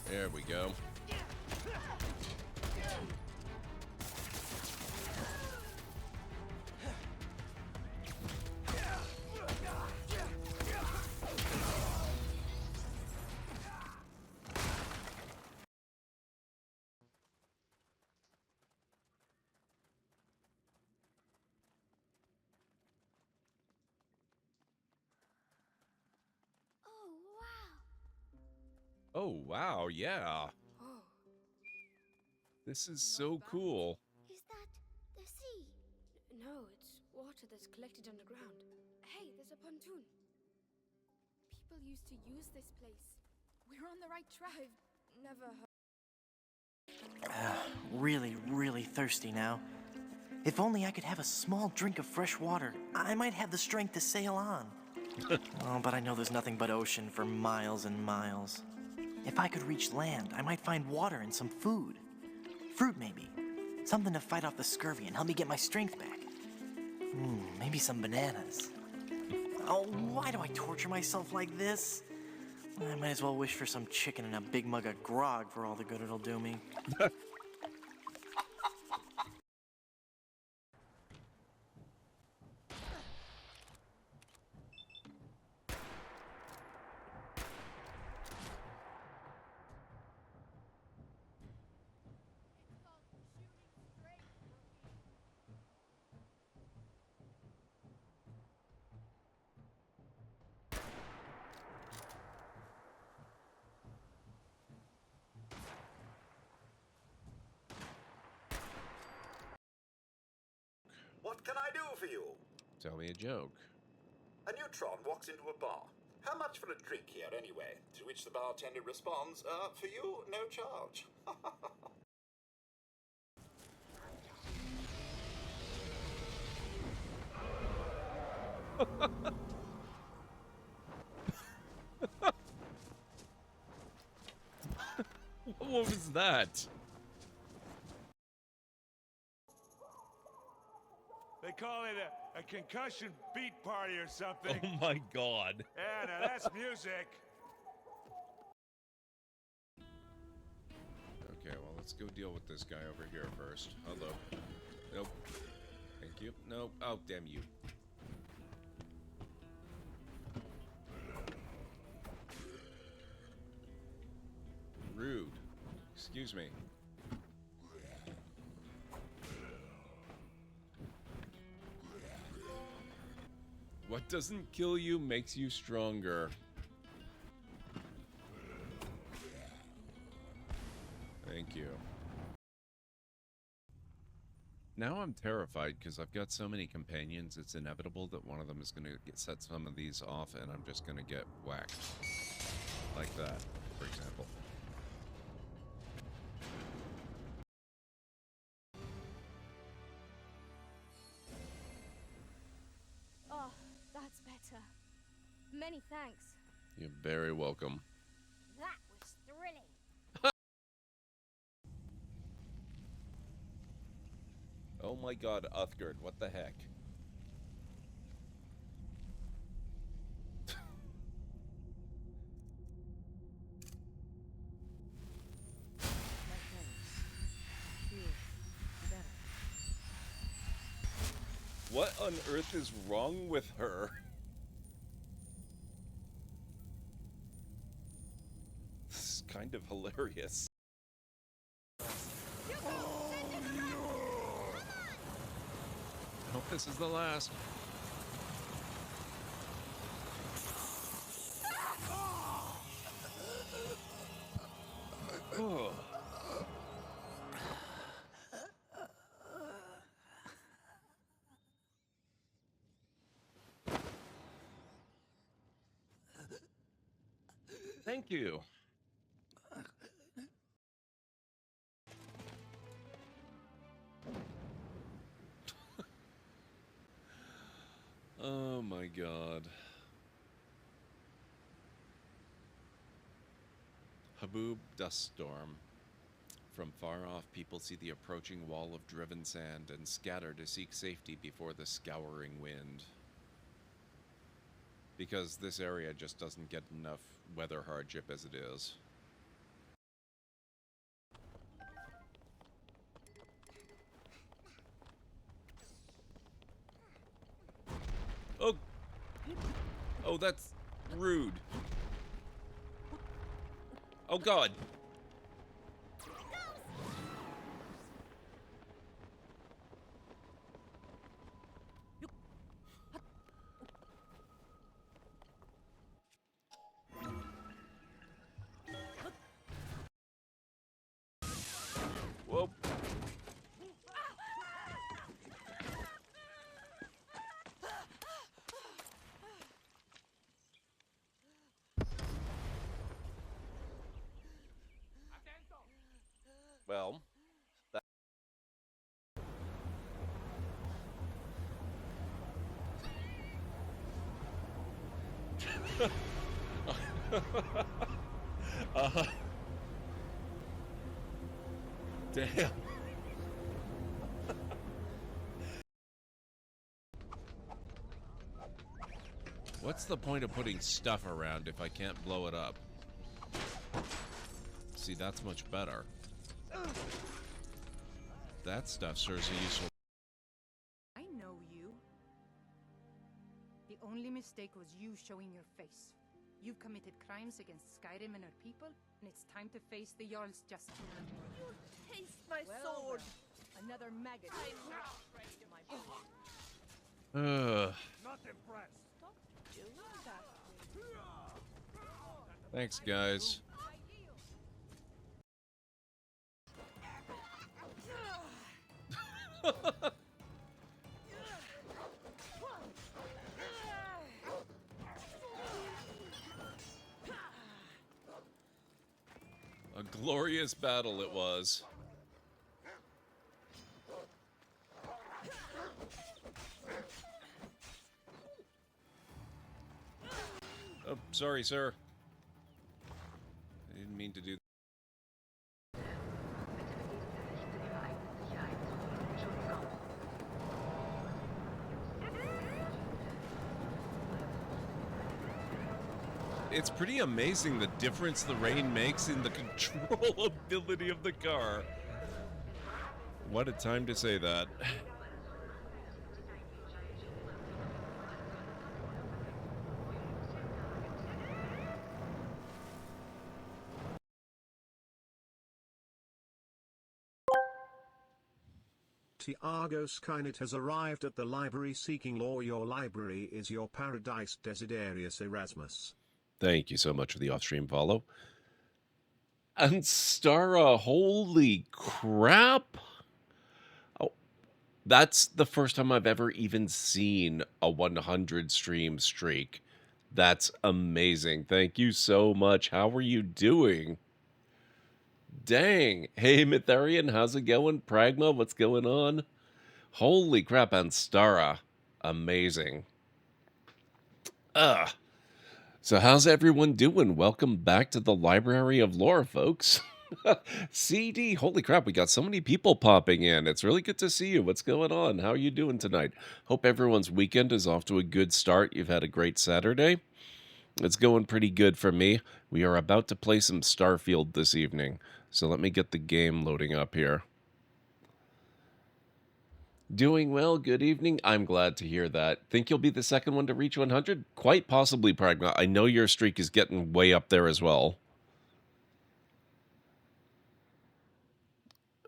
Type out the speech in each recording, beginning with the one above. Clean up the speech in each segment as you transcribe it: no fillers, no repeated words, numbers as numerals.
There we go. Oh, wow, yeah. Oh. This is so cool. Is that the sea? No, it's water that's collected underground. Hey, there's a pontoon. People used to use this place. We're on the right track. I've never heard. Really thirsty now. If only I could have a small drink of fresh water, I might have the strength to sail on. Oh, but I know there's nothing but ocean for miles and miles. If I could reach land, I might find water and some food. Fruit, maybe. Something to fight off the scurvy and help me get my strength back. Maybe some bananas. Oh, why do I torture myself like this? I might as well wish for some chicken and a big mug of grog for all the good it'll do me. What can I do for you? Tell me a joke. A neutron walks into a bar. How much for a drink here, anyway? To which the bartender responds, for you, no charge. What was that? They call it a concussion beat party or something. Oh my god. Yeah, now that's music. Okay, well, let's go deal with this guy over here first. Hello. Nope. Thank you. Nope. Oh, damn you. Rude. Excuse me. What doesn't kill you makes you stronger. Thank you. Now I'm terrified because I've got so many companions, it's inevitable that one of them is going to set some of these off and I'm just going to get whacked. Like that, for example. Oh, that's better. Many thanks. You're very welcome. That was thrilling. Oh my god, Uthgard, what the heck? What on earth is wrong with her? This is kind of hilarious. I hope this is the last. Oh. Thank you. Oh my god. Haboob dust storm. From far off, people see the approaching wall of driven sand and scatter to seek safety before the scouring wind. Because this area just doesn't get enough weather hardship as it is. Oh! Oh, that's rude. Oh god! Whoa. Well, that damn. What's the point of putting stuff around if I can't blow it up? See, that's much better. That stuff serves a useful... I know you. The only mistake was you showing your face. You've committed crimes against Skyrim and her people, and it's time to face the Jarl's justice. Taste my Well, sword. another maggot. I'm not afraid of my Ugh. Not impressed. Stop doing that. Thanks, guys. A glorious battle it was. Oh, sorry, sir. I didn't mean to do that. It's pretty amazing the difference the rain makes in the controllability of the car. What a time to say that. Tiago Skynet has arrived at the library seeking law. Your library is your paradise. Desiderius Erasmus. Thank you so much for the off-stream follow. And Stara, holy crap! Oh, that's the first time I've ever even seen a 100 stream streak. That's amazing. Thank you so much. How are you doing? Dang. Hey, Mytharian, how's it going? Pragma, what's going on? Holy crap, and Stara. Amazing. Ugh. So how's everyone doing? Welcome back to the Library of Lore, folks. CD, holy crap, we got so many people popping in. It's really good to see you. What's going on? How are you doing tonight? Hope everyone's weekend is off to a good start. You've had a great Saturday. It's going pretty good for me. We are about to play some Starfield this evening. So let me get the game loading up here. Doing well, good evening. I'm glad to hear that. Think you'll be the second one to reach 100? Quite possibly, Pragma. I know your streak is getting way up there as well.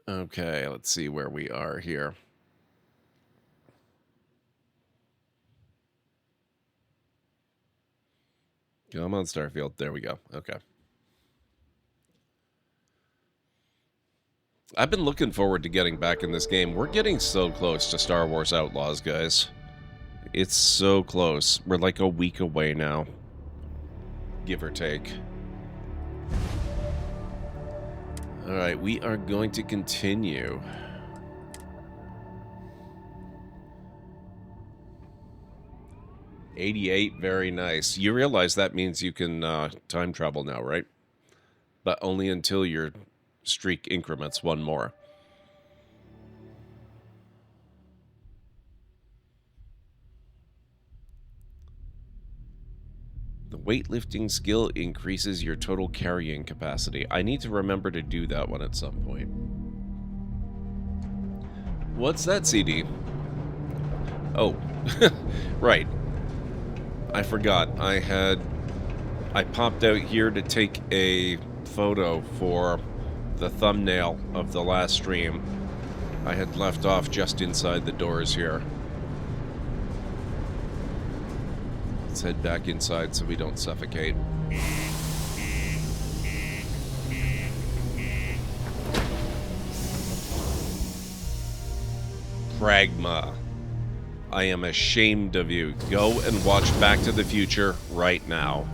Okay, let's see where we are here. Come on, Starfield. There we go. Okay. I've been looking forward to getting back in this game. We're getting so close to Star Wars Outlaws, guys. It's so close. We're like a week away now. Give or take. Alright, we are going to continue. 88, very nice. You realize that means you can time travel now, right? But only until your streak increments one more. The weightlifting skill increases your total carrying capacity. I need to remember to do that one at some point. What's that, CD? Oh, right. I forgot. I popped out here to take a photo for the thumbnail of the last stream. I had left off just inside the doors here. Let's head back inside so we don't suffocate. Pragma. I am ashamed of you. Go and watch Back to the Future right now.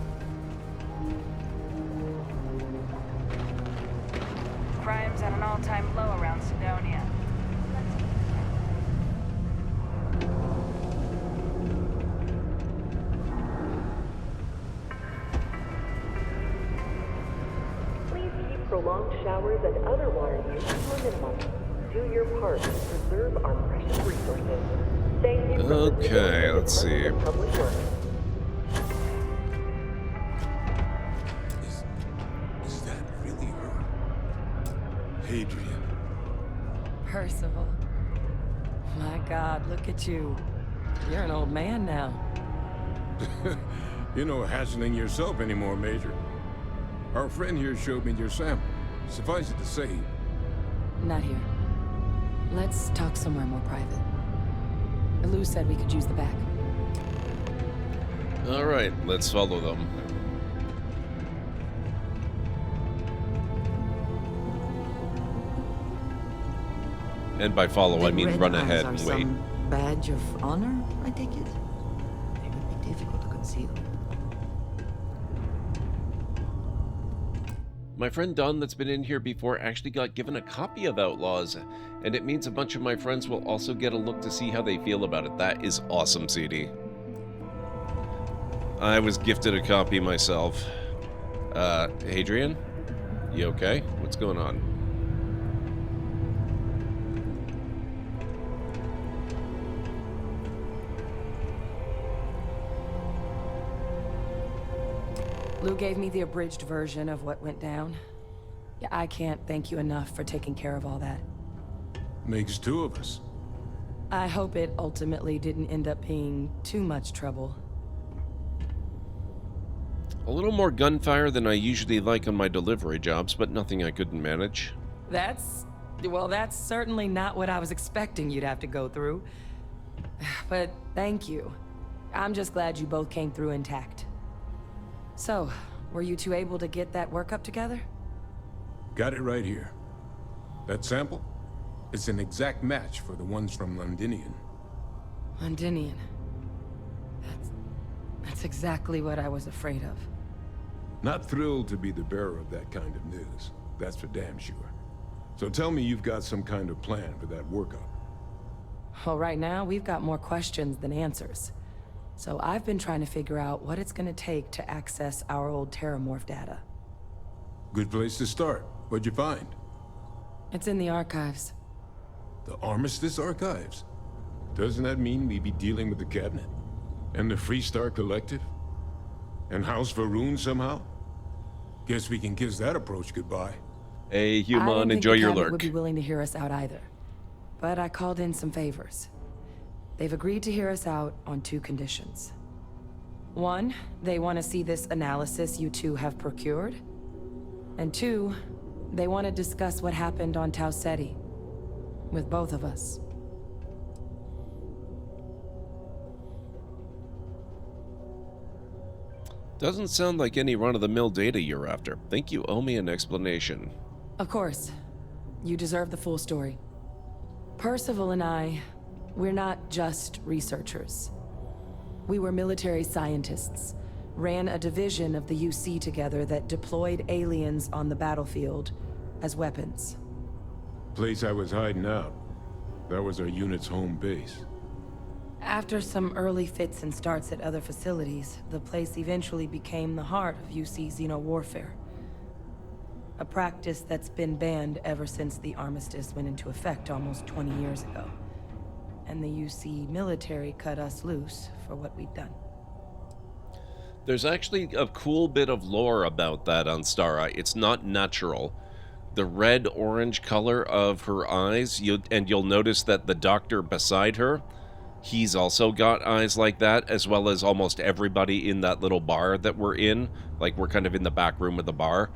Crime's at an all-time low around Sidonia. Please keep prolonged showers and other water use to a minimum. Do your part to preserve our precious resources. Thank you. Okay, let's see. Public works. Is that really her? Hadrian. Percival. My God, look at you. You're an old man now. You're no hassling yourself anymore, Major. Our friend here showed me your sample. Suffice it to say... Not here. Let's talk somewhere more private. Lou said we could use the back. Alright, let's follow them. And by follow, I mean run ahead and wait. Some badge of honor, I take it? They would be difficult to conceal. My friend Don that's been in here before actually got given a copy of Outlaws, and it means a bunch of my friends will also get a look to see how they feel about it. That is awesome, CD. I was gifted a copy myself. Hadrian? You okay? What's going on? Lou gave me the abridged version of what went down. Yeah, I can't thank you enough for taking care of all that. Makes two of us. I hope it ultimately didn't end up being too much trouble. A little more gunfire than I usually like on my delivery jobs, but nothing I couldn't manage. Well, that's certainly not what I was expecting you'd have to go through. But thank you. I'm just glad you both came through intact. So, were you two able to get that workup together? Got it right here. That sample? It's an exact match for the ones from Londinian. Londinian. That's exactly what I was afraid of. Not thrilled to be the bearer of that kind of news. That's for damn sure. So tell me you've got some kind of plan for that workup. Well, right now, we've got more questions than answers. So I've been trying to figure out what it's gonna take to access our old Terramorph data. Good place to start. What'd you find? It's in the archives. The Armistice Archives? Doesn't that mean we'd be dealing with the Cabinet? And the Freestar Collective? And House Varun somehow? Guess we can kiss that approach goodbye. Hey, I human, didn't think enjoy the your Cabinet lurk. would be willing to hear us out either. But I called in some favors. They've agreed to hear us out on 2 conditions. 1, they want to see this analysis you two have procured. And 2, they want to discuss what happened on Tau Ceti. With both of us. Doesn't sound like any run-of-the-mill data you're after. Think you owe me an explanation. Of course. You deserve the full story. Percival and I, we're not just researchers. We were military scientists, ran a division of the UC together that deployed aliens on the battlefield as weapons. Place I was hiding out. That was our unit's home base. After some early fits and starts at other facilities, the place eventually became the heart of UC xeno-warfare. A practice that's been banned ever since the armistice went into effect almost 20 years ago. And the UC military cut us loose for what we'd done. There's actually a cool bit of lore about that on Stara. It's not natural. The red-orange color of her eyes, you'll notice that the doctor beside her, he's also got eyes like that, as well as almost everybody in that little bar that we're in. Like, we're kind of in the back room of the bar.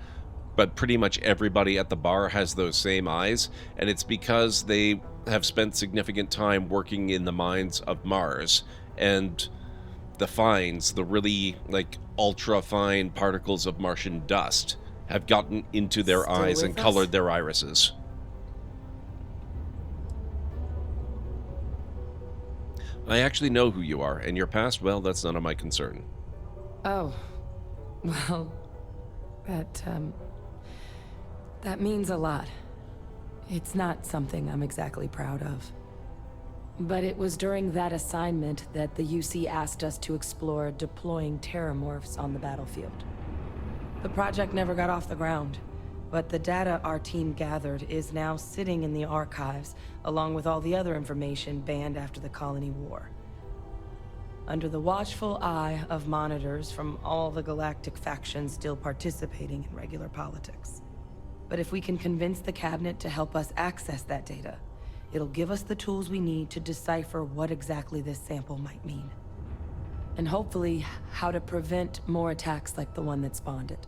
But pretty much everybody at the bar has those same eyes, and it's because they have spent significant time working in the mines of Mars, and the fines, the really, like, ultra-fine particles of Martian dust have gotten into their eyes and colored their irises. I actually know who you are, and your past, well, that's none of my concern. Oh. Well, that means a lot. It's not something I'm exactly proud of. But it was during that assignment that the UC asked us to explore deploying terramorphs on the battlefield. The project never got off the ground, but the data our team gathered is now sitting in the archives, along with all the other information banned after the Colony War. Under the watchful eye of monitors from all the galactic factions still participating in regular politics. But if we can convince the cabinet to help us access that data, it'll give us the tools we need to decipher what exactly this sample might mean. And hopefully, how to prevent more attacks like the one that spawned it.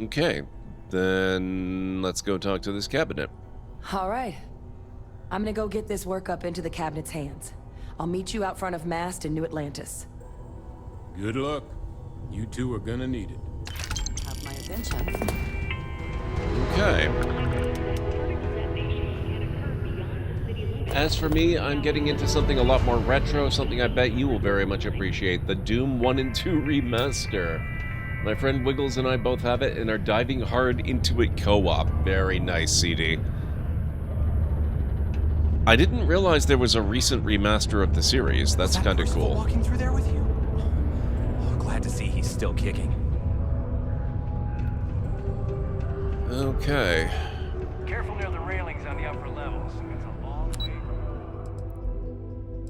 Okay, then let's go talk to this cabinet. All right. I'm gonna go get this work up into the cabinet's hands. I'll meet you out front of Mast in New Atlantis. Good luck. You two are gonna need it. Have my attention. Okay. As for me, I'm getting into something a lot more retro, something I bet you will very much appreciate, the Doom 1 and 2 remaster. My friend Wiggles and I both have it and are diving hard into it co-op. Very nice, CD. I didn't realize there was a recent remaster of the series. That's kind of cool. Walking through there with you? Oh, glad to see he's still kicking. Okay. Careful near the railings on the upper levels. It's a long way.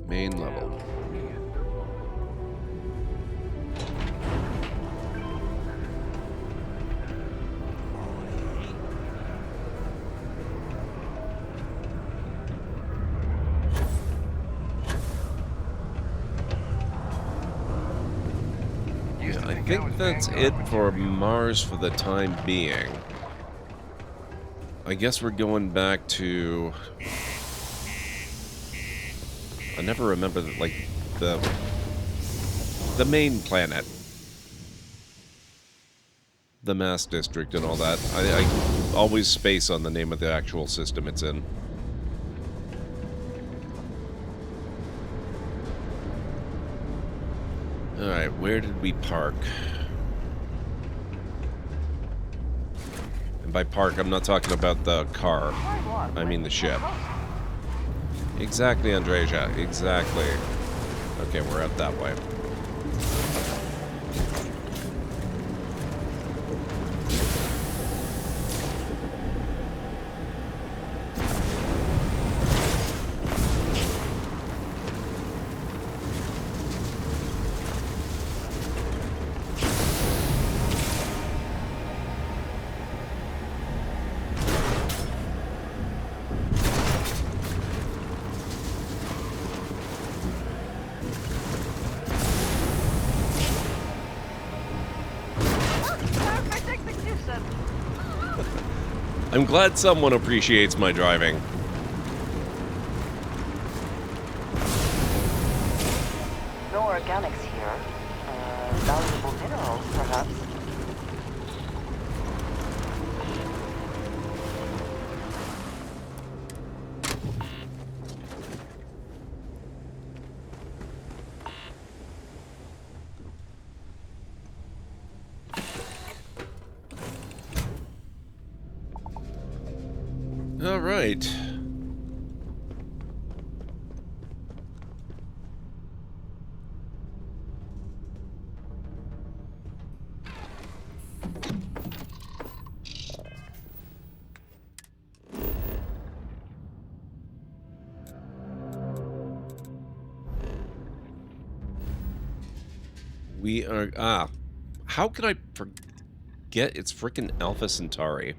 Main level. I think that's it for Mars for the time being. I guess we're going back to... I never remember, like, the main planet. The Mass District and all that. I always space on the name of the actual system it's in. Alright, where did we park? And by park, I'm not talking about the car. I mean the ship. Exactly, Andreja. Exactly. Okay, we're out that way. I'm glad someone appreciates my driving. No organics here. Valuable minerals, perhaps. All right. We are... how could I forget it's frickin' Alpha Centauri?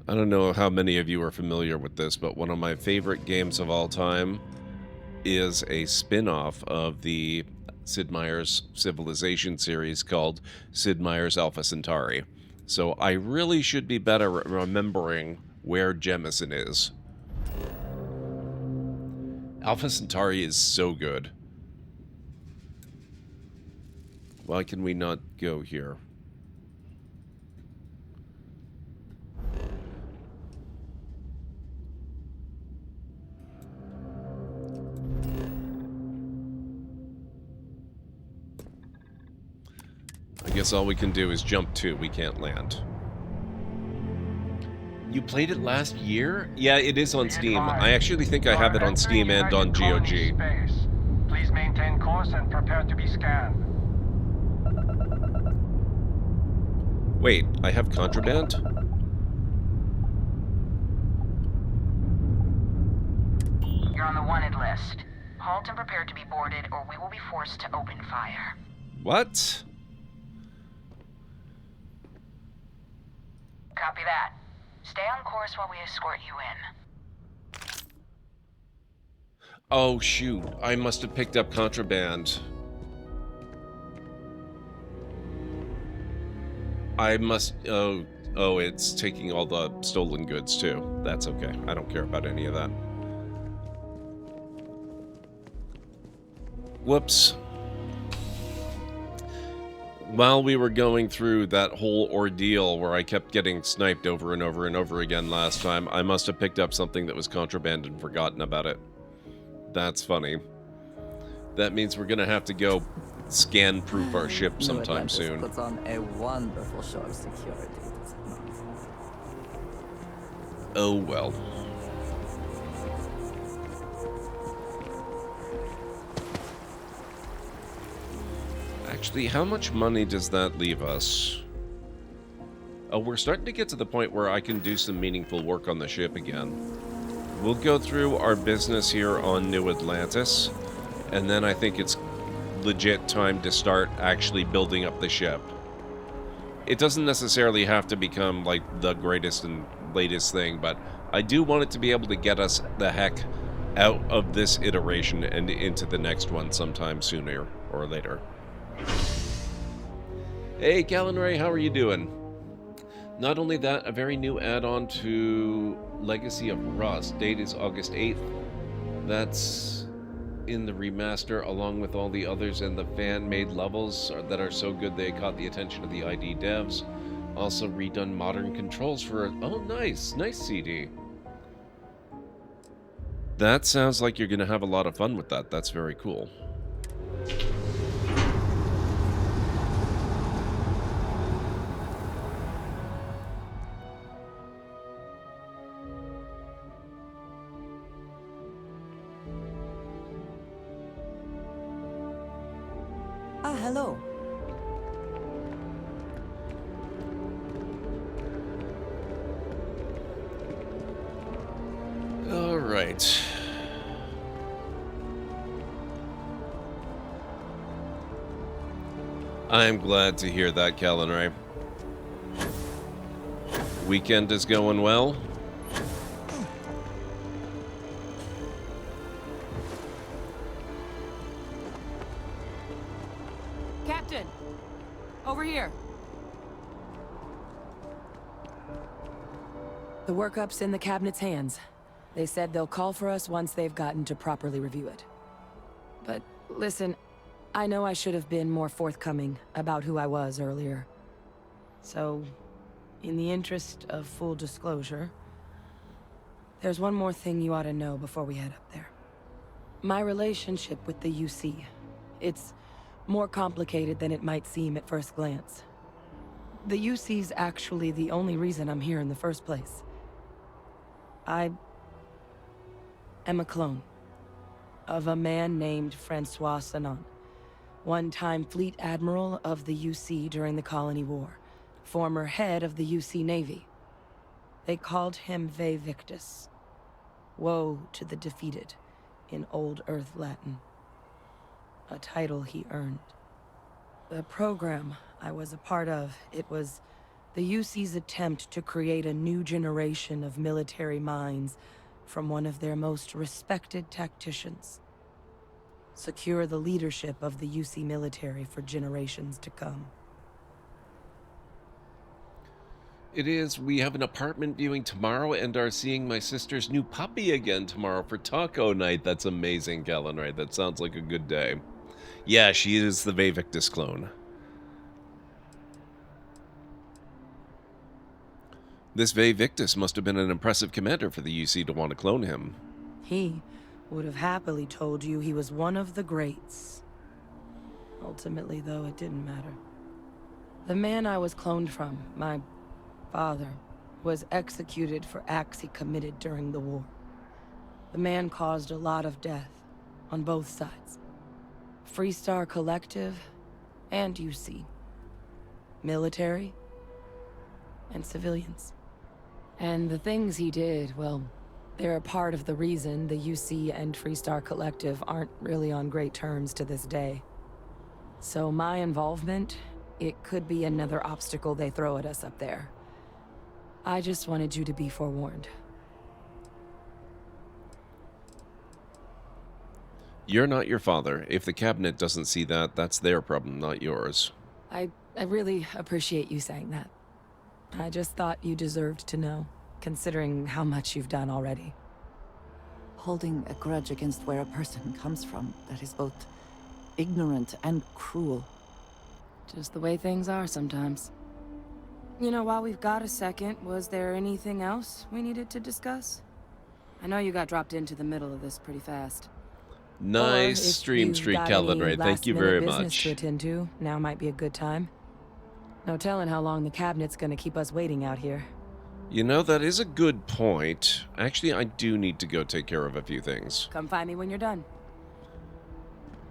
I don't know how many of you are familiar with this, but one of my favorite games of all time is a spin-off of the Sid Meier's Civilization series called Sid Meier's Alpha Centauri. So I really should be better at remembering where Jemison is. Alpha Centauri is so good. Why can we not go here? I guess all we can do is jump to. We can't land. You played it last year? Yeah, it is on Steam. I actually think I have it on Steam and on GOG. Please maintain course and prepare to be scanned. Wait, I have contraband? You're on the wanted list. Halt and prepare to be boarded, or we will be forced to open fire. What? Copy that. Stay on course while we escort you in. Oh, shoot. I must have picked up contraband. I must... oh, it's taking all the stolen goods, too. That's okay. I don't care about any of that. Whoops. While we were going through that whole ordeal where I kept getting sniped over and over and over again last time, I must have picked up something that was contraband and forgotten about it. That's funny. That means we're gonna have to go scan-proof our ship sometime soon. Puts on a wonderful show of security. Oh well. Actually, how much money does that leave us? Oh, we're starting to get to the point where I can do some meaningful work on the ship again. We'll go through our business here on New Atlantis, and then I think it's legit time to start actually building up the ship. It doesn't necessarily have to become like the greatest and latest thing, but I do want it to be able to get us the heck out of this iteration and into the next one sometime sooner or later. Hey, Callan Ray, how are you doing? Not only that, a very new add-on to Legacy of Rust. Date is August 8th. That's in the remaster, along with all the others and the fan-made levels that are so good they caught the attention of the ID devs. Also redone modern controls for a... oh, nice. Nice CD. That sounds like you're going to have a lot of fun with that. That's very cool. Ah, hello. All right. I'm glad to hear that, Callan Ray. Weekend is going well. Captain! Over here! The workup's in the cabinet's hands. They said they'll call for us once they've gotten to properly review it. But listen, I know I should have been more forthcoming about who I was earlier. So, in the interest of full disclosure, there's one more thing you ought to know before we head up there. My relationship with the UC. It's more complicated than it might seem at first glance. The UC's actually the only reason I'm here in the first place. I am a clone of a man named Francois Sanon, one-time fleet admiral of the UC during the Colony War, former head of the UC Navy. They called him Ve Victus. Woe to the defeated, in Old Earth Latin. A title he earned. The program I was a part of, it was the UC's attempt to create a new generation of military minds from one of their most respected tacticians. Secure the leadership of the UC military for generations to come. It is. We have an apartment viewing tomorrow and are seeing my sister's new puppy again tomorrow for taco night. That's amazing, Galen, right? That sounds like a good day. Yeah, she is the Ve Victus clone. This Ve Victus must have been an impressive commander for the UC to want to clone him. He would have happily told you he was one of the greats. Ultimately, though, it didn't matter. The man I was cloned from, my father, was executed for acts he committed during the war. The man caused a lot of death, on both sides. Freestar Collective and UC. Military and civilians. And the things he did, well, they're a part of the reason the UC and Freestar Collective aren't really on great terms to this day. So my involvement, it could be another obstacle they throw at us up there. I just wanted you to be forewarned. You're not your father. If the cabinet doesn't see that, that's their problem, not yours. I really appreciate you saying that. I just thought you deserved to know, considering how much you've done already. Holding a grudge against where a person comes from, that is both ignorant and cruel. Just the way things are sometimes. You know, while we've got a second, was there anything else we needed to discuss? I know you got dropped into the middle of this pretty fast. Nice stream streak, Calvin Ray. Thank you very much. To attend to, now might be a good time. No telling how long the cabinet's gonna keep us waiting out here. You know, that is a good point. Actually, I do need to go take care of a few things. Come find me when you're done.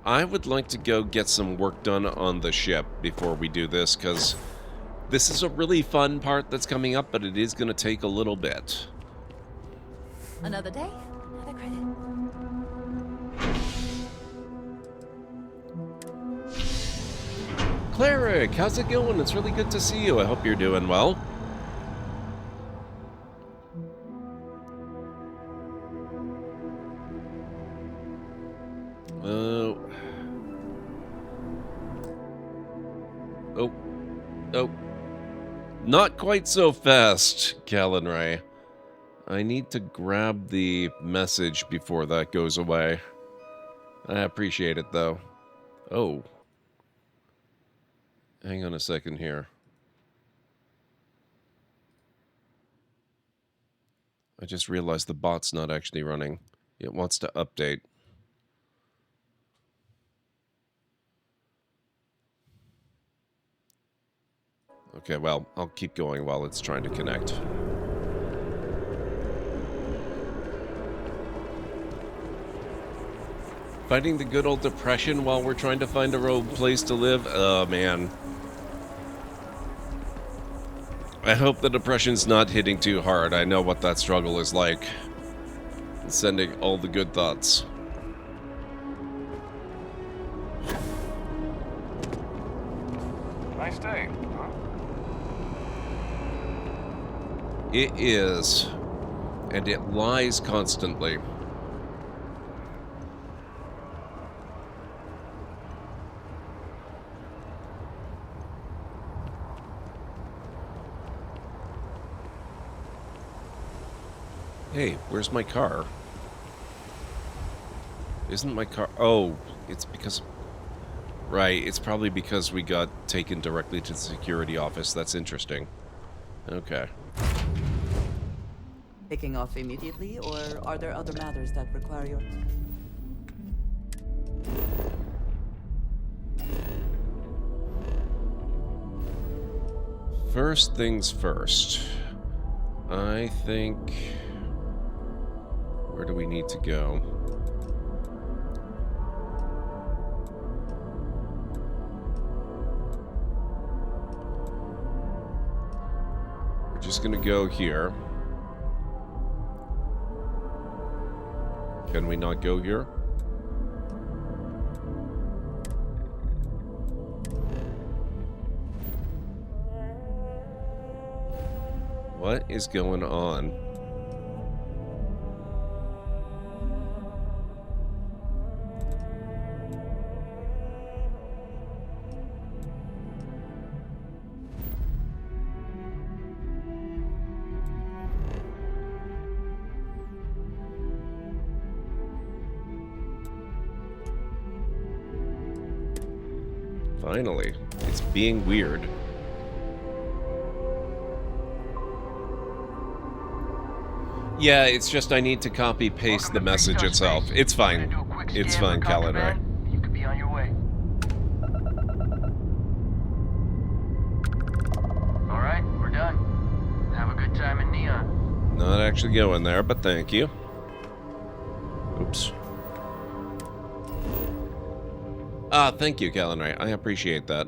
I would like to go get some work done on the ship before we do this, because this is a really fun part that's coming up, but it is going to take a little bit. Another day, another credit. Cleric, how's it going? It's really good to see you. I hope you're doing well. Oh. Not quite so fast, Callan Ray. I need to grab the message before that goes away. I appreciate it, though. Oh. Hang on a second here. I just realized the bot's not actually running. It wants to update. Okay, well, I'll keep going while it's trying to connect. Fighting the good old depression while we're trying to find a rogue place to live? Oh, man. I hope the depression's not hitting too hard. I know what that struggle is like. Sending all the good thoughts. Nice day, huh? It is. And it lies constantly. Hey, where's my car? Isn't my car... Oh, it's because... Right, it's probably because we got taken directly to the security office. That's interesting. Okay. Picking off immediately, or are there other matters that require your... First things first. I think... do we need to go? We're just gonna go here. Can we not go here? What is going on? Finally, it's being weird. Yeah, it's just I need to copy paste the message itself. It's fine. It's fine, Calendar. You could be on your way. All right, we're done. Have a good time in Neon. Not actually going there, but thank you. Oops. Ah, thank you, Calendar. I appreciate that.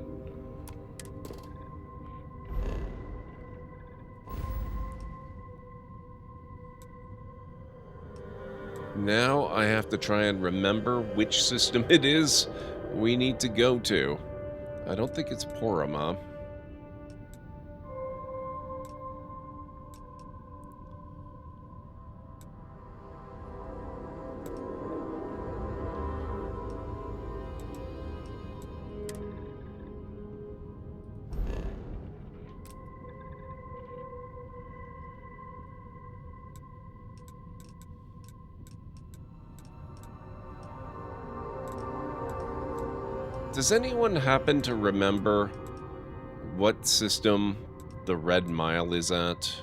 Now I have to try and remember which system it is we need to go to. I don't think it's Porama. Does anyone happen to remember what system the Red Mile is at?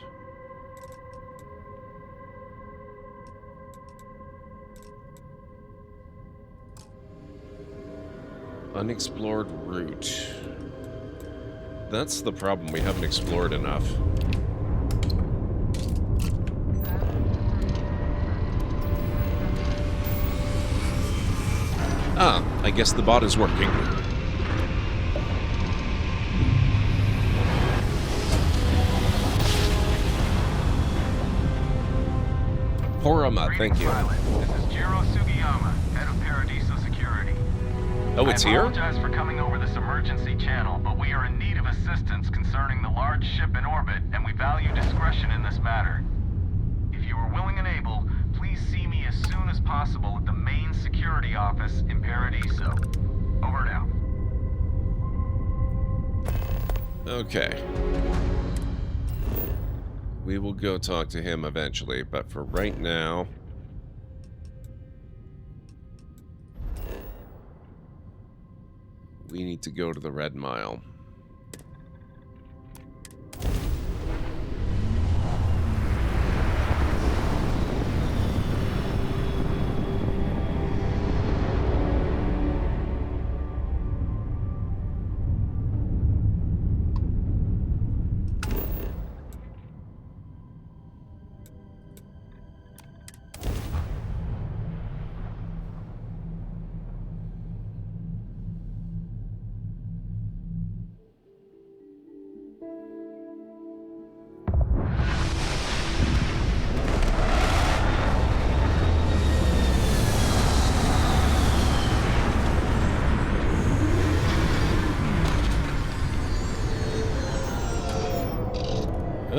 Unexplored route. That's the problem, we haven't explored enough. Ah, I guess the bot is working. Porama, thank you. This is Jiro Sugiyama, head of Paradiso Security. Oh, it's here? I apologize for coming over this emergency channel, but we are in need of assistance concerning the large ship in orbit, and we value discretion in this matter. If you are willing and able, please see me as soon as possible at the main security office in Paradiso. Over now. Okay. We will go talk to him eventually, but for right now... we need to go to the Red Mile.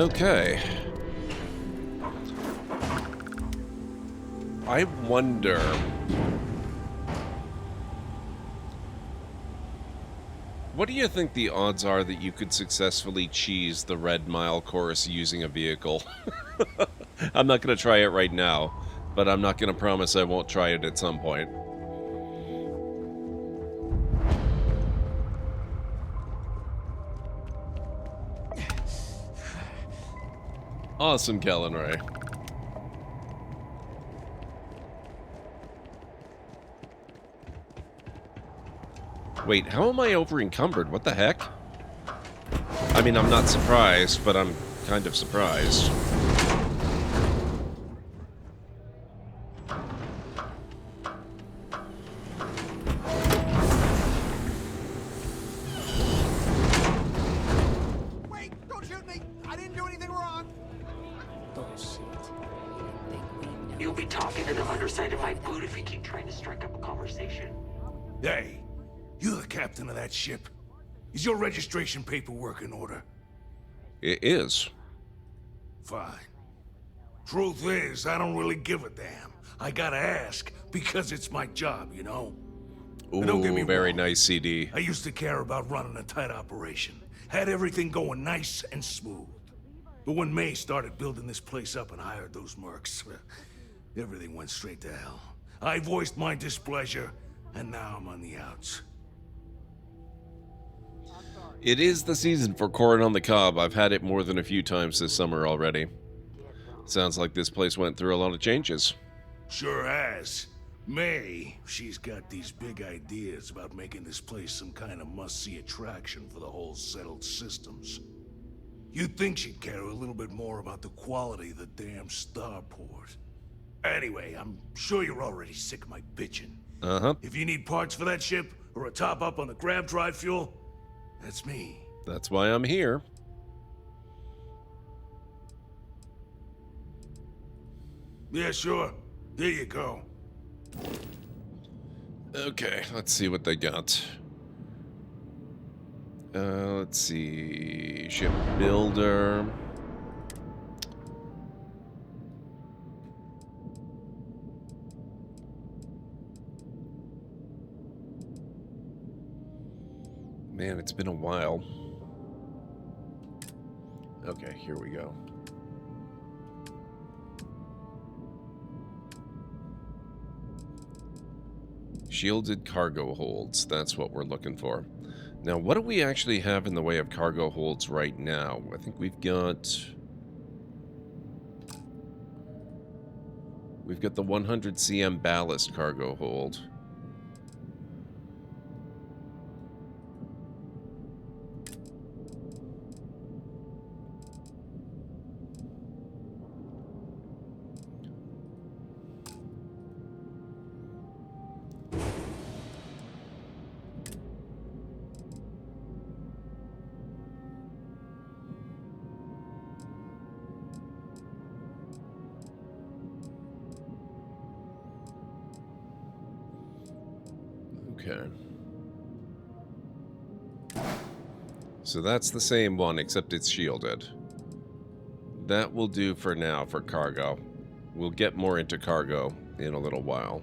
Okay. I wonder... what do you think the odds are that you could successfully cheese the Red Mile course using a vehicle? I'm not going to try it right now, but I'm not going to promise I won't try it at some point. Awesome, Kellen Ray. Wait, how am I over-encumbered? What the heck? I mean, I'm not surprised, but I'm kind of surprised. good if we keep trying to strike up a conversation. Hey, you the captain of that ship? Is your registration paperwork in order? It is. Fine. Truth is, I don't really give a damn. I gotta ask, because it's my job, you know? Ooh, Don't get me very wrong. nice CD. I used to care about running a tight operation. Had everything going nice and smooth. But when May started building this place up and hired those mercs, everything went straight to hell. I voiced my displeasure, and now I'm on the outs. It is the season for corn on the cob. I've had it more than a few times this summer already. Sounds like this place went through a lot of changes. Sure has. May, she's got these big ideas about making this place some kind of must-see attraction for the whole settled systems. You'd think she'd care a little bit more about the quality of the damn starport. Anyway, I'm sure you're already sick of my bitching. Uh-huh. If you need parts for that ship, or a top-up on the grav drive fuel, that's me. That's why I'm here. Yeah, sure. Here you go. Okay, let's see what they got. Let's see. Ship builder. Man, it's been a while. Okay, here we go. Shielded cargo holds. That's what we're looking for. Now, what do we actually have in the way of cargo holds right now? I think we've got the 100 cm ballast cargo hold. Okay. So that's the same one, except it's shielded. That will do for now for cargo. We'll get more into cargo in a little while.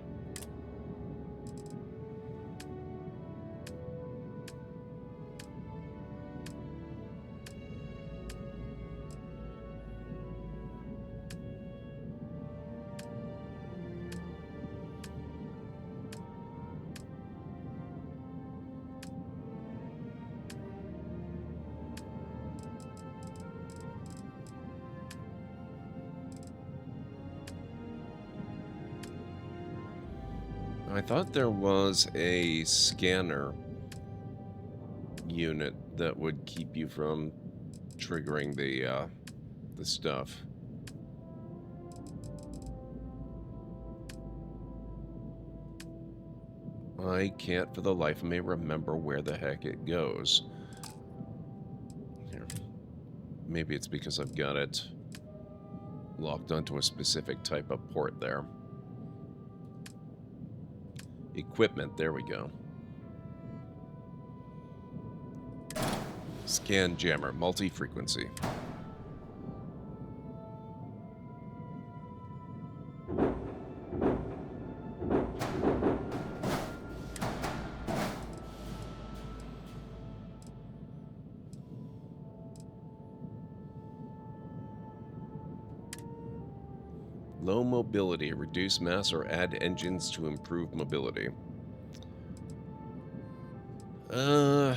I thought there was a scanner unit that would keep you from triggering the stuff. I can't for the life of me remember where the heck it goes. Here. Maybe it's because I've got it locked onto a specific type of port there. Equipment, there we go. Scan jammer, multi-frequency. Low mobility, reduce mass or add engines to improve mobility. You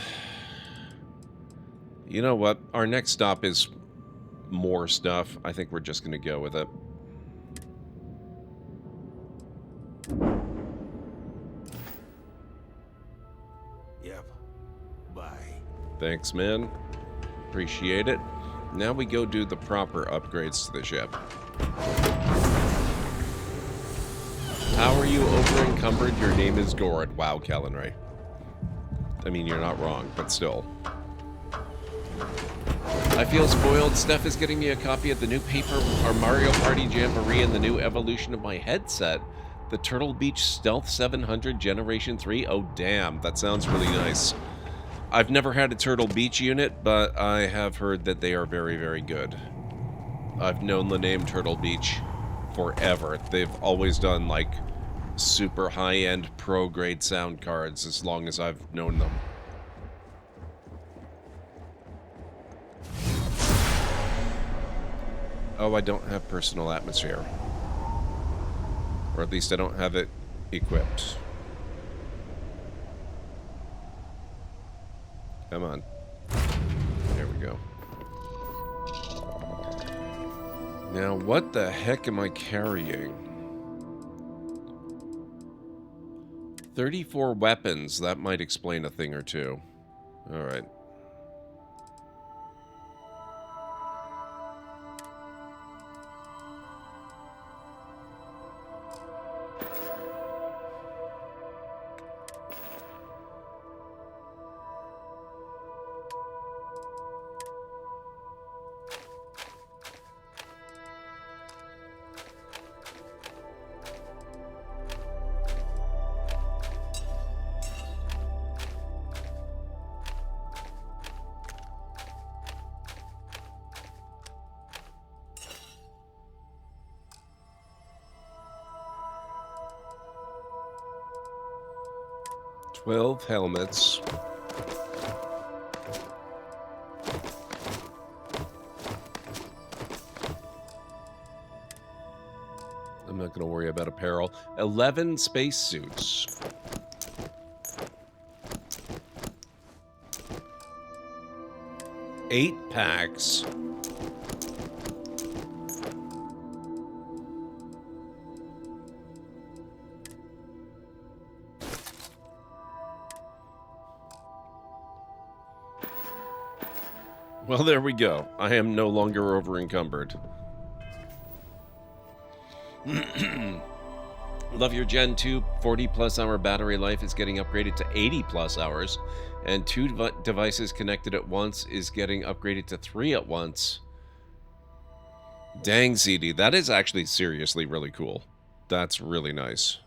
know what? Our next stop is more stuff. I think we're just going to go with it. Yep. Bye. Thanks, man. Appreciate it. Now we go do the proper upgrades to the ship. How are you over-encumbered? Your name is Gord. Wow, Callan. I mean, you're not wrong, but still. I feel spoiled. Steph is getting me a copy of the new Paper or Mario Party Jamboree and the new evolution of my headset. The Turtle Beach Stealth 700 Generation 3. Oh, damn. That sounds really nice. I've never had a Turtle Beach unit, but I have heard that they are very, very good. I've known the name Turtle Beach forever. They've always done, like, super high-end pro-grade sound cards as long as I've known them. Oh, I don't have personal atmosphere. Or at least I don't have it equipped. Come on. There we go. Now, what the heck am I carrying? 34 weapons. That might explain a thing or two. Alright. Twelve helmets. I'm not going to worry about apparel. 11 spacesuits. Eight packs. Well, there we go. I am no longer over-encumbered. Love your Gen 2 40-plus hour battery life is getting upgraded to 80-plus hours, and 2 devices connected at once is getting upgraded to 3 at once. Dang, CD, that is actually seriously really cool. That's really nice.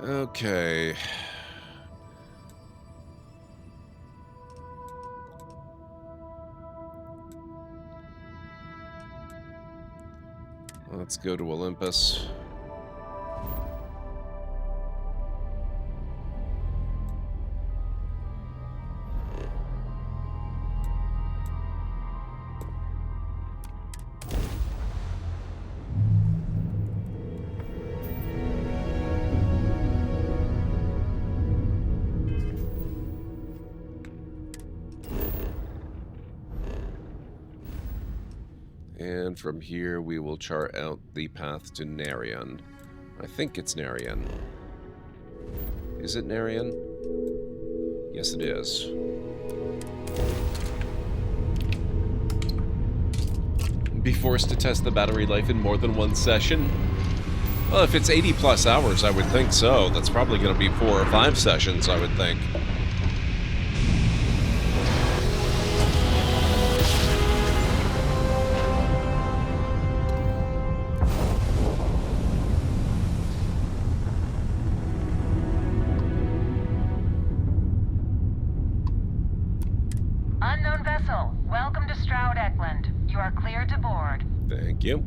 Okay. Let's go to Olympus. And from here, we will chart out the path to Narion. I think it's Narion. Is it Narion? Yes, it is. Be forced to test the battery life in more than one session? Well, if it's 80-plus hours, I would think so. That's probably going to be 4 or 5 sessions, I would think. Unknown vessel, welcome to Stroud Eklund. You are cleared to board. Thank you.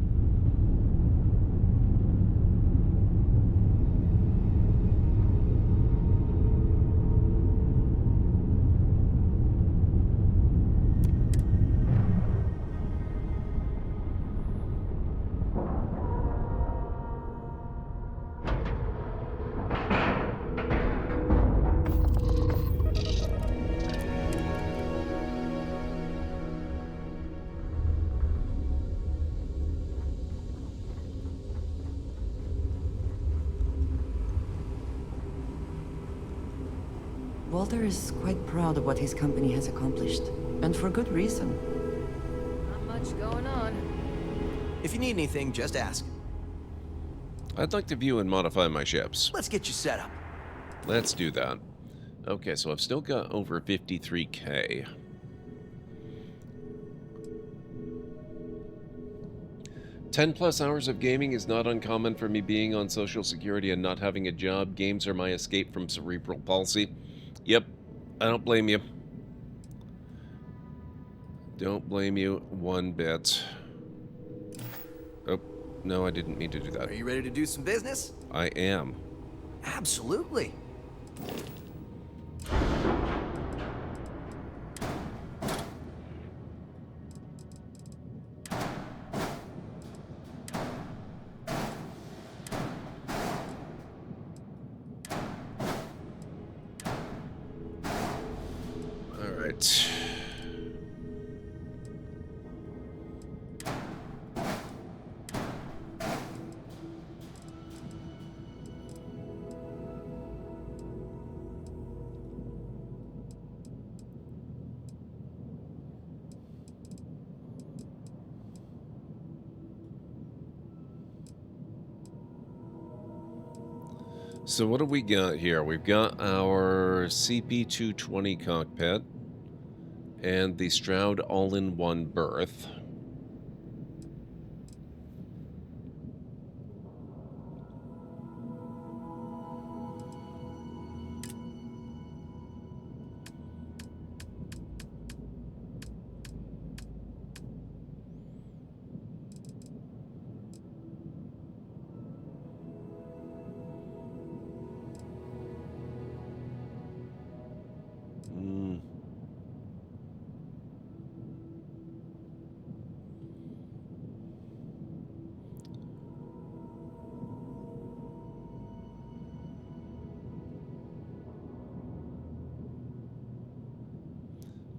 Walter is quite proud of what his company has accomplished, and for good reason. Not much going on. If you need anything, just ask. I'd like to view and modify my ships. Let's get you set up. Let's do that. Okay, so I've still got over 53K. 10+ hours of gaming is not uncommon for me being on Social Security and not having a job. Games are my escape from cerebral palsy. Yep, I don't blame you. Don't blame you one bit. Oh, no, I didn't mean to do that. Are you ready to do some business? I am. Absolutely. All right. So what do we got here? We've got our CP220 cockpit and the Stroud all-in-one berth.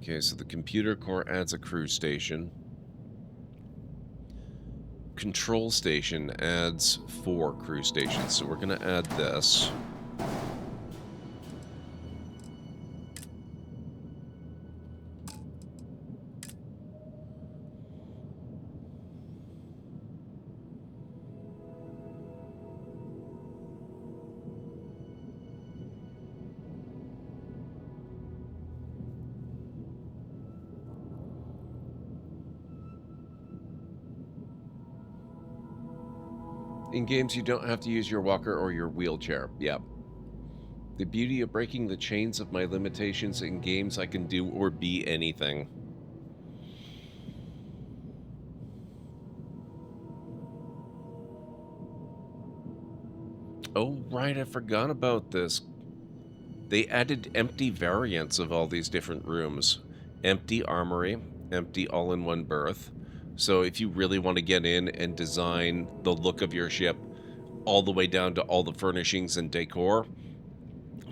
Okay, so the computer core adds a crew station. Control station adds 4 crew stations, so we're going to add this. In games, you don't have to use your walker or your wheelchair. Yep. The beauty of breaking the chains of my limitations in games, I can do or be anything. Oh, right, I forgot about this. They added empty variants of all these different rooms. Empty armory, empty all-in-one berth. So if you really want to get in and design the look of your ship all the way down to all the furnishings and decor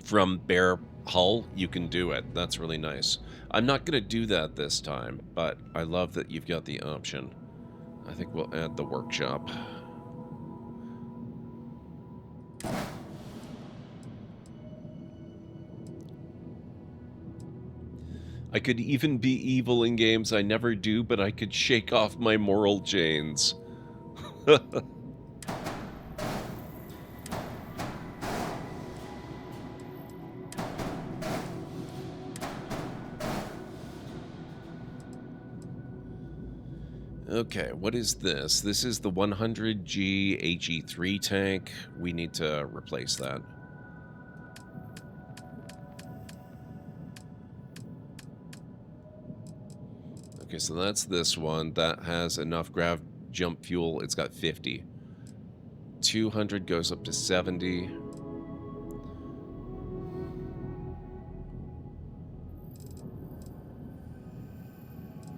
from bare hull, you can do it. That's really nice. I'm not going to do that this time, but I love that you've got the option. I think we'll add the workshop. I could even be evil in games I never do, but I could shake off my moral chains. Okay, what is this? This is the 100G HE3 tank. We need to replace that. Okay, so that's this one. That has enough grav jump fuel. It's got 50. 200 goes up to 70.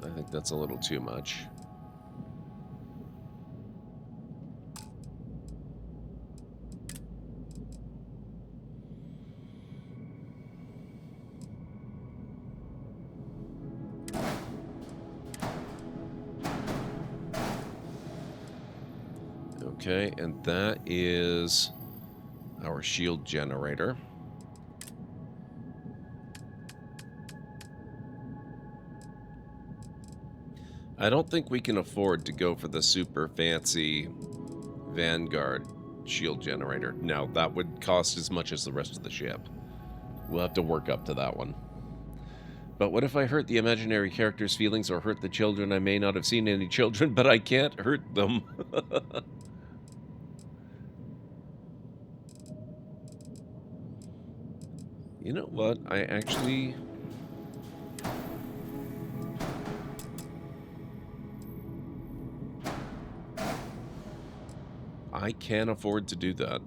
I think that's a little too much. Okay, and that is our shield generator. I don't think we can afford to go for the super fancy Vanguard shield generator. No, that would cost as much as the rest of the ship. We'll have to work up to that one. But what if I hurt the imaginary character's feelings or hurt the children? I may not have seen any children, but I can't hurt them. You know what? I can afford to do that.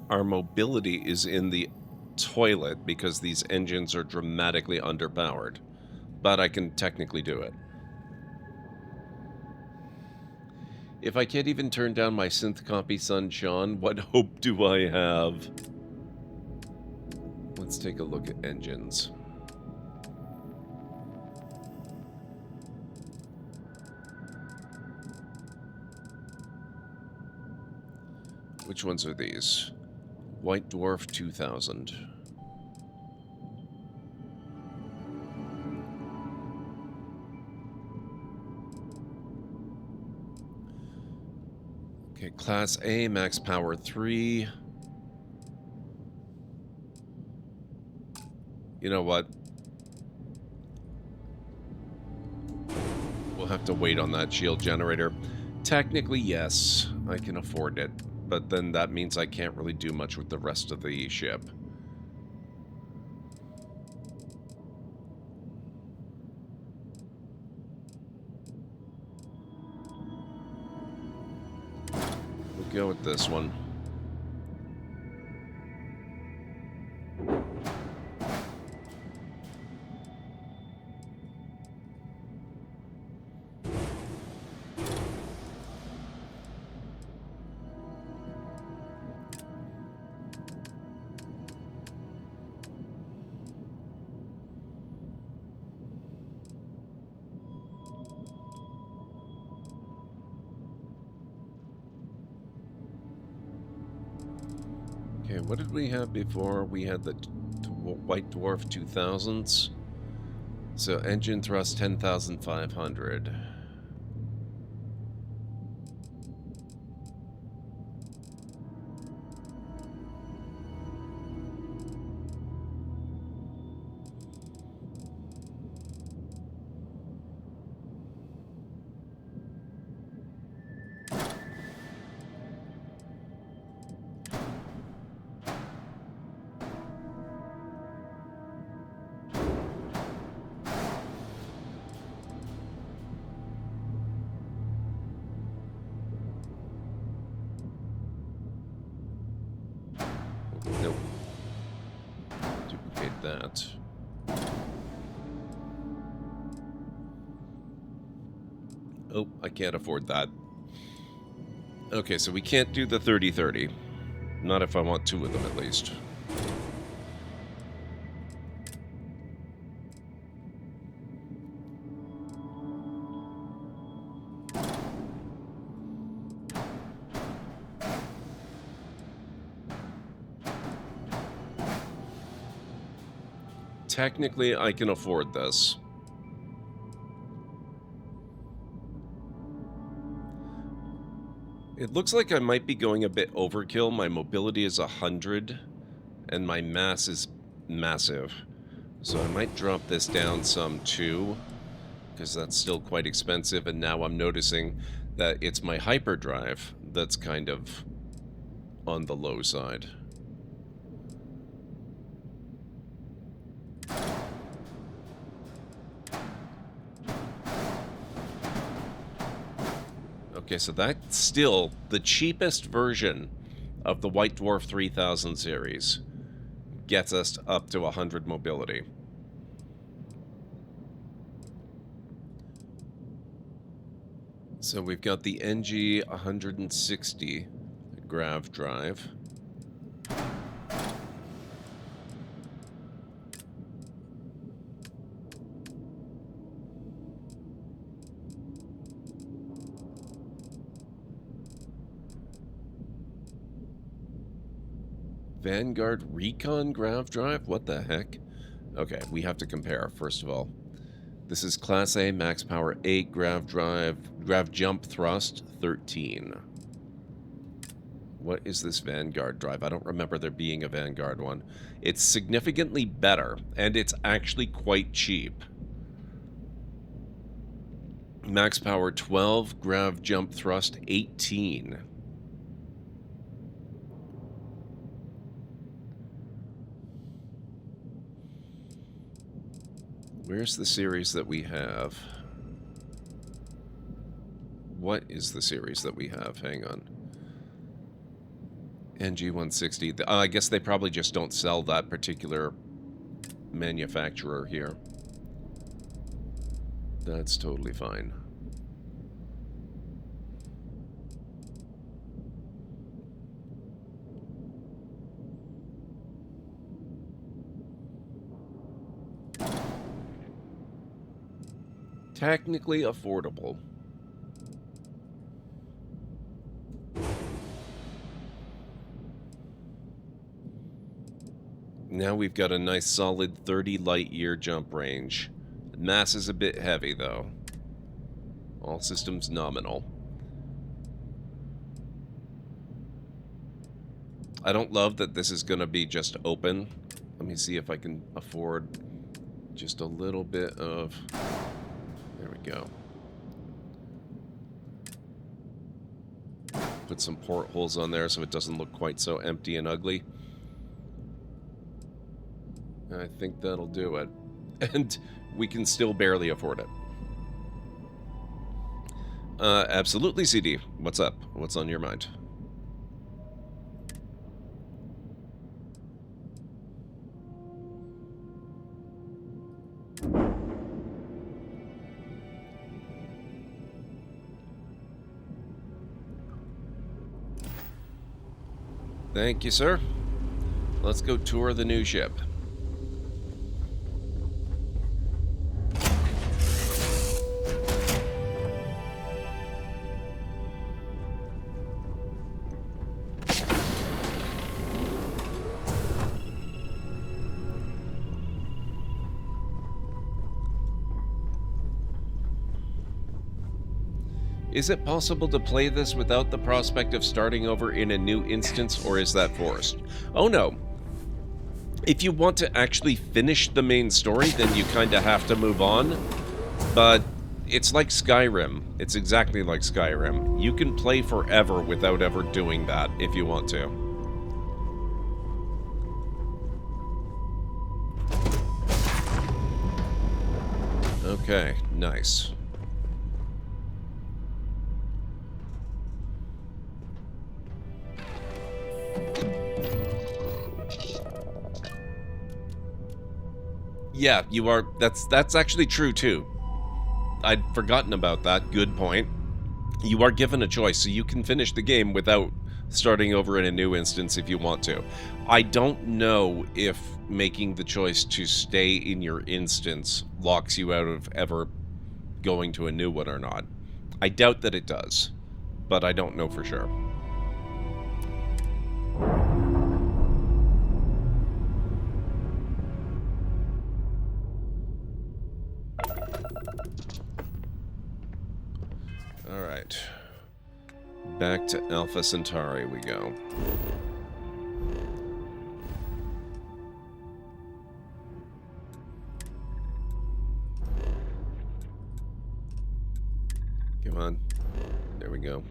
Our mobility is in the toilet because these engines are dramatically underpowered. But I can technically do it. If I can't even turn down my synth copy, son Sean, what hope do I have? Let's take a look at engines. Which ones are these? White Dwarf 2000. Okay, Class A, max power 3. You know what? We'll have to wait on that shield generator. Technically, yes, I can afford it. But then that means I can't really do much with the rest of the ship. We'll go with this one. Okay, what did we have before? We had the White Dwarf 2000s. So engine thrust 10,500. Nope. Duplicate that. Oh, I can't afford that. Okay, so we can't do the 30-30. Not if I want two of them, at least. Technically, I can afford this. It looks like I might be going a bit overkill. My mobility is 100, and my mass is massive. So I might drop this down some too, because that's still quite expensive, and now I'm noticing that it's my hyperdrive that's kind of on the low side. Okay, so that's still the cheapest version of the White Dwarf 3000 series. Gets us up to 100 mobility. So we've got the NG 160 grav drive. Vanguard Recon Grav Drive? What the heck? Okay, we have to compare, first of all. This is Class A, max power 8, Grav Drive, Grav Jump Thrust 13. What is this Vanguard Drive? I don't remember there being a Vanguard one. It's significantly better, and it's actually quite cheap. Max power 12, Grav Jump Thrust 18. Where's the series that we have? What is the series that we have? Hang on. NG160. I guess they probably just don't sell that particular manufacturer here. That's totally fine. Technically affordable. Now we've got a nice solid 30 light year jump range. Mass is a bit heavy though. All systems nominal. I don't love that this is going to be just open. Let me see if I can afford just a little bit of... There we go. Put some portholes on there so it doesn't look quite so empty and ugly. I think that'll do it. And we can still barely afford it. Absolutely, CD. What's up? What's on your mind? Thank you, sir. Let's go tour the new ship. Is it possible to play this without the prospect of starting over in a new instance, or is that forced? Oh no. If you want to actually finish the main story, then you kind of have to move on. But it's like Skyrim. It's exactly like Skyrim. You can play forever without ever doing that if you want to. Okay, nice. Yeah, you are. That's actually true too. I'd forgotten about that. Good point. You are given a choice, so you can finish the game without starting over in a new instance if you want to. I don't know if making the choice to stay in your instance locks you out of ever going to a new one or not. I doubt that it does, but I don't know for sure. Alright. Back to Alpha Centauri we go. Come on. There we go.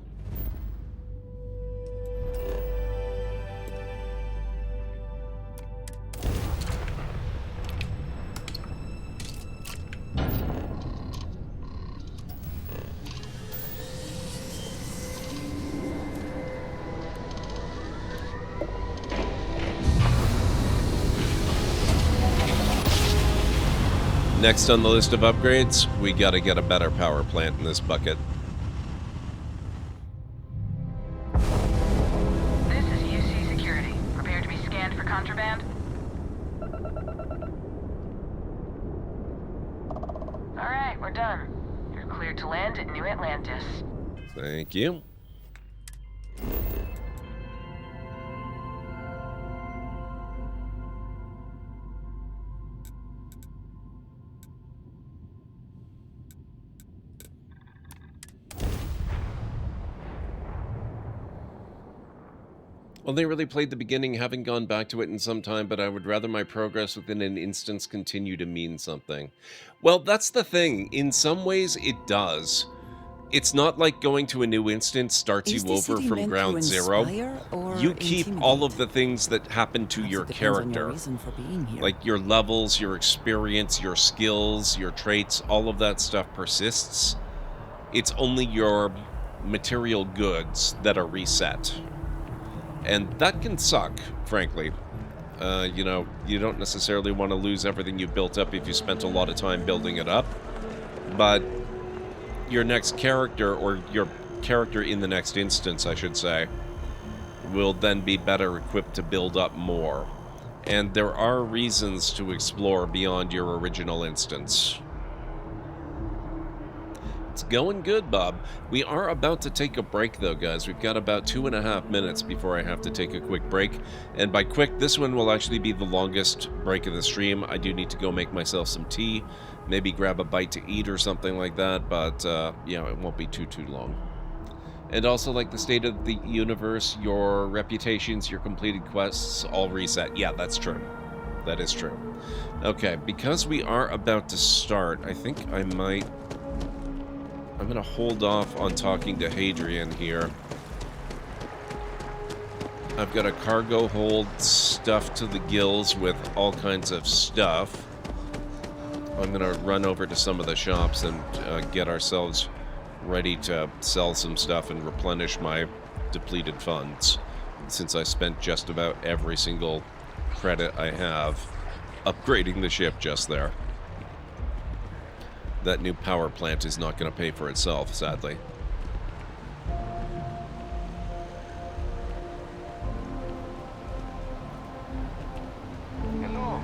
Next on the list of upgrades, we gotta get a better power plant in this bucket. This is UC Security. Prepare to be scanned for contraband. Alright, we're done. You're cleared to land at New Atlantis. Thank you. Well, they really played the beginning, haven't gone back to it in some time, but I would rather my progress within an instance continue to mean something. Well, that's the thing. In some ways, it does. It's not like going to a new instance starts Is you the over city from meant to ground zero. inspire or You keep all of intimidate? the things that happen to Perhaps your it depends on your character. reason for being here. Like your levels, your experience, your skills, your traits, all of that stuff persists. It's only your material goods that are reset. And that can suck, frankly. You know, you don't necessarily want to lose everything you built up if you spent a lot of time building it up. But your next character, or your character in the next instance, I should say, will then be better equipped to build up more. And there are reasons to explore beyond your original instance. It's going good, Bob. We are about to take a break, though, guys. We've got about 2.5 minutes before I have to take a quick break. And by quick, this one will actually be the longest break of the stream. I do need to go make myself some tea, maybe grab a bite to eat or something like that, but, yeah, it won't be too long. And also, like the state of the universe, your reputations, your completed quests, all reset. Yeah, that's true. That is true. Okay, because we are about to start, I think I'm going to hold off on talking to Hadrian here. I've got a cargo hold stuffed to the gills with all kinds of stuff. I'm going to run over to some of the shops and get ourselves ready to sell some stuff and replenish my depleted funds, since I spent just about every single credit I have upgrading the ship just there. That new power plant is not going to pay for itself, sadly. Hello.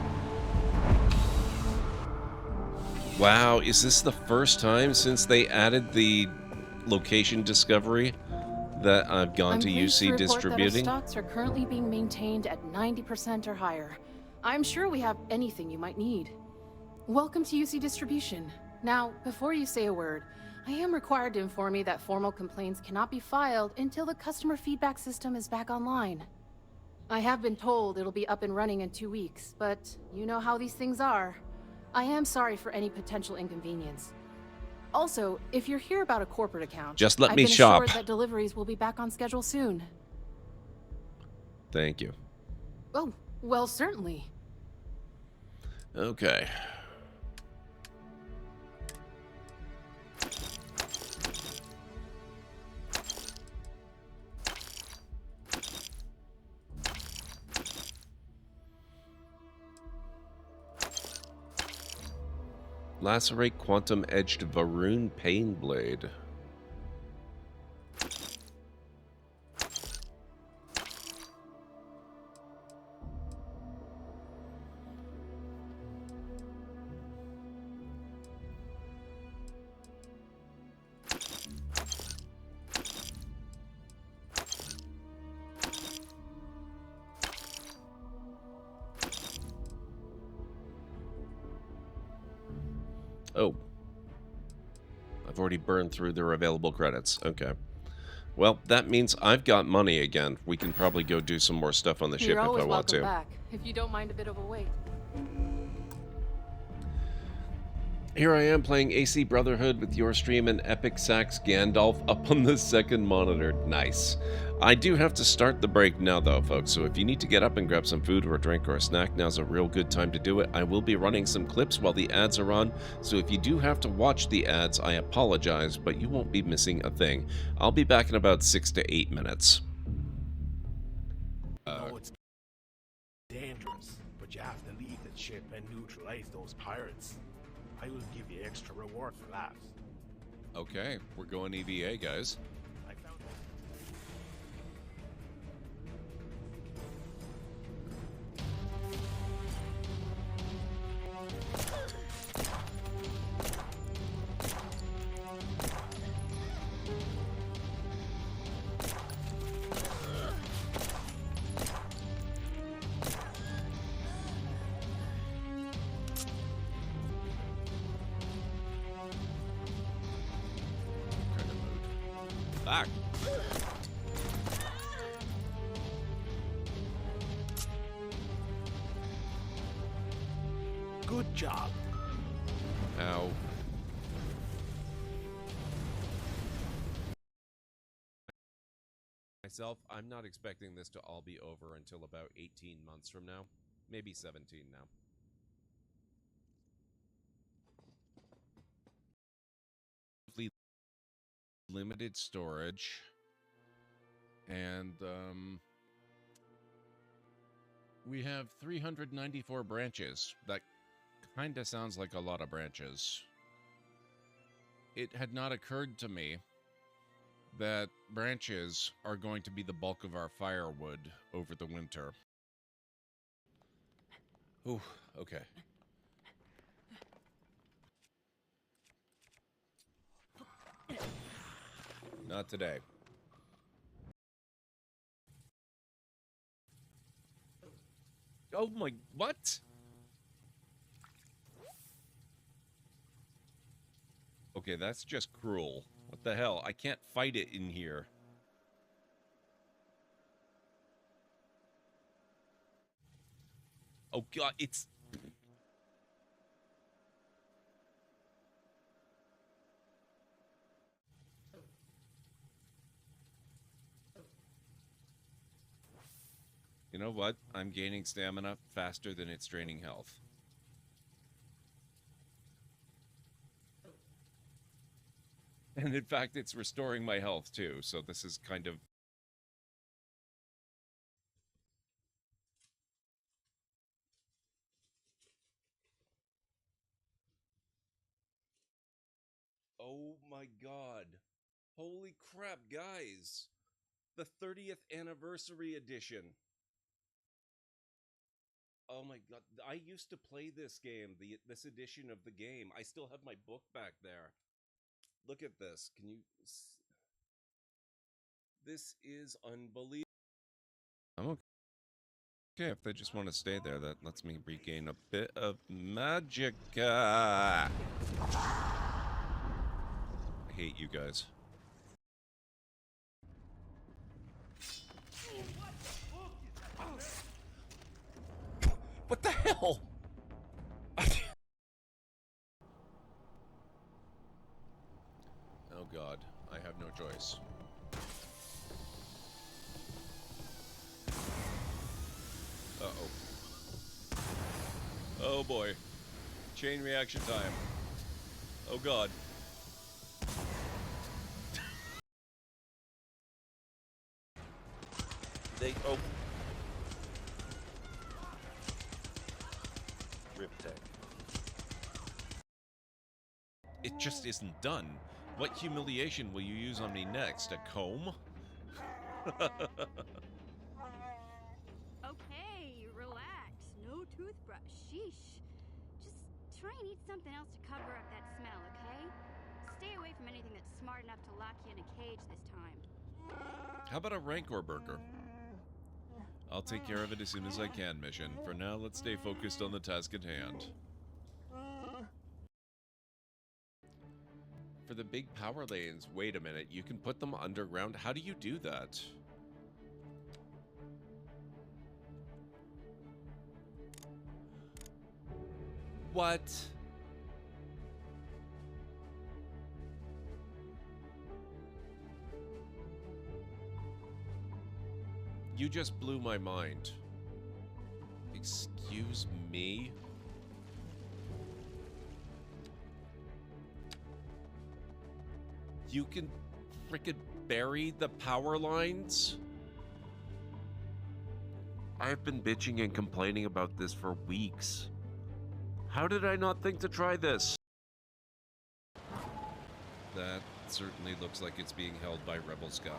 Wow, is this the first time since they added the location discovery that I've gone to UC Distributing? That our stocks are currently being maintained at 90% or higher. I'm sure we have anything you might need. Welcome to UC Distribution. Now, before you say a word, I am required to inform you that formal complaints cannot be filed until the customer feedback system is back online. I have been told it'll be up and running in 2 weeks, but you know how these things are. I am sorry for any potential inconvenience. Also, if you're here about a corporate account, just let I've me been shop. assured that deliveries will be back on schedule soon. Thank you. Oh, well, certainly. Okay. Lacerate quantum-edged Varun Pain Blade. Oh. I've already burned through their available credits. Okay. Well, that means I've got money again. We can probably go do some more stuff on the ship if I want to. You're always welcome back, if you don't mind a bit of a wait. Here I am playing AC Brotherhood with your stream and Epic Sax Gandalf up on the second monitor. Nice. I do have to start the break now, though, folks, so if you need to get up and grab some food or a drink or a snack, now's a real good time to do it. I will be running some clips while the ads are on, so if you do have to watch the ads, I apologize, but you won't be missing a thing. I'll be back in about 6 to 8 minutes. No, it's dangerous, but you have to leave the ship and neutralize those pirates. I will give you extra reward for that. Okay, we're going EVA, guys. I found Back. Good job. Ow. Myself, I'm not expecting this to all be over until about 18 months from now. Maybe 17 now. Limited storage. And, we have 394 branches. That kinda sounds like a lot of branches. It had not occurred to me that branches are going to be the bulk of our firewood over the winter. Ooh, okay. Not today. Oh my, what? Okay, that's just cruel. What the hell? I can't fight it in here. Oh god, it's... You know what? I'm gaining stamina faster than it's draining health. And in fact, it's restoring my health too, so this is kind of... Oh my god. Holy crap, guys. The 30th anniversary edition. Oh my god. I used to play this game, this edition of the game. I still have my book back there. Look at this. Can you... This is unbelievable. I'm okay if they just want to stay there. That lets me regain a bit of magic. I hate you guys. What the hell? Oh god, I have no choice. Uh-oh. Oh boy. Chain reaction time. Oh god. Oh. Riptech. It just isn't done. What humiliation will you use on me next? A comb? Okay, relax. No toothbrush. Sheesh. Just try and eat something else to cover up that smell, okay? Stay away from anything that's smart enough to lock you in a cage this time. How about a Rancor burger? I'll take care of it as soon as I can, mission. For now, let's stay focused on the task at hand. For the big power lanes, wait a minute, you can put them underground? How do you do that? What? You just blew my mind. Excuse me? You can frickin' bury the power lines? I've been bitching and complaining about this for weeks. How did I not think to try this? That certainly looks like it's being held by rebel scum.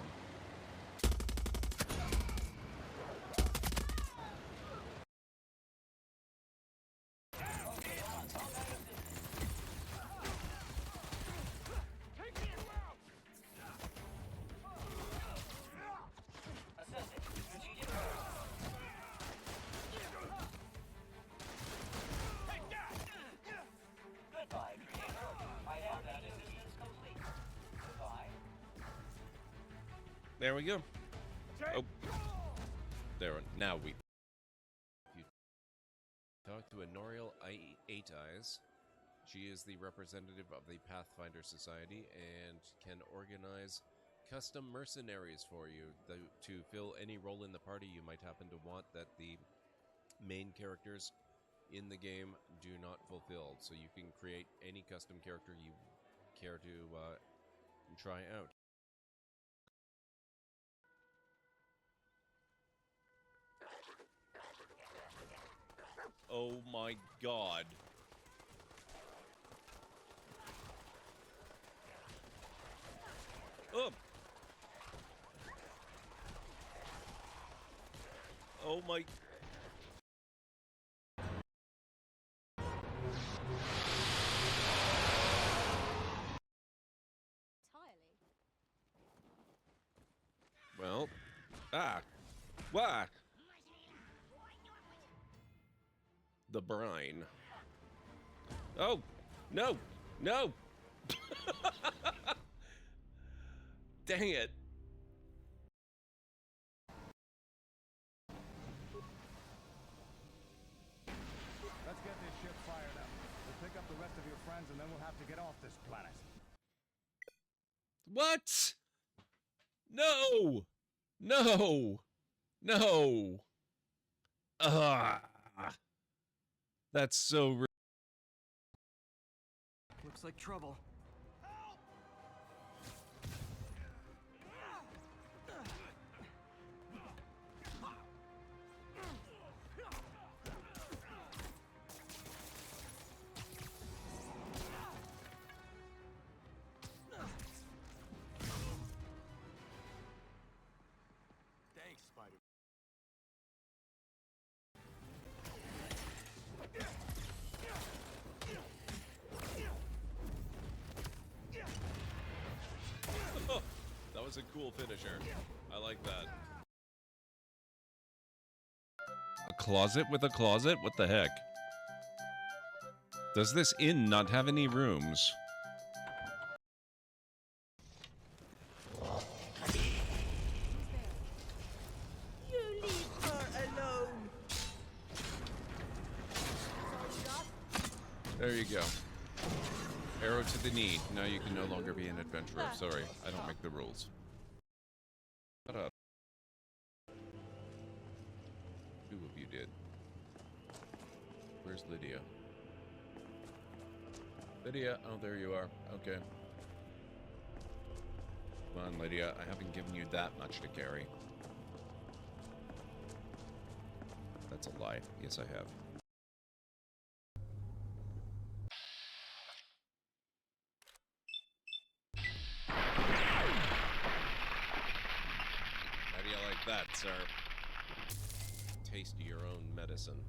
There we go. Oh. There. Now we... You talk to a Noriel Eight Eyes. She is the representative of the Pathfinder Society and can organize custom mercenaries for you to fill any role in the party you might happen to want that the main characters in the game do not fulfill. So you can create any custom character you care to try out. Oh my god. Oh. Oh my. Well, wah. The brine. Oh, no, no. Dang it. Let's get this ship fired up. We'll pick up the rest of your friends and then we'll have to get off this planet. What? No. No. No. That's so Looks like trouble. Thanks, Spider. That was a cool finisher. I like that. A closet with a closet? What the heck? Does this inn not have any rooms? You leave her alone. There you go. Arrow to the knee. Now you can no longer be an adventurer. Sorry, I don't make the rules. Shut up. Two of you did. Where's Lydia? Lydia, oh, there you are. Okay. Come on, Lydia. I haven't given you that much to carry. That's a lie. Yes, I have. How do you like that, sir? Taste your own medicine.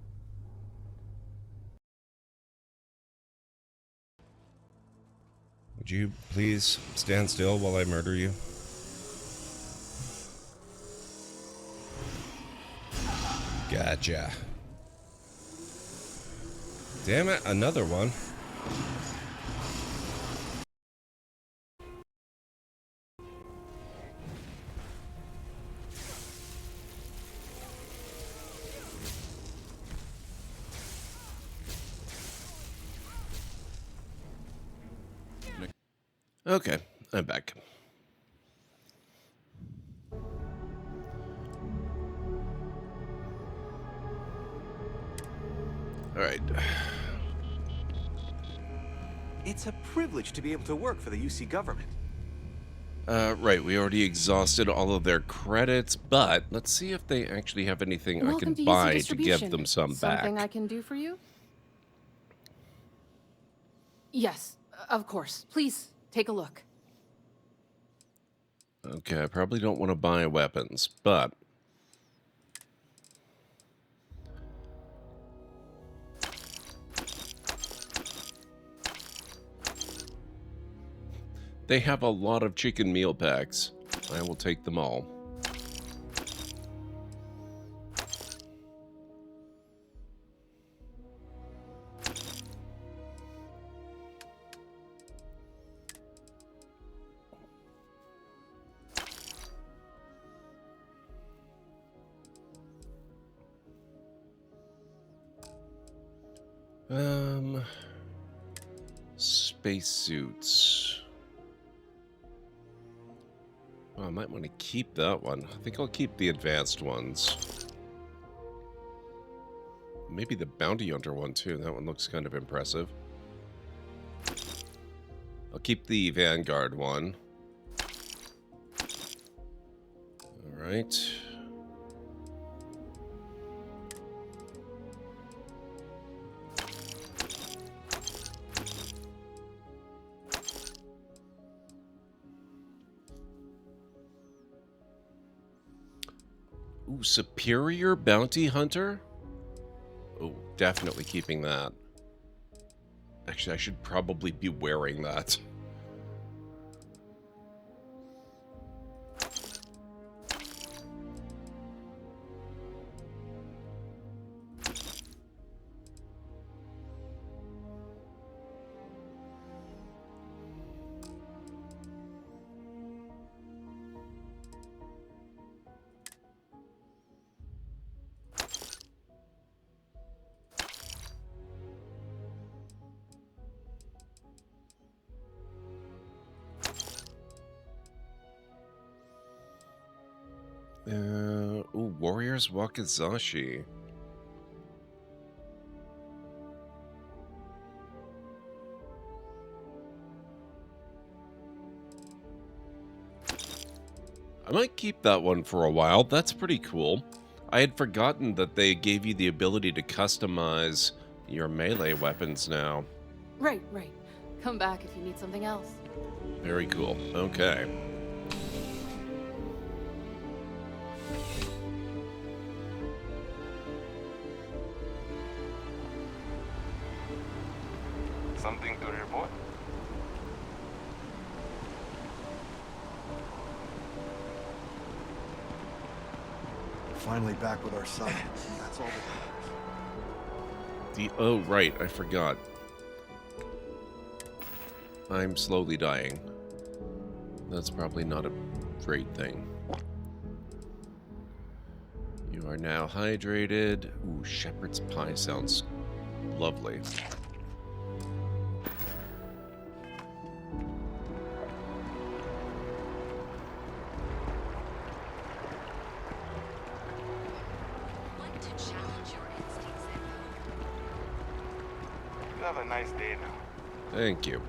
Would you please stand still while I murder you? Gotcha. Damn it, another one. Okay, I'm back. All right. It's a privilege to be able to work for the UC government. Right, we already exhausted all of their credits, but let's see if they actually have anything I Welcome can to UC buy to Distribution. give them some Something back. I can do for you? Yes, of course. Please, take a look. Okay, I probably don't want to buy weapons, but they have a lot of chicken meal packs. I will take them all. Spacesuits. Oh, I might want to keep that one. I think I'll keep the advanced ones. Maybe the bounty hunter one too. That one looks kind of impressive. I'll keep the Vanguard one. All right. Ooh, Superior Bounty Hunter? Oh, definitely keeping that. Actually, I should probably be wearing that. Ooh, Warriors Wakizashi. I might keep that one for a while. That's pretty cool. I had forgotten that they gave you the ability to customize your melee weapons now. Right. Come back if you need something else. Very cool. Okay. Something to report? Finally back with our son. That's all that matters. Oh, right. I forgot. I'm slowly dying. That's probably not a great thing. You are now hydrated. Ooh, shepherd's pie sounds lovely. You have a nice day now. Thank you.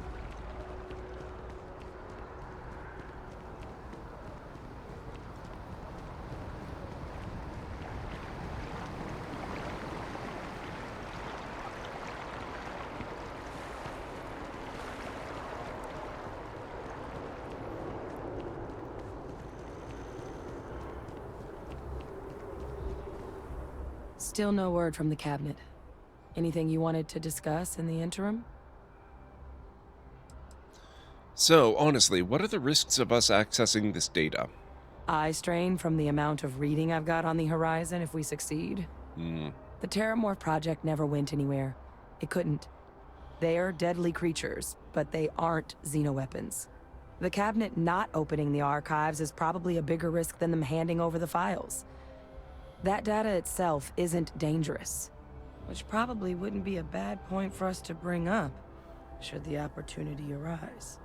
Still no word from the cabinet. Anything you wanted to discuss in the interim? So, honestly, what are the risks of us accessing this data? Eye strain from the amount of reading I've got on the horizon if we succeed. The Terramorph project never went anywhere. It couldn't. They're deadly creatures, but they aren't xenoweapons. The cabinet not opening the archives is probably a bigger risk than them handing over the files. That data itself isn't dangerous, which probably wouldn't be a bad point for us to bring up, should the opportunity arise.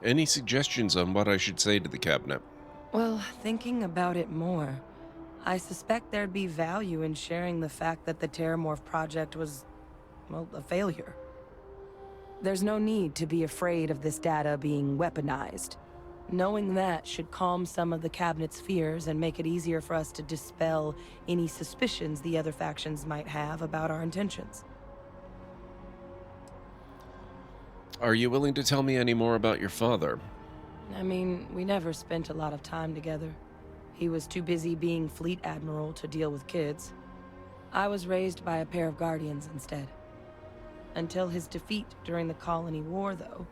Any suggestions on what I should say to the cabinet? Well, thinking about it more, I suspect there'd be value in sharing the fact that the Terramorph project was, well, a failure. There's no need to be afraid of this data being weaponized. Knowing that should calm some of the cabinet's fears and make it easier for us to dispel any suspicions the other factions might have about our intentions. Are you willing to tell me any more about your father? I mean, we never spent a lot of time together. He was too busy being Fleet Admiral to deal with kids. I was raised by a pair of Guardians instead. Until his defeat during the Colony War, though,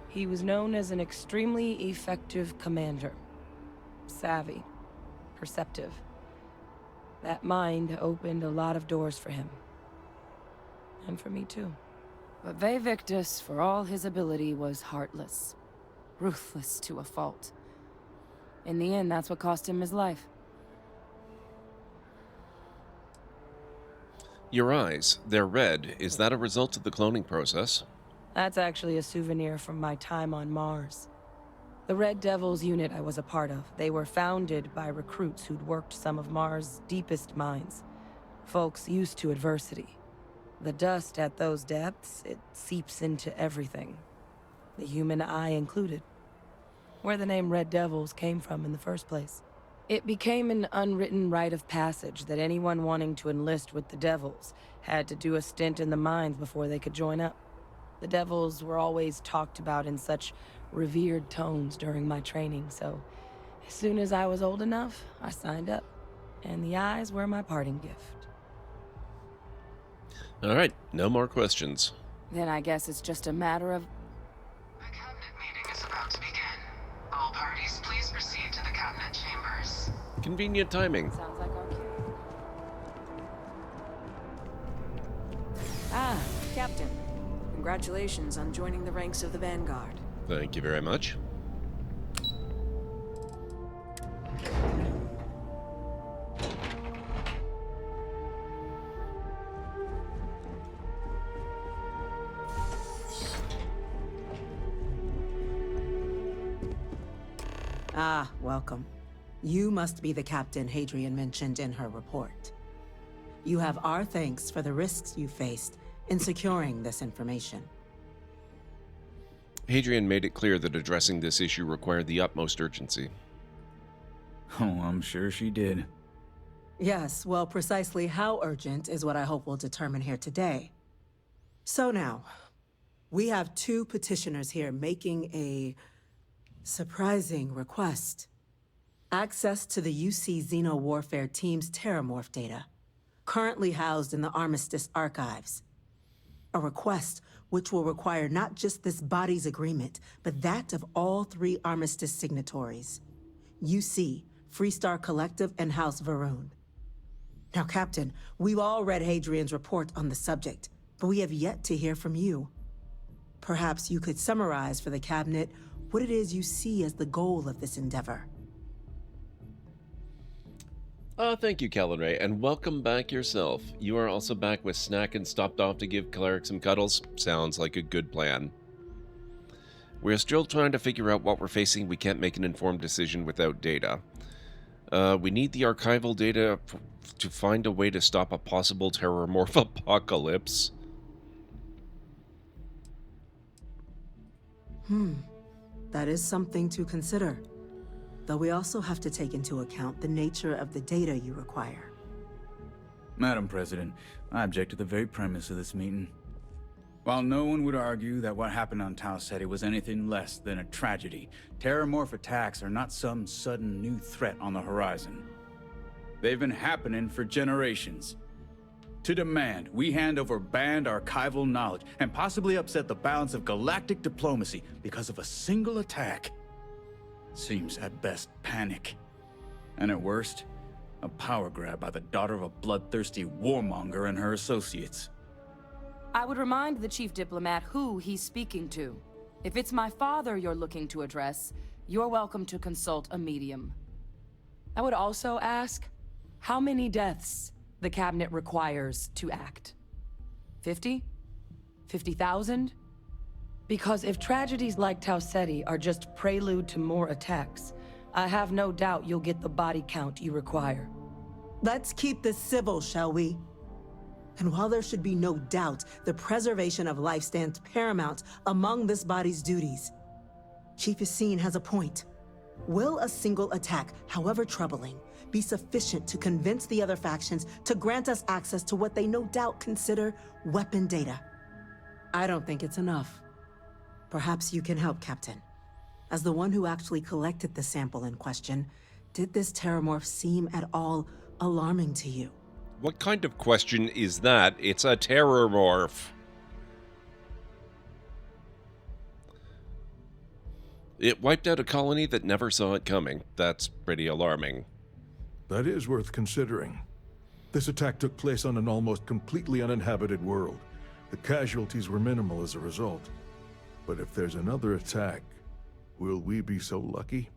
he was known as an extremely effective commander. Savvy. Perceptive. That mind opened a lot of doors for him. And for me, too. But Victus, for all his ability, was heartless. Ruthless to a fault. In the end, that's what cost him his life. Your eyes, they're red. Is that a result of the cloning process? That's actually a souvenir from my time on Mars. The Red Devils unit I was a part of, they were founded by recruits who'd worked some of Mars' deepest mines. Folks used to adversity. The dust at those depths, it seeps into everything. The human eye included. Where the name Red Devils came from in the first place. It became an unwritten rite of passage that anyone wanting to enlist with the Devils had to do a stint in the mines before they could join up. The Devils were always talked about in such revered tones during my training, so as soon as I was old enough, I signed up. And the eyes were my parting gift. All right, no more questions. Then I guess it's just a matter of... The cabinet meeting is about to begin. All parties, please proceed to the cabinet chambers. Convenient timing. Sounds like our cue. Ah, Captain. Congratulations on joining the ranks of the Vanguard. Thank you very much. Ah, welcome. You must be the captain Hadrian mentioned in her report. You have our thanks for the risks you faced in securing this information. Hadrian made it clear that addressing this issue required the utmost urgency. Oh, I'm sure she did. Yes, well, precisely how urgent is what I hope we'll determine here today. So now, we have two petitioners here making a surprising request. Access to the UC Xeno Warfare Team's Terramorph data, currently housed in the Armistice archives. A request which will require not just this body's agreement, but that of all three Armistice signatories. UC, Freestar Collective, and House Varun. Now, Captain, we've all read Hadrian's report on the subject, but we have yet to hear from you. Perhaps you could summarize for the Cabinet what it is you see as the goal of this endeavor. Thank you, Calendray, and welcome back yourself. You are also back with Snack and stopped off to give Cleric some cuddles. Sounds like a good plan. We're still trying to figure out what we're facing. We can't make an informed decision without data. We need the archival data to find a way to stop a possible terrormorph apocalypse. That is something to consider. Though we also have to take into account the nature of the data you require. Madam President, I object to the very premise of this meeting. While no one would argue that what happened on Tau Ceti was anything less than a tragedy, terrormorph attacks are not some sudden new threat on the horizon. They've been happening for generations. To demand we hand over banned archival knowledge and possibly upset the balance of galactic diplomacy because of a single attack seems at best panic, and at worst, a power grab by the daughter of a bloodthirsty warmonger and her associates. I would remind the chief diplomat who he's speaking to. If it's my father you're looking to address, you're welcome to consult a medium. I would also ask how many deaths the Cabinet requires to act. 50? 50,000? Because if tragedies like Tau Ceti are just prelude to more attacks, I have no doubt you'll get the body count you require. Let's keep this civil, shall we? And while there should be no doubt the preservation of life stands paramount among this body's duties, Chief Yassine has a point. Will a single attack, however troubling, be sufficient to convince the other factions to grant us access to what they no doubt consider weapon data? I don't think it's enough. Perhaps you can help, Captain. As the one who actually collected the sample in question, did this terramorph seem at all alarming to you? What kind of question is that? It's a terrormorph. It wiped out a colony that never saw it coming. That's pretty alarming. That is worth considering. This attack took place on an almost completely uninhabited world. The casualties were minimal as a result. But if there's another attack, will we be so lucky?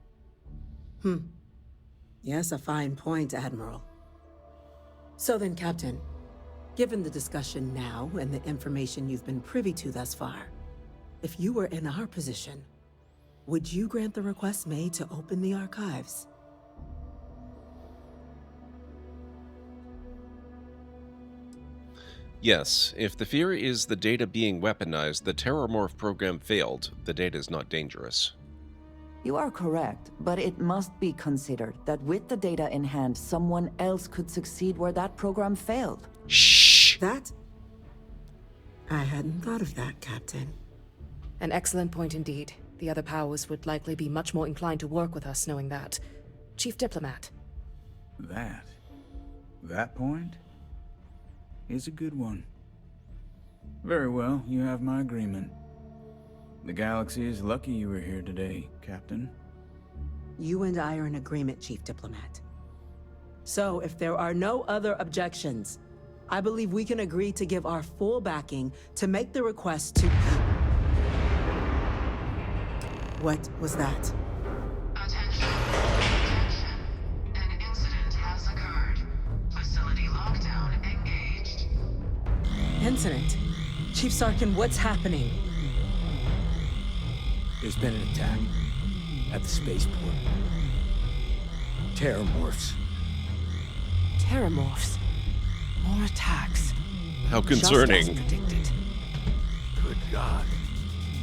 Yes, a fine point, Admiral. So then, Captain, Given the discussion now and the information you've been privy to thus far, if you were in our position, would you grant the request made to open the archives? Yes, if the fear is the data being weaponized, the Terramorph program failed. The data is not dangerous. You are correct, but it must be considered that with the data in hand, someone else could succeed where that program failed. Shh! That? I hadn't thought of that, Captain. An excellent point indeed. The other powers would likely be much more inclined to work with us knowing that. Chief Diplomat. That point is a good one. Very well, you have my agreement. The galaxy is lucky you were here today, Captain. You and I are in agreement, Chief Diplomat. So, if there are no other objections, I believe we can agree to give our full backing to make the request to... What was that? Attention. An incident has occurred. Facility lockdown engaged. Incident? Chief Sarkin, what's happening? There's been an attack at the spaceport. Terramorphs. Terramorphs. More attacks. How concerning. Just as predicted. Good God.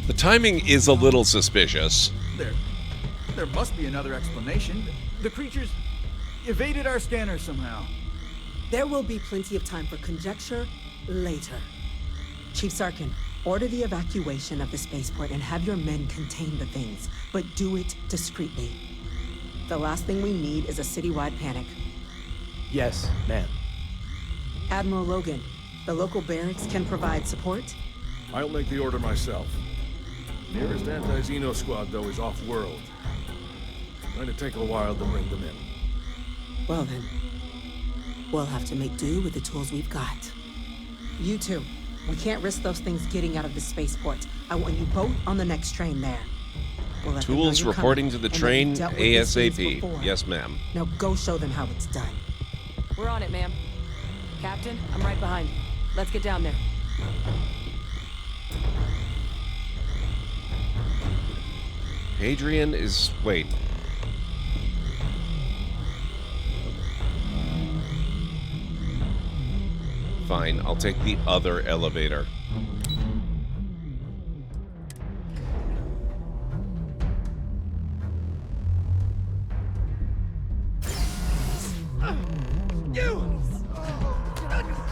The timing is a little suspicious. There must be another explanation. The creatures evaded our scanner somehow. There will be plenty of time for conjecture later. Chief Sarkin, order the evacuation of the spaceport and have your men contain the things, but do it discreetly. The last thing we need is a citywide panic. Yes, ma'am. Admiral Logan, the local barracks can provide support? I'll make the order myself. Nearest anti-Xeno squad, though, is off-world. Going to take a while to bring them in. Well then, we'll have to make do with the tools we've got. You two, we can't risk those things getting out of the spaceport. I want you both on the next train there. We'll let them know Tools you're reporting coming to the and that train you've dealt with these things ASAP. before. Yes, ma'am. Now go show them how it's done. We're on it, ma'am. Captain, I'm right behind you. Let's get down there. Hadrian is... wait. Fine, I'll take the other elevator.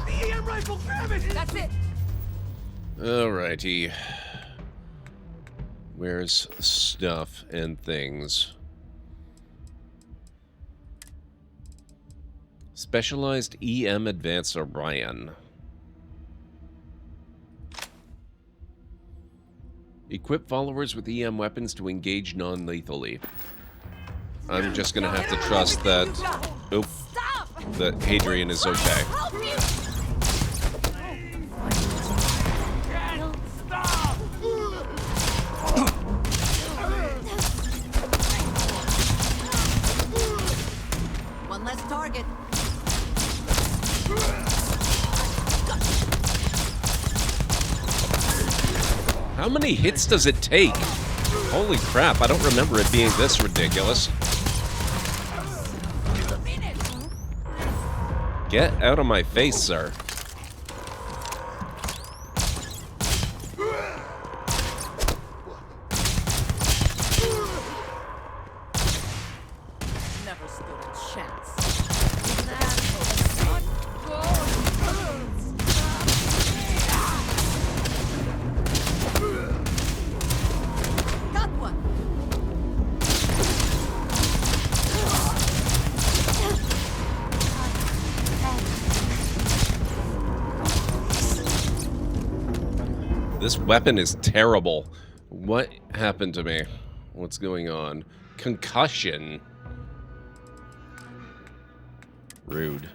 The EM rifle, grab it! That's it! Alrighty. Where's stuff and things? Specialized EM Advanced Orion. Equip followers with EM weapons to engage non-lethally. I'm just gonna have to trust that... Oop. That Hadrian is okay. One less target. How many hits does it take? Holy crap, I don't remember it being this ridiculous. Get out of my face, sir. Never stood a chance. Got one. This weapon is terrible. What happened to me? What's going on? Concussion. Rude.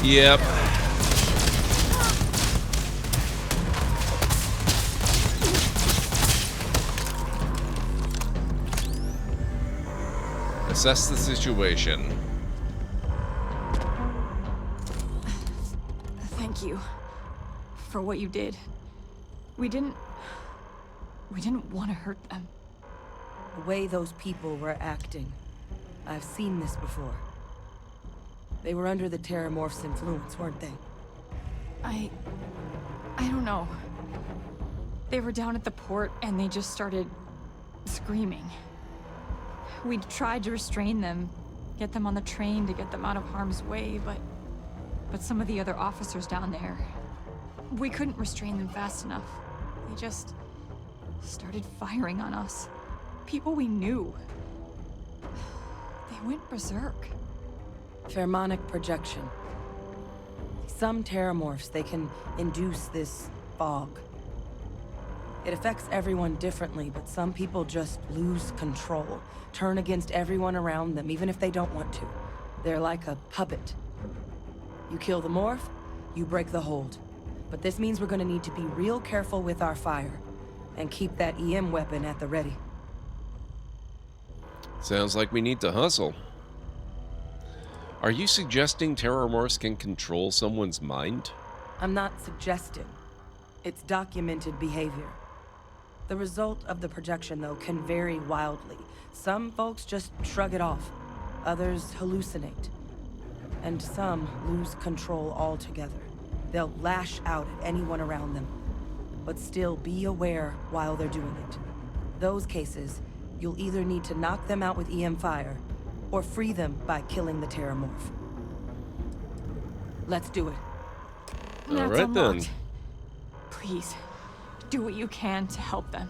Yep. Assess the situation. Thank you for what you did. We didn't want to hurt them. The way those people were acting, I've seen this before. They were under the Terramorph's influence, weren't they? I don't know. They were down at the port and they just started screaming. We tried to restrain them, get them on the train to get them out of harm's way, but some of the other officers down there, we couldn't restrain them fast enough. They just started firing on us. People we knew. They went berserk. Pheromonic projection. Some Terramorphs, they can induce this fog. It affects everyone differently, but some people just lose control, turn against everyone around them, even if they don't want to. They're like a puppet. You kill the morph, you break the hold. But this means we're gonna need to be real careful with our fire, and keep that EM weapon at the ready. Sounds like we need to hustle. Are you suggesting Terramorphs can control someone's mind? I'm not suggesting. It's documented behavior. The result of the projection, though, can vary wildly. Some folks just shrug it off. Others hallucinate. And some lose control altogether. They'll lash out at anyone around them, but still be aware while they're doing it. Those cases, you'll either need to knock them out with EM fire, or free them by killing the Terramorph. Let's do it. All right then. Please, do what you can to help them.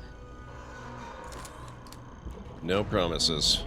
No promises.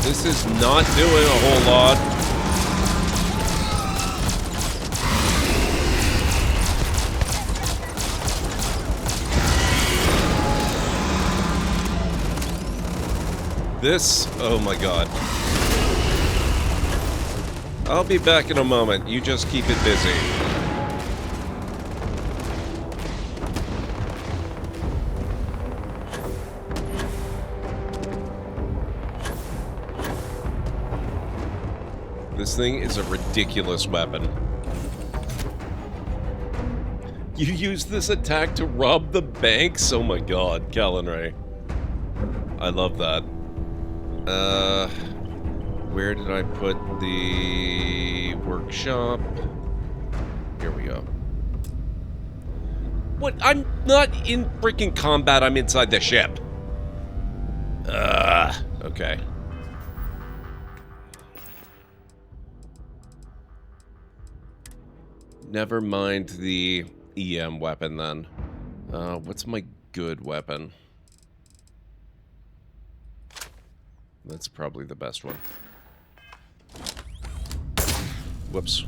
This is not doing a whole lot. This, oh my god. I'll be back in a moment. You just keep it busy. This thing is a ridiculous weapon. You use this attack to rob the banks? Oh my god, Callan. I love that. Where did I put the workshop? Here we go. What? I'm not in freaking combat, I'm inside the ship. Okay. Never mind the EM weapon then. What's my good weapon? That's probably the best one. Whoops.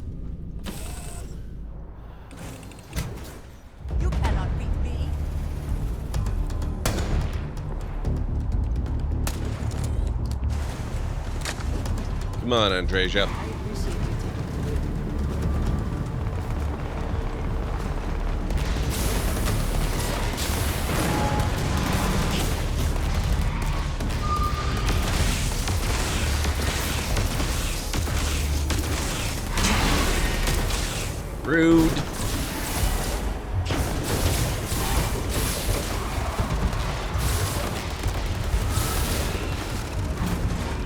You cannot beat me. Come on, Andreja. Rude.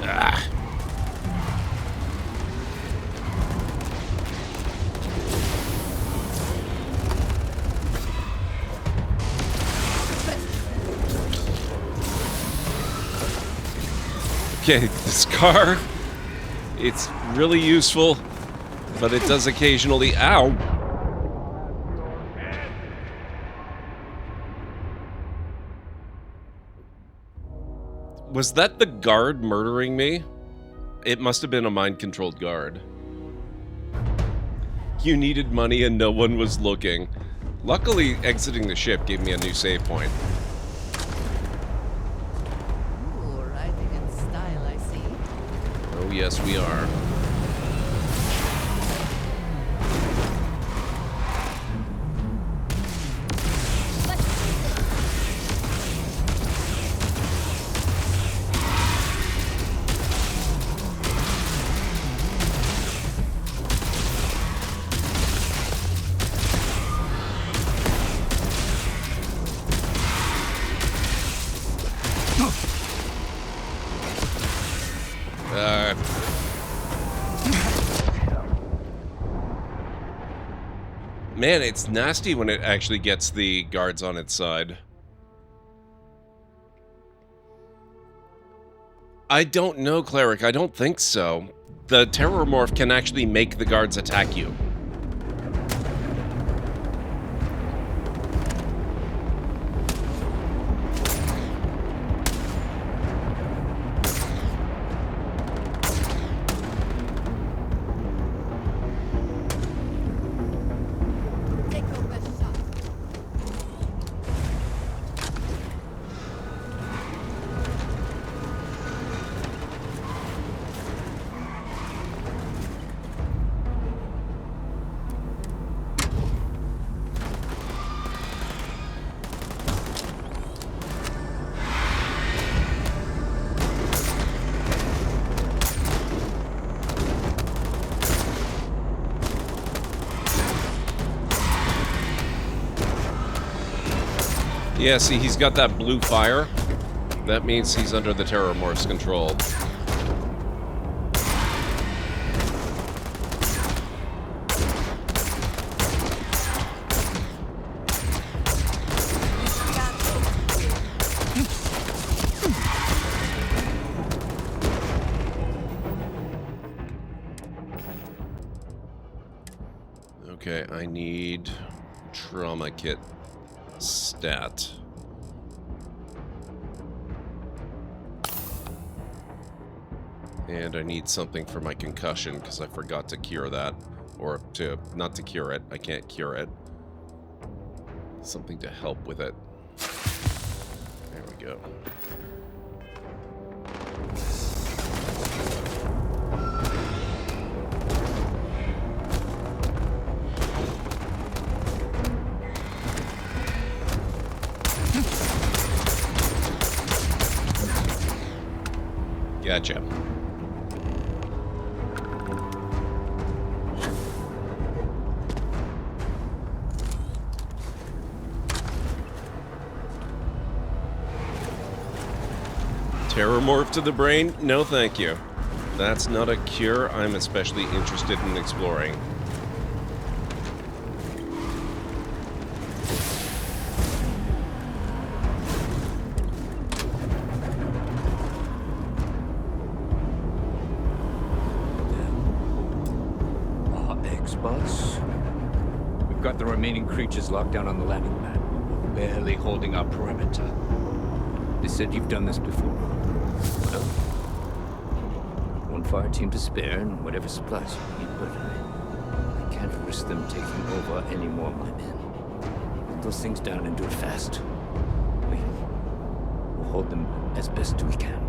Ah. Okay, this car It's really useful, but it does occasionally... Ow! Was that the guard murdering me? It must have been a mind-controlled guard. You needed money and no one was looking. Luckily, exiting the ship gave me a new save point. Ooh, riding in style, I see. Oh yes, we are. Man, it's nasty when it actually gets the guards on its side. I don't know, Cleric. I don't think so. The Terror Morph can actually make the guards attack you. Yeah, see, he's got that blue fire. That means he's under the Terror Morph's control. Okay, I need trauma kit stat. And I need something for my concussion because I forgot to cure that. Or not to cure it. I can't cure it. Something to help with it. There we go. Gotcha. Terror morph to the brain? No, thank you. That's not a cure I'm especially interested in exploring. We've got the remaining creatures locked down on the landing pad. We're barely holding our perimeter. They said you've done this before. Well, one fire team to spare and whatever supplies you need, but I can't risk them taking over any more of my men. Put those things down and do it fast. We'll hold them as best we can.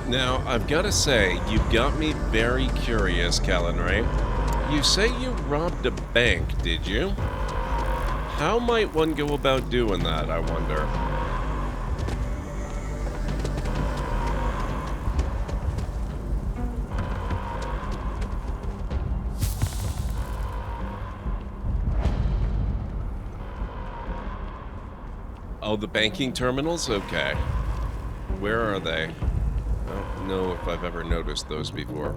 Now, I've got to say, you've got me very curious, Callan Ray. You say you robbed a bank, did you? How might one go about doing that, I wonder? Oh, the banking terminals? Okay. Where are they? I don't know if I've ever noticed those before.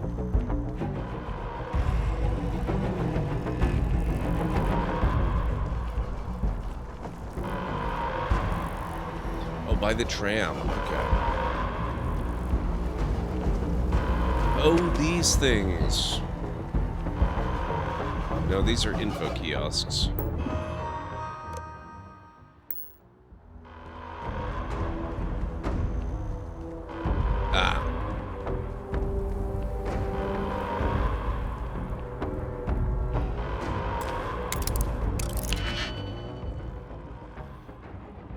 Oh, by the tram. Okay. Oh, these things. No, these are info kiosks. Ah.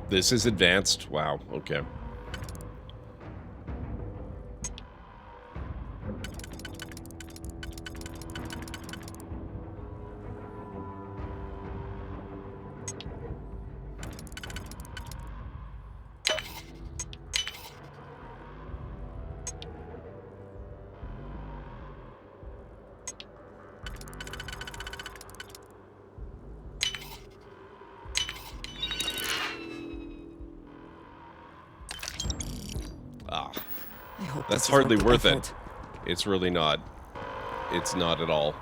This is advanced. Wow, okay. That's hardly worth it. It's really not. It's not at all.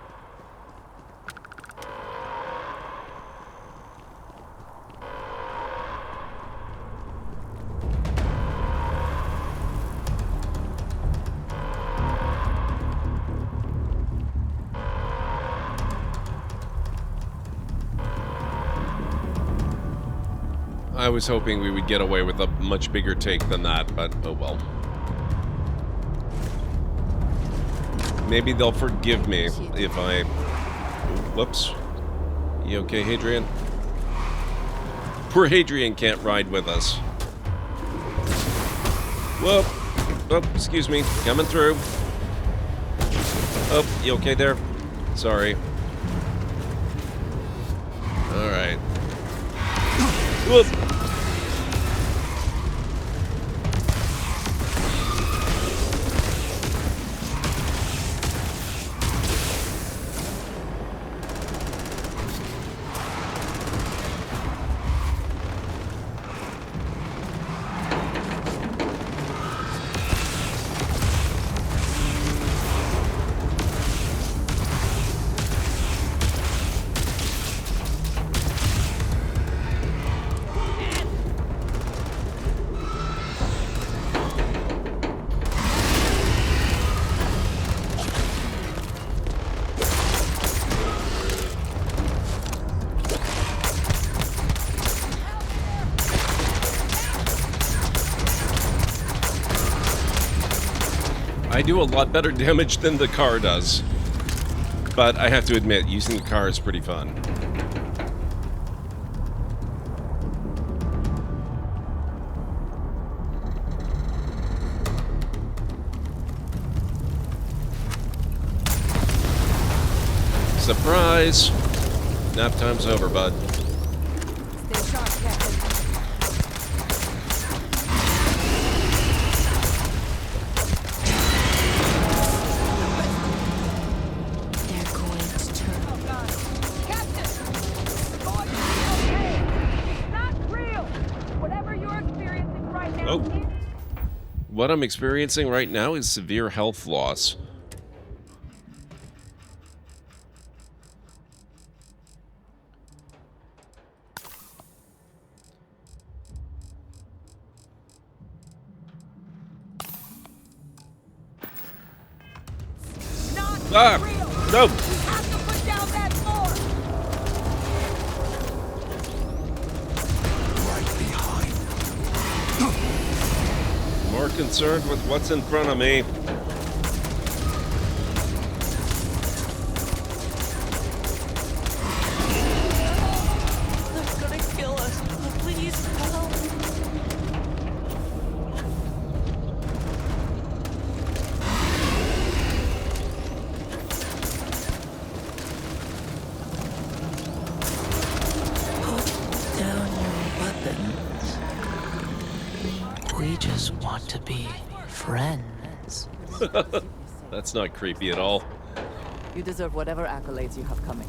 I was hoping we would get away with a much bigger take than that, but oh well. Maybe they'll forgive me if I... Whoops. You okay, Hadrian? Poor Hadrian can't ride with us. Whoop. Oh, excuse me. Coming through. Oh, you okay there? Sorry. Alright. Whoop. I do a lot better damage than the car does. But I have to admit, using the car is pretty fun. Surprise! Nap time's over, bud. Stay sharp, Captain. They're going to turn. Oh God, Captain! It's going to be okay. It's not real. Whatever you're experiencing right now. Oh. What I'm experiencing right now is severe health loss. Ah! No! You have to put down that floor. Right behind. More concerned with what's in front of me. They're gonna kill us. Please help. Put down your weapons. We just want to be friends. That's not creepy at all. You deserve whatever accolades you have coming.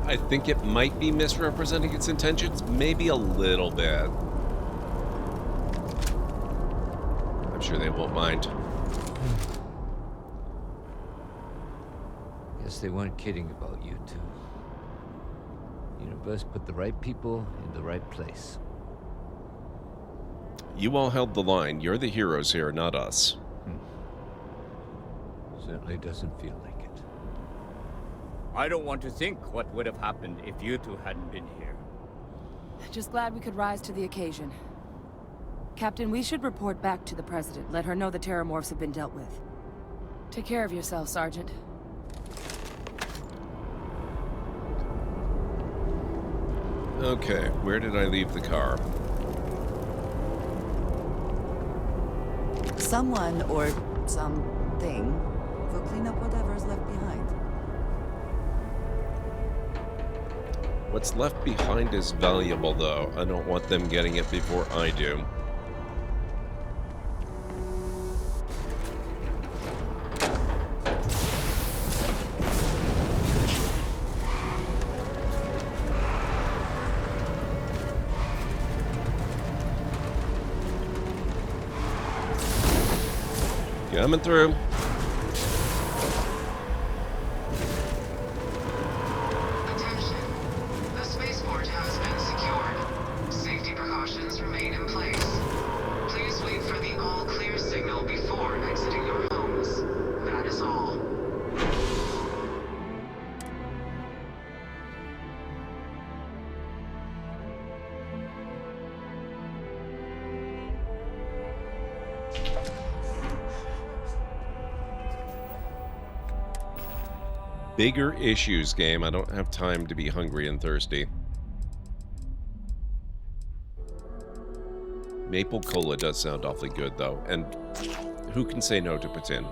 I think it might be misrepresenting its intentions, maybe a little bit. I'm sure they won't mind. Guess they weren't kidding about you two. Universe put the right people in the right place. You all held the line. You're the heroes here, not us. Certainly doesn't feel like it. I don't want to think what would have happened if you two hadn't been here. Just glad we could rise to the occasion. Captain, we should report back to the President. Let her know the Terramorphs have been dealt with. Take care of yourself, Sergeant. Okay, where did I leave the car? Someone or something will clean up whatever is left behind. What's left behind is valuable, though. I don't want them getting it before I do. Coming through. Attention. The spaceport has been secured. Safety precautions remain in place. Please wait for the all-clear signal before exiting your homes. That is all. Bigger issues, game. I don't have time to be hungry and thirsty. Maple cola does sound awfully good, though. And who can say no to poutine?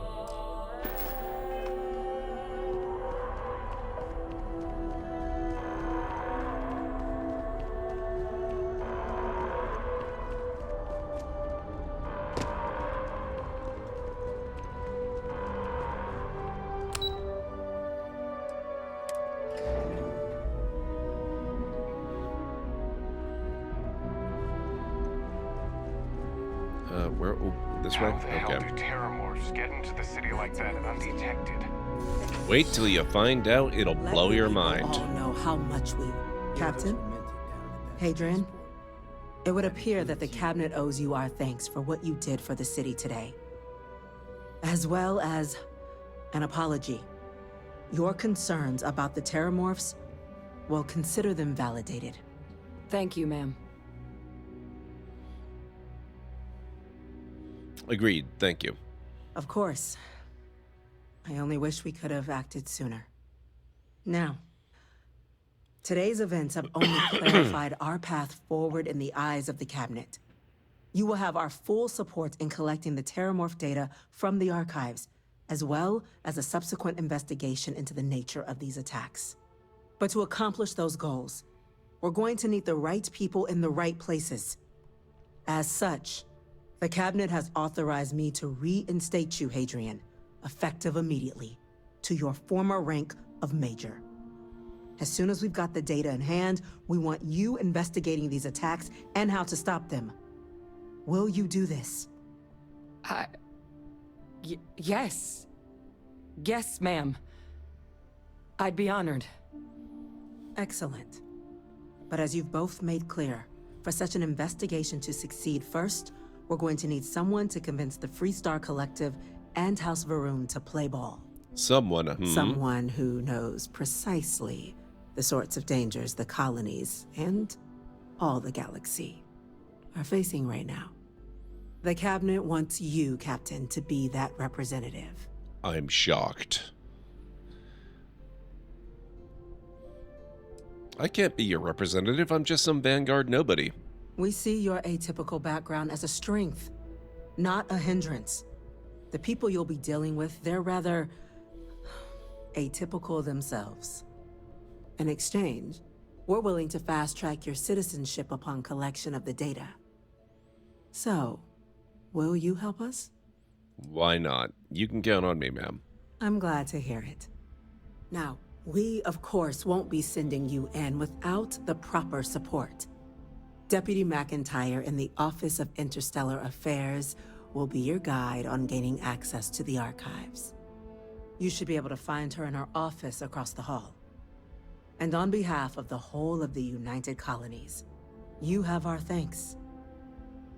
Where? Oh, this way? How the hell Okay. do Terramorphs get into the city like that undetected? Wait till you find out. It'll blow your mind. All know how much we... Captain? Hadrian? It would appear that the Cabinet owes you our thanks for what you did for the city today. As well as an apology. Your concerns about the Terramorphs, well, consider them validated. Thank you, ma'am. Agreed. Thank you. Of course. I only wish we could have acted sooner. Now, today's events have only clarified our path forward in the eyes of the Cabinet. You will have our full support in collecting the Terramorph data from the archives, as well as a subsequent investigation into the nature of these attacks. But to accomplish those goals, we're going to need the right people in the right places. As such, the Cabinet has authorized me to reinstate you, Hadrian, effective immediately, to your former rank of Major. As soon as we've got the data in hand, we want you investigating these attacks and how to stop them. Will you do this? Yes. Yes, ma'am. I'd be honored. Excellent. But as you've both made clear, for such an investigation to succeed first, we're going to need someone to convince the Freestar Collective and House Varun to play ball. Someone. Someone who knows precisely the sorts of dangers the colonies and all the galaxy are facing right now. The Cabinet wants you, Captain, to be that representative. I'm shocked. I can't be your representative. I'm just some Vanguard nobody. We see your atypical background as a strength, not a hindrance. The people you'll be dealing with, they're rather atypical themselves. In exchange, we're willing to fast-track your citizenship upon collection of the data. So, will you help us? Why not? You can count on me, ma'am. I'm glad to hear it. Now, we, of course, won't be sending you in without the proper support. Deputy McIntyre in the Office of Interstellar Affairs will be your guide on gaining access to the archives. You should be able to find her in her office across the hall. And on behalf of the whole of the United Colonies, you have our thanks.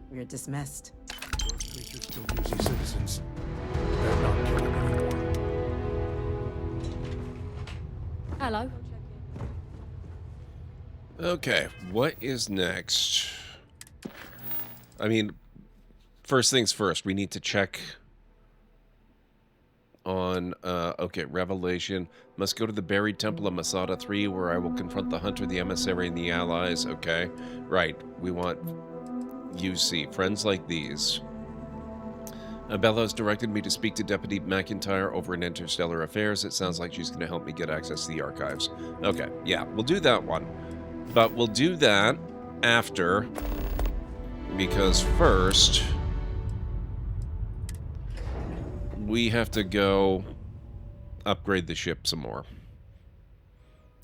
We're dismissed. Those creatures still using citizens. They're not killing anymore. Hello. Okay, what is next? I mean, first things first, we need to check on, okay, Revelation. Must go to the buried temple of Masada 3, where I will confront the hunter, the emissary, and the allies. Okay, right, we want UC, friends like these. Bellows directed me to speak to Deputy McIntyre over in Interstellar Affairs. It sounds like she's going to help me get access to the archives. Okay, yeah, we'll do that one. But we'll do that after, because first we have to go upgrade the ship some more.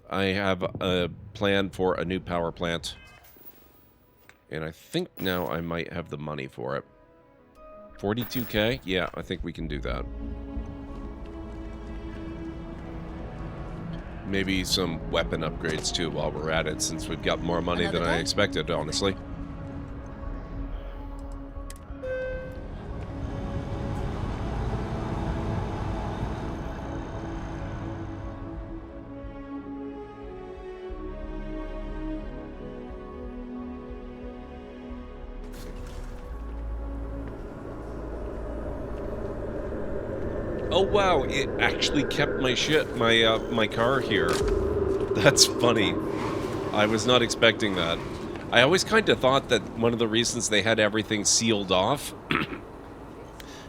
I have a plan for a new power plant, and I think now I might have the money for it. 42K? Yeah, I think we can do that. Maybe some weapon upgrades too while we're at it, since we've got more money than I expected, honestly. Oh wow, it actually kept my my car here. That's funny. I was not expecting that. I always kind of thought that one of the reasons they had everything sealed off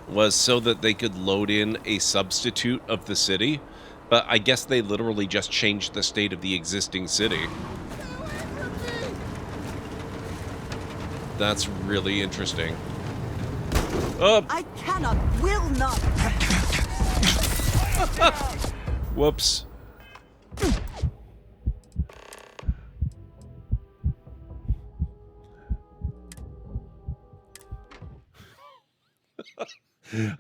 was so that they could load in a substitute of the city, but I guess they literally just changed the state of the existing city. That's really interesting. Oh! I cannot, will not. Whoops.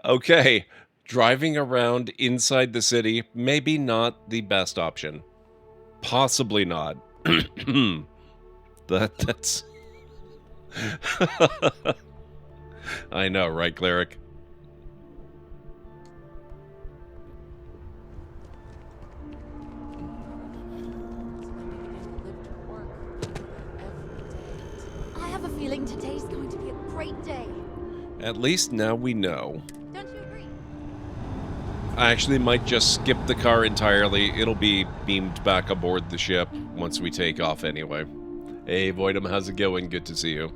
Okay, driving around inside the city, maybe not the best option. Possibly not. That's... I know, right, Cleric? I have a feeling today's going to be a great day. At least now we know. Don't you agree? I actually might just skip the car entirely. It'll be beamed back aboard the ship once we take off anyway. Hey, Voidum, how's it going? Good to see you.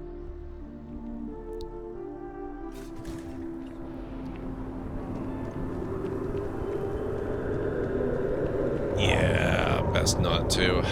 Yeah, best not to.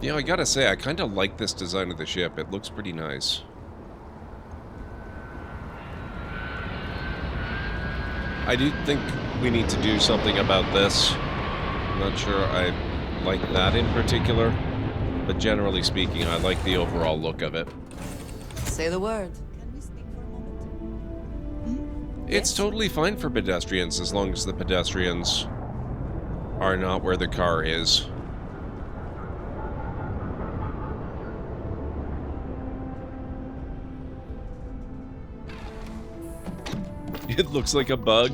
You know, I gotta say, I kind of like this design of the ship. It looks pretty nice. I do think we need to do something about this. I'm not sure I like that in particular, but generally speaking, I like the overall look of it. Say the word. It's totally fine for pedestrians as long as the pedestrians are not where the car is. It looks like a bug.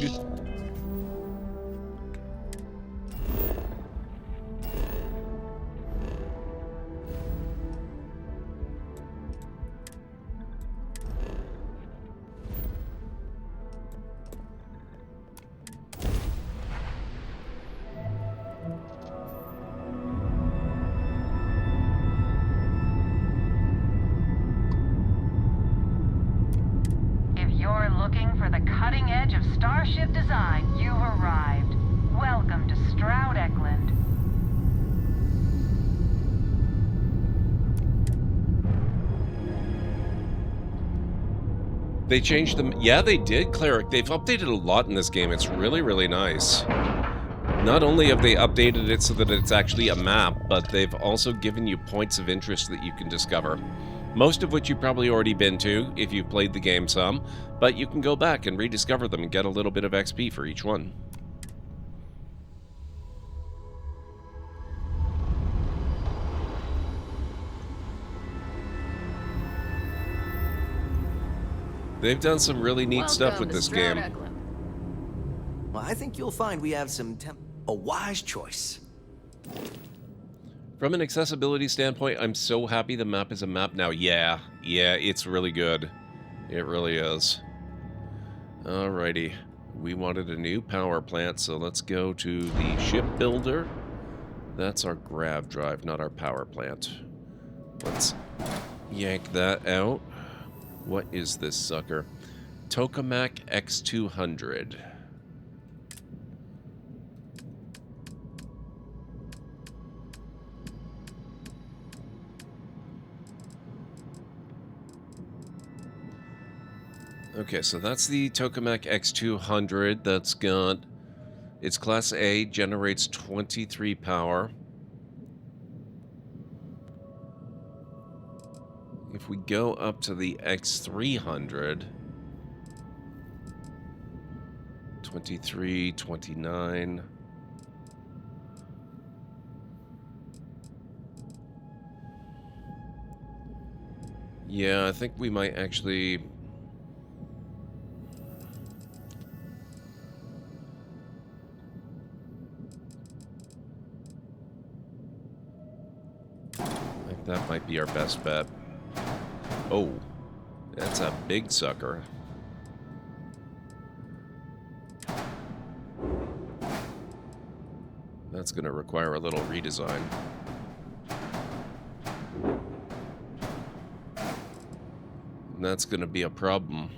If you're looking for the cutting edge of starship of design, you've arrived. Welcome to Stroud Eklund. They changed them. Yeah, they did, Cleric. They've updated a lot in this game. It's really, really nice. Not only have they updated it so that it's actually a map, but they've also given you points of interest that you can discover. Most of which you've probably already been to if you've played the game some, but you can go back and rediscover them and get a little bit of XP for each one. They've done some really neat stuff with this game. Well, I think you'll find we have a wise choice. From an accessibility standpoint, I'm so happy the map is a map now. Yeah, it's really good. It really is. Alrighty. We wanted a new power plant, so let's go to the shipbuilder. That's our grav drive, not our power plant. Let's yank that out. What is this sucker? Tokamak X200. Okay, so that's the Tokamak X200. That's got... It's Class A, generates 23 power. If we go up to the X300... 23, 29... Yeah, I think we might actually... That might be our best bet. Oh, that's a big sucker. That's going to require a little redesign. And that's going to be a problem.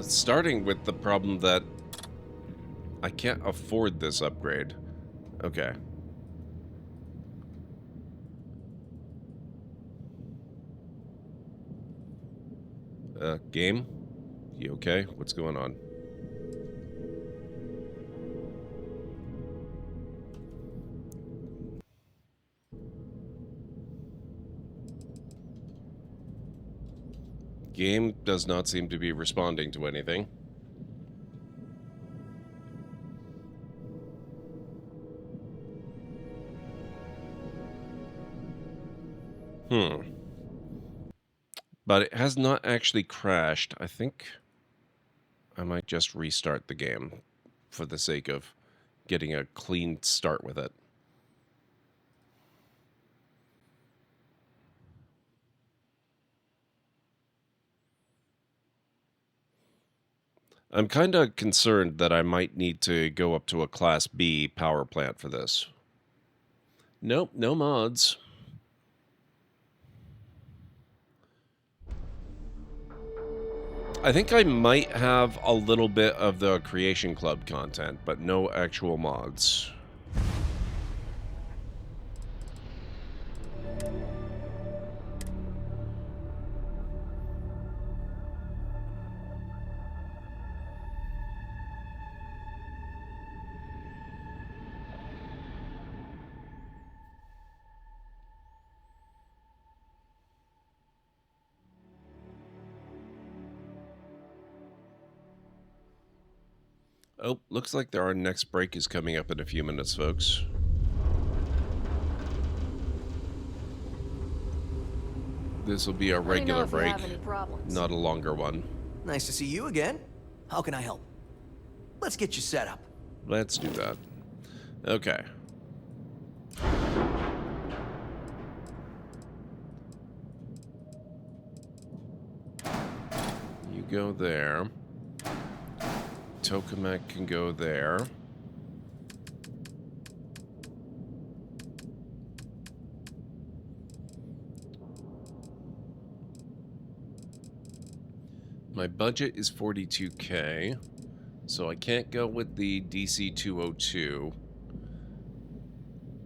Starting with the problem that I can't afford this upgrade. Okay. Game? You okay? What's going on? Game does not seem to be responding to anything. But it has not actually crashed. I think I might just restart the game for the sake of getting a clean start with it. I'm kind of concerned that I might need to go up to a Class B power plant for this. Nope, no mods. I think I might have a little bit of the Creation Club content, but no actual mods. Oh, looks like our next break is coming up in a few minutes, folks. This will be a regular break, not a longer one. Nice to see you again. How can I help? Let's get you set up. Let's do that. Okay. You go there. Tokamak can go there. My budget is 42K, so I can't go with the DC-202.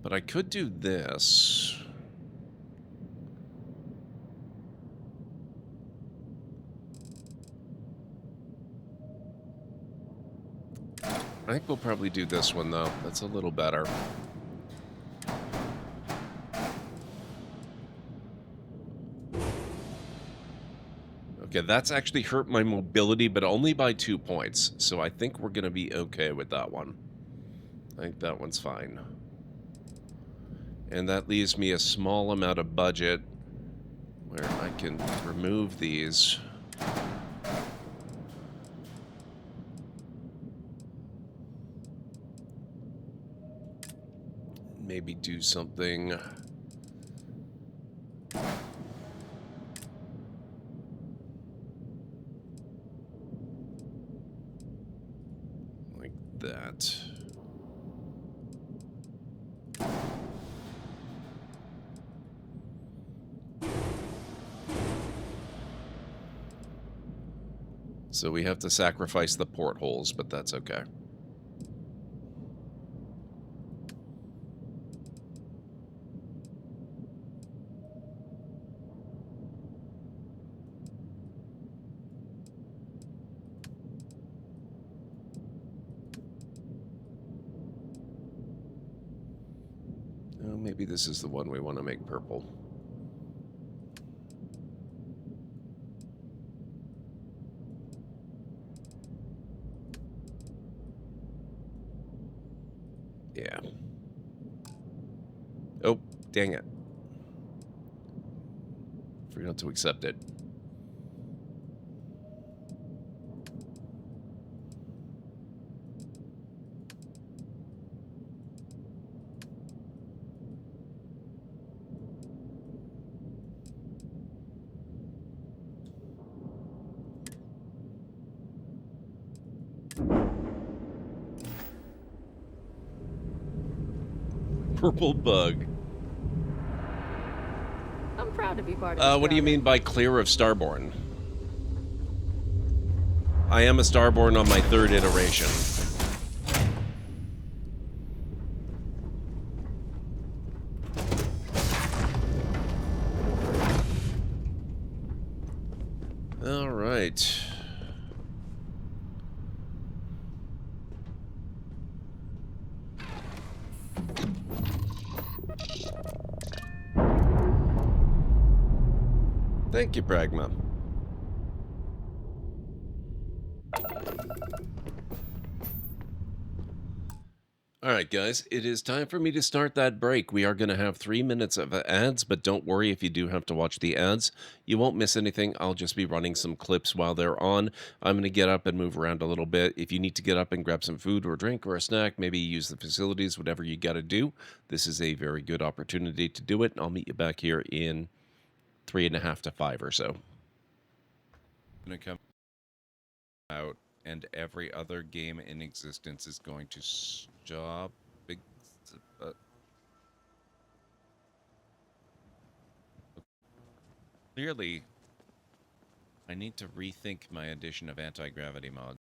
But I could do this. I think we'll probably do this one, though. That's a little better. Okay, that's actually hurt my mobility, but only by 2 points. So I think we're going to be okay with that one. I think that one's fine. And that leaves me a small amount of budget where I can remove these. Maybe do something like that. So we have to sacrifice the portholes, but that's okay. Oh, maybe this is the one we want to make purple. Yeah. Oh, dang it. Forgot to accept it. Purple bug. I'm proud to be part of What do you mean by clear of Starborn? I am a Starborn on my 3rd iteration. All right. Thank you, Pragma. Alright guys, it is time for me to start that break. We are going to have 3 minutes of ads, but don't worry if you do have to watch the ads. You won't miss anything. I'll just be running some clips while they're on. I'm going to get up and move around a little bit. If you need to get up and grab some food or a drink or a snack, maybe use the facilities, whatever you got to do, this is a very good opportunity to do it. I'll meet you back here in 3.5 to 5 or so. Going to come out, and every other game in existence is going to stop. Clearly, I need to rethink my addition of anti-gravity mods.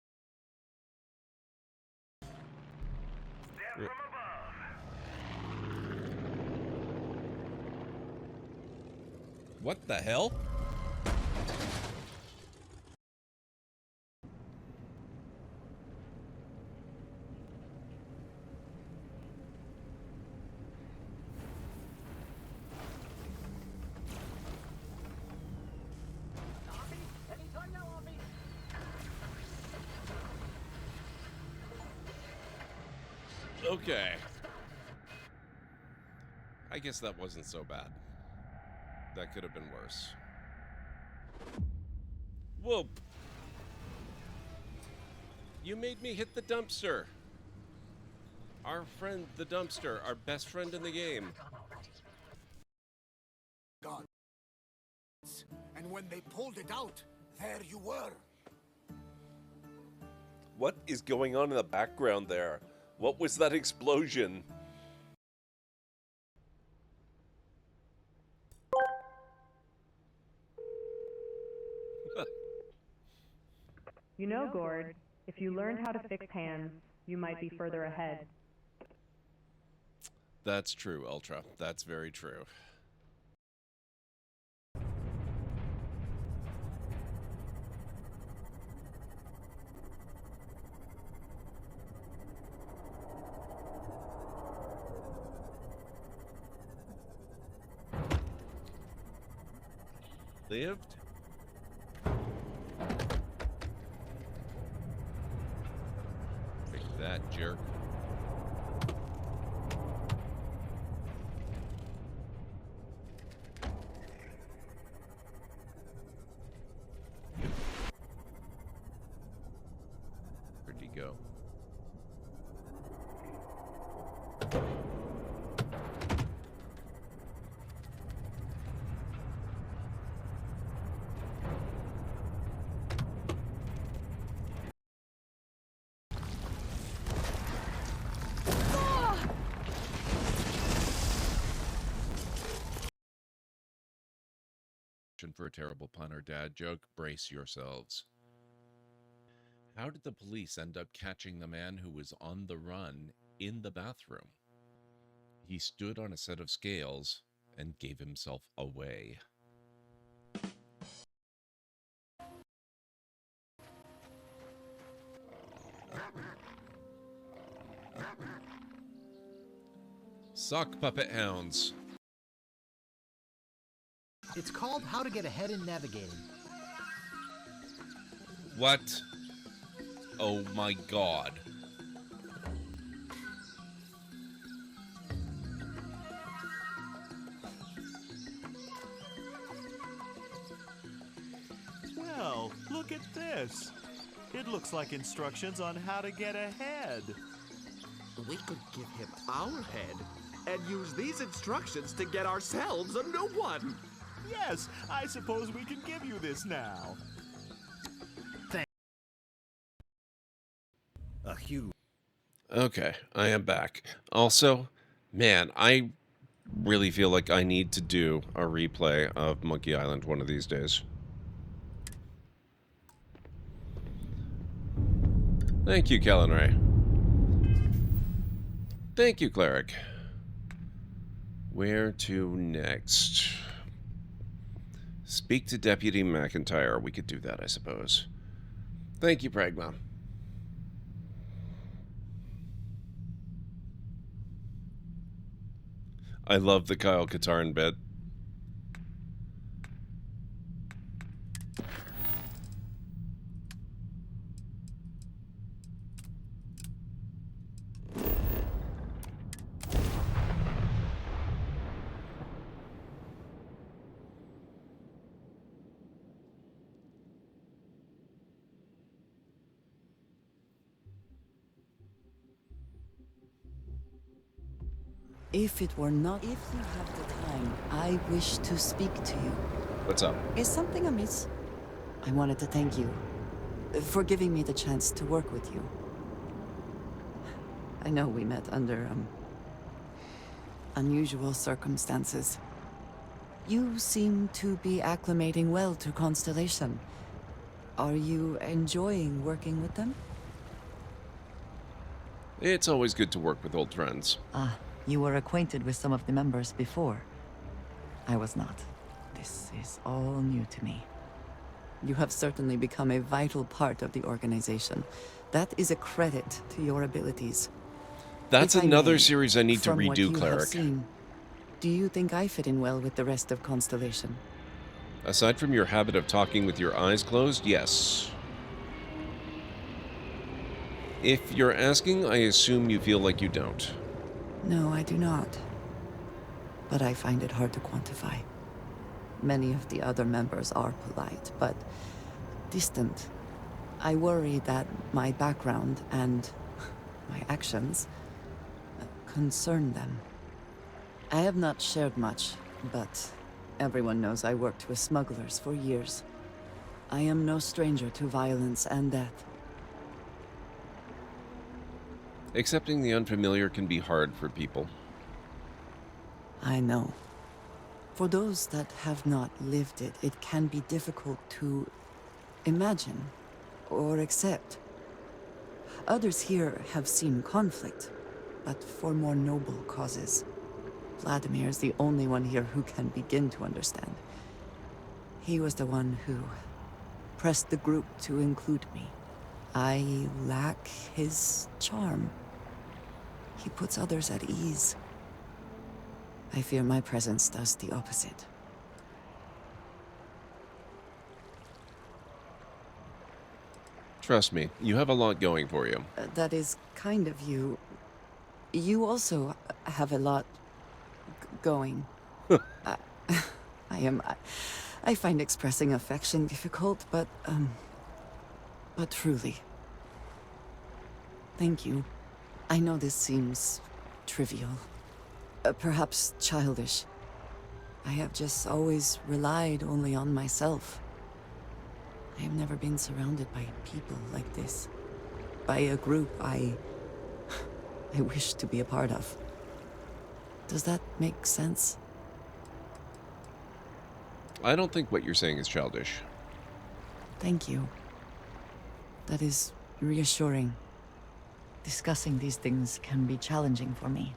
What the hell? Okay. I guess that wasn't so bad. That could have been worse. Whoa! You made me hit the dumpster. Our friend, the dumpster, our best friend in the game. God. And when they pulled it out, there you were. What is going on in the background there? What was that explosion? You know, Gord, if you learned how to fix hands, you might be further ahead. That's true, Ultra. That's very true. Lived? Take that, jerk. Where'd he go? For a terrible pun or dad joke, brace yourselves. How did the police end up catching the man who was on the run in the bathroom? He stood on a set of scales and gave himself away. Sock puppet hounds. It's called How to Get Ahead in Navigating. What? Oh my god. Well, look at this. It looks like instructions on how to get ahead. We could give him our head and use these instructions to get ourselves a new one. Yes, I suppose we can give you this now. A huge. Okay, I am back. Also, man, I really feel like I need to do a replay of Monkey Island one of these days. Thank you, Kellen Ray. Thank you, Cleric. Where to next? Speak to Deputy McIntyre. We could do that, I suppose. Thank you, Pragma. I love the Kyle Katarn bit. If it were not... If you have the time, I wish to speak to you. What's up? Is something amiss? I wanted to thank you for giving me the chance to work with you. I know we met under, unusual circumstances. You seem to be acclimating well to Constellation. Are you enjoying working with them? It's always good to work with old friends. Ah, you were acquainted with some of the members before. I was not. This is all new to me. You have certainly become a vital part of the organization. That is a credit to your abilities. That's If I another may, series I need to from what redo, you have Cleric. seen, do you think I fit in well with the rest of Constellation? Aside from your habit of talking with your eyes closed, yes. If you're asking, I assume you feel like you don't. No, I do not. But I find it hard to quantify. Many of the other members are polite, but distant. I worry that my background and my actions concern them. I have not shared much, but everyone knows I worked with smugglers for years. I am no stranger to violence and death. Accepting the unfamiliar can be hard for people. I know. For those that have not lived it, it can be difficult to imagine or accept. Others here have seen conflict, but for more noble causes. Vladimir is the only one here who can begin to understand. He was the one who pressed the group to include me. I lack his charm. He puts others at ease. I fear my presence does the opposite. Trust me, you have a lot going for you. That is kind of you. You also have a lot going. I find expressing affection difficult, but truly. Thank you. I know this seems trivial. Perhaps childish. I have just always relied only on myself. I have never been surrounded by people like this. By a group I wish to be a part of. Does that make sense? I don't think what you're saying is childish. Thank you. That is reassuring. Discussing these things can be challenging for me.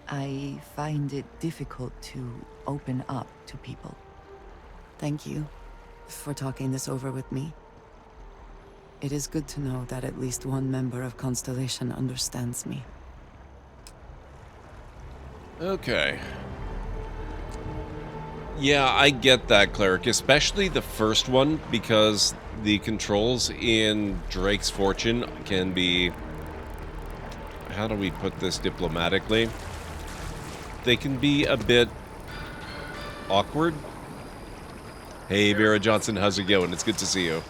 I find it difficult to open up to people. Thank you for talking this over with me. It is good to know that at least one member of Constellation understands me. Okay. Yeah, I get that, Cleric, especially the first one, because the controls in Drake's Fortune can be... How do we put this diplomatically? They can be a bit awkward. Hey, Vera Johnson, how's it going? It's good to see you.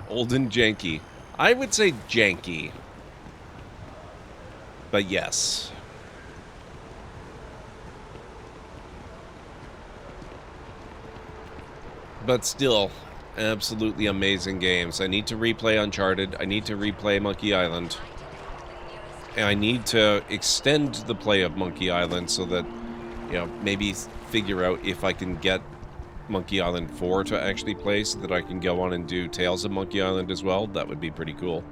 Old and janky. I would say janky. But yes. But still, absolutely amazing games. I need to replay Uncharted. I need to replay Monkey Island. And I need to extend the play of Monkey Island so that, you know, maybe figure out if I can get Monkey Island 4 to actually play so that I can go on and do Tales of Monkey Island as well. That would be pretty cool.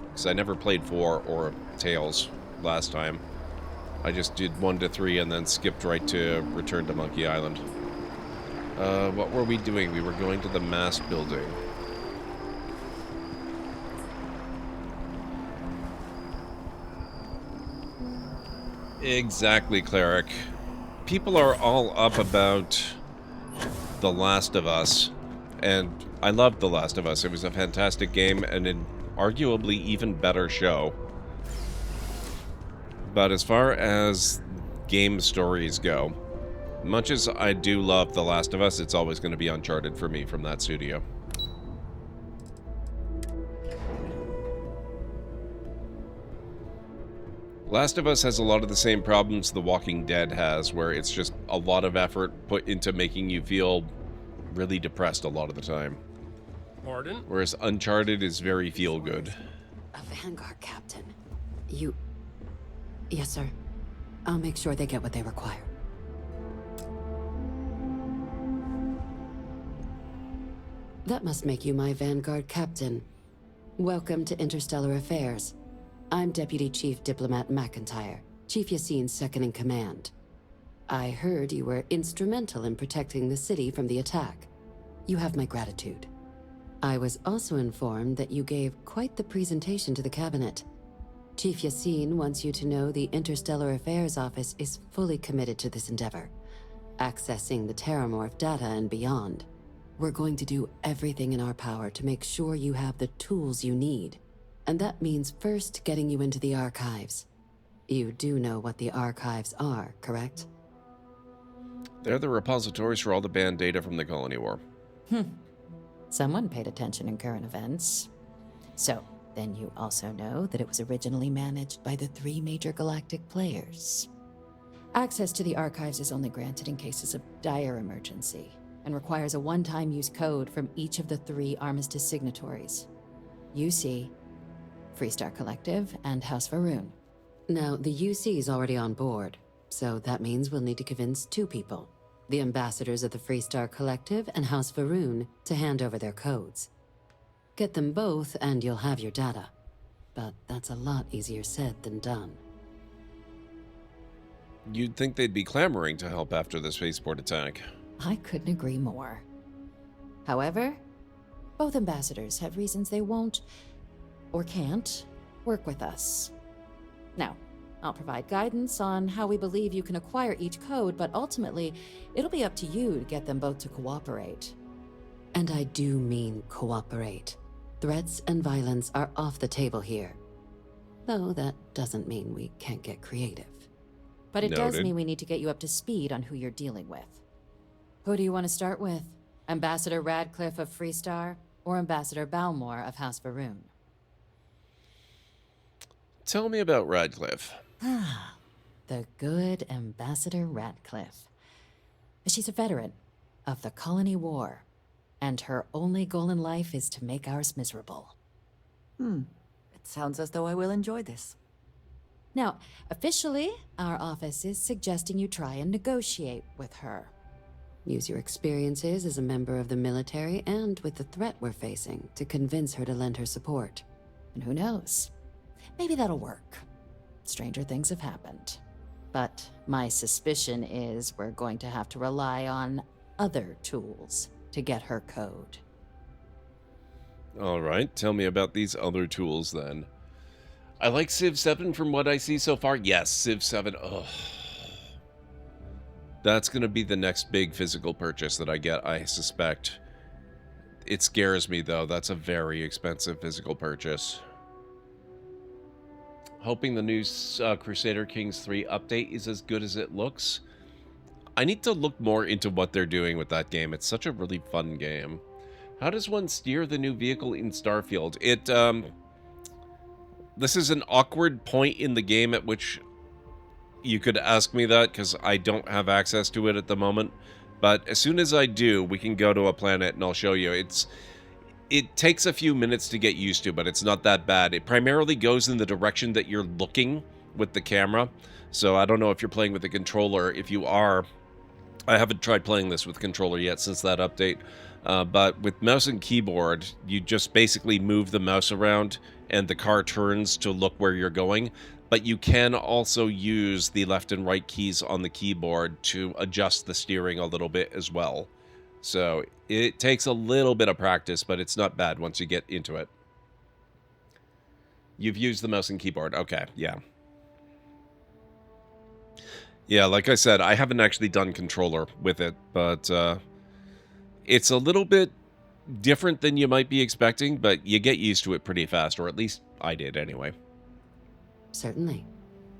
Because I never played 4 or Tales last time. I just did 1 to 3 and then skipped right to Return to Monkey Island. What were we doing? We were going to the mast building. Exactly, Cleric. People are all up about The Last of Us, and I loved The Last of Us. It was a fantastic game and an arguably even better show. But as far as game stories go, much as I do love The Last of Us, it's always going to be Uncharted for me from that studio. Last of Us has a lot of the same problems The Walking Dead has, where it's just a lot of effort put into making you feel really depressed a lot of the time. Pardon? Whereas Uncharted is very feel-good. A Vanguard captain. You... Yes, sir. I'll make sure they get what they require. That must make you my Vanguard captain. Welcome to Interstellar Affairs. I'm Deputy Chief Diplomat McIntyre, Chief Yassine's second-in-command. I heard you were instrumental in protecting the city from the attack. You have my gratitude. I was also informed that you gave quite the presentation to the cabinet. Chief Yassine wants you to know the Interstellar Affairs Office is fully committed to this endeavor, accessing the Terramorph data and beyond. We're going to do everything in our power to make sure you have the tools you need. And that means first getting you into the archives. You do know what the archives are, correct? They're the repositories for all the banned data from the Colony War. Someone paid attention in current events. So, then you also know that it was originally managed by the 3 major galactic players. Access to the archives is only granted in cases of dire emergency, and requires a one-time use code from each of the 3 Armistice signatories. UC, Freestar Collective, and House Varun. Now, the UC is already on board, So that means we'll need to convince two people, the ambassadors of the Freestar Collective and House Varun, to hand over their codes. Get them both and you'll have your data. But that's a lot easier said than done. You'd think they'd be clamoring to help after the spaceport attack. I couldn't agree more. However, both ambassadors have reasons they won't, or can't, work with us. Now, I'll provide guidance on how we believe you can acquire each code, but ultimately, it'll be up to you to get them both to cooperate. And I do mean cooperate. Threats and violence are off the table here. Though that doesn't mean we can't get creative. But it does Noted. mean we need to get you up to speed on who you're dealing with. Who do you want to start with? Ambassador Radcliffe of Freestar, or Ambassador Balmore of House Varun? Tell me about Radcliffe. Ah, the good Ambassador Radcliffe. She's a veteran of the Colony War, and her only goal in life is to make ours miserable. It sounds as though I will enjoy this. Now, officially, our office is suggesting you try and negotiate with her. Use your experiences as a member of the military and with the threat we're facing to convince her to lend her support. And who knows? Maybe that'll work. Stranger things have happened. But my suspicion is we're going to have to rely on other tools to get her code. All right, tell me about these other tools then. I like Civ 7 from what I see so far. Yes, Civ 7. Ugh. That's going to be the next big physical purchase that I get, I suspect. It scares me, though. That's a very expensive physical purchase. Hoping the new Crusader Kings 3 update is as good as it looks. I need to look more into what they're doing with that game. It's such a really fun game. How does one steer the new vehicle in Starfield? This is an awkward point in the game at which you could ask me that, because I don't have access to it at the moment. But as soon as I do, we can go to a planet and I'll show you. It takes a few minutes to get used to, but it's not that bad. It primarily goes in the direction that you're looking with the camera. So I don't know if you're playing with the controller. If you are, I haven't tried playing this with controller yet since that update. But with mouse and keyboard, you just basically move the mouse around and the car turns to look where you're going. But you can also use the left and right keys on the keyboard to adjust the steering a little bit as well. So it takes a little bit of practice, but it's not bad once you get into it. You've used the mouse and keyboard. Okay, yeah. Yeah, like I said, I haven't actually done controller with it, but it's a little bit different than you might be expecting, but you get used to it pretty fast, or at least I did anyway. Certainly.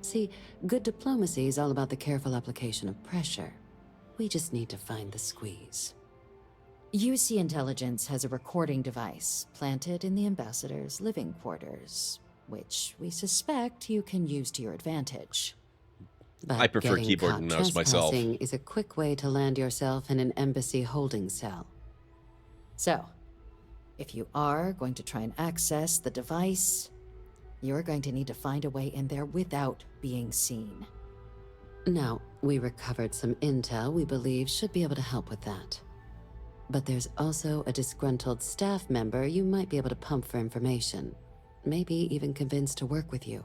See, good diplomacy is all about the careful application of pressure. We just need to find the squeeze. UC Intelligence has a recording device planted in the ambassador's living quarters, which we suspect you can use to your advantage. But I prefer getting keyboard caught and mouse myself. trespassing is a quick way to land yourself in an embassy holding cell. So, if you are going to try and access the device, you're going to need to find a way in there without being seen. Now, we recovered some intel we believe should be able to help with that. But there's also a disgruntled staff member you might be able to pump for information. Maybe even convince to work with you.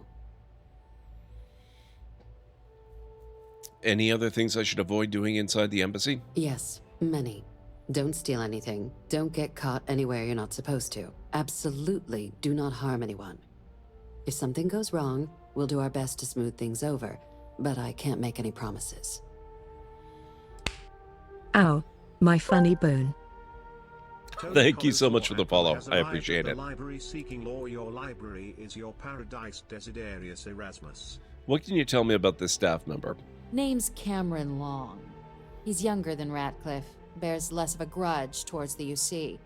Any other things I should avoid doing inside the embassy? Yes, many. Don't steal anything. Don't get caught anywhere you're not supposed to. Absolutely do not harm anyone. If something goes wrong, we'll do our best to smooth things over, but I can't make any promises. Ow, my funny bone. Thank you so much for the follow. I appreciate it. Library seeking law. Your library is your paradise. Desiderius Erasmus. What can you tell me about this staff member? Name's Cameron Long. He's younger than Ratcliffe, bears less of a grudge towards the UC.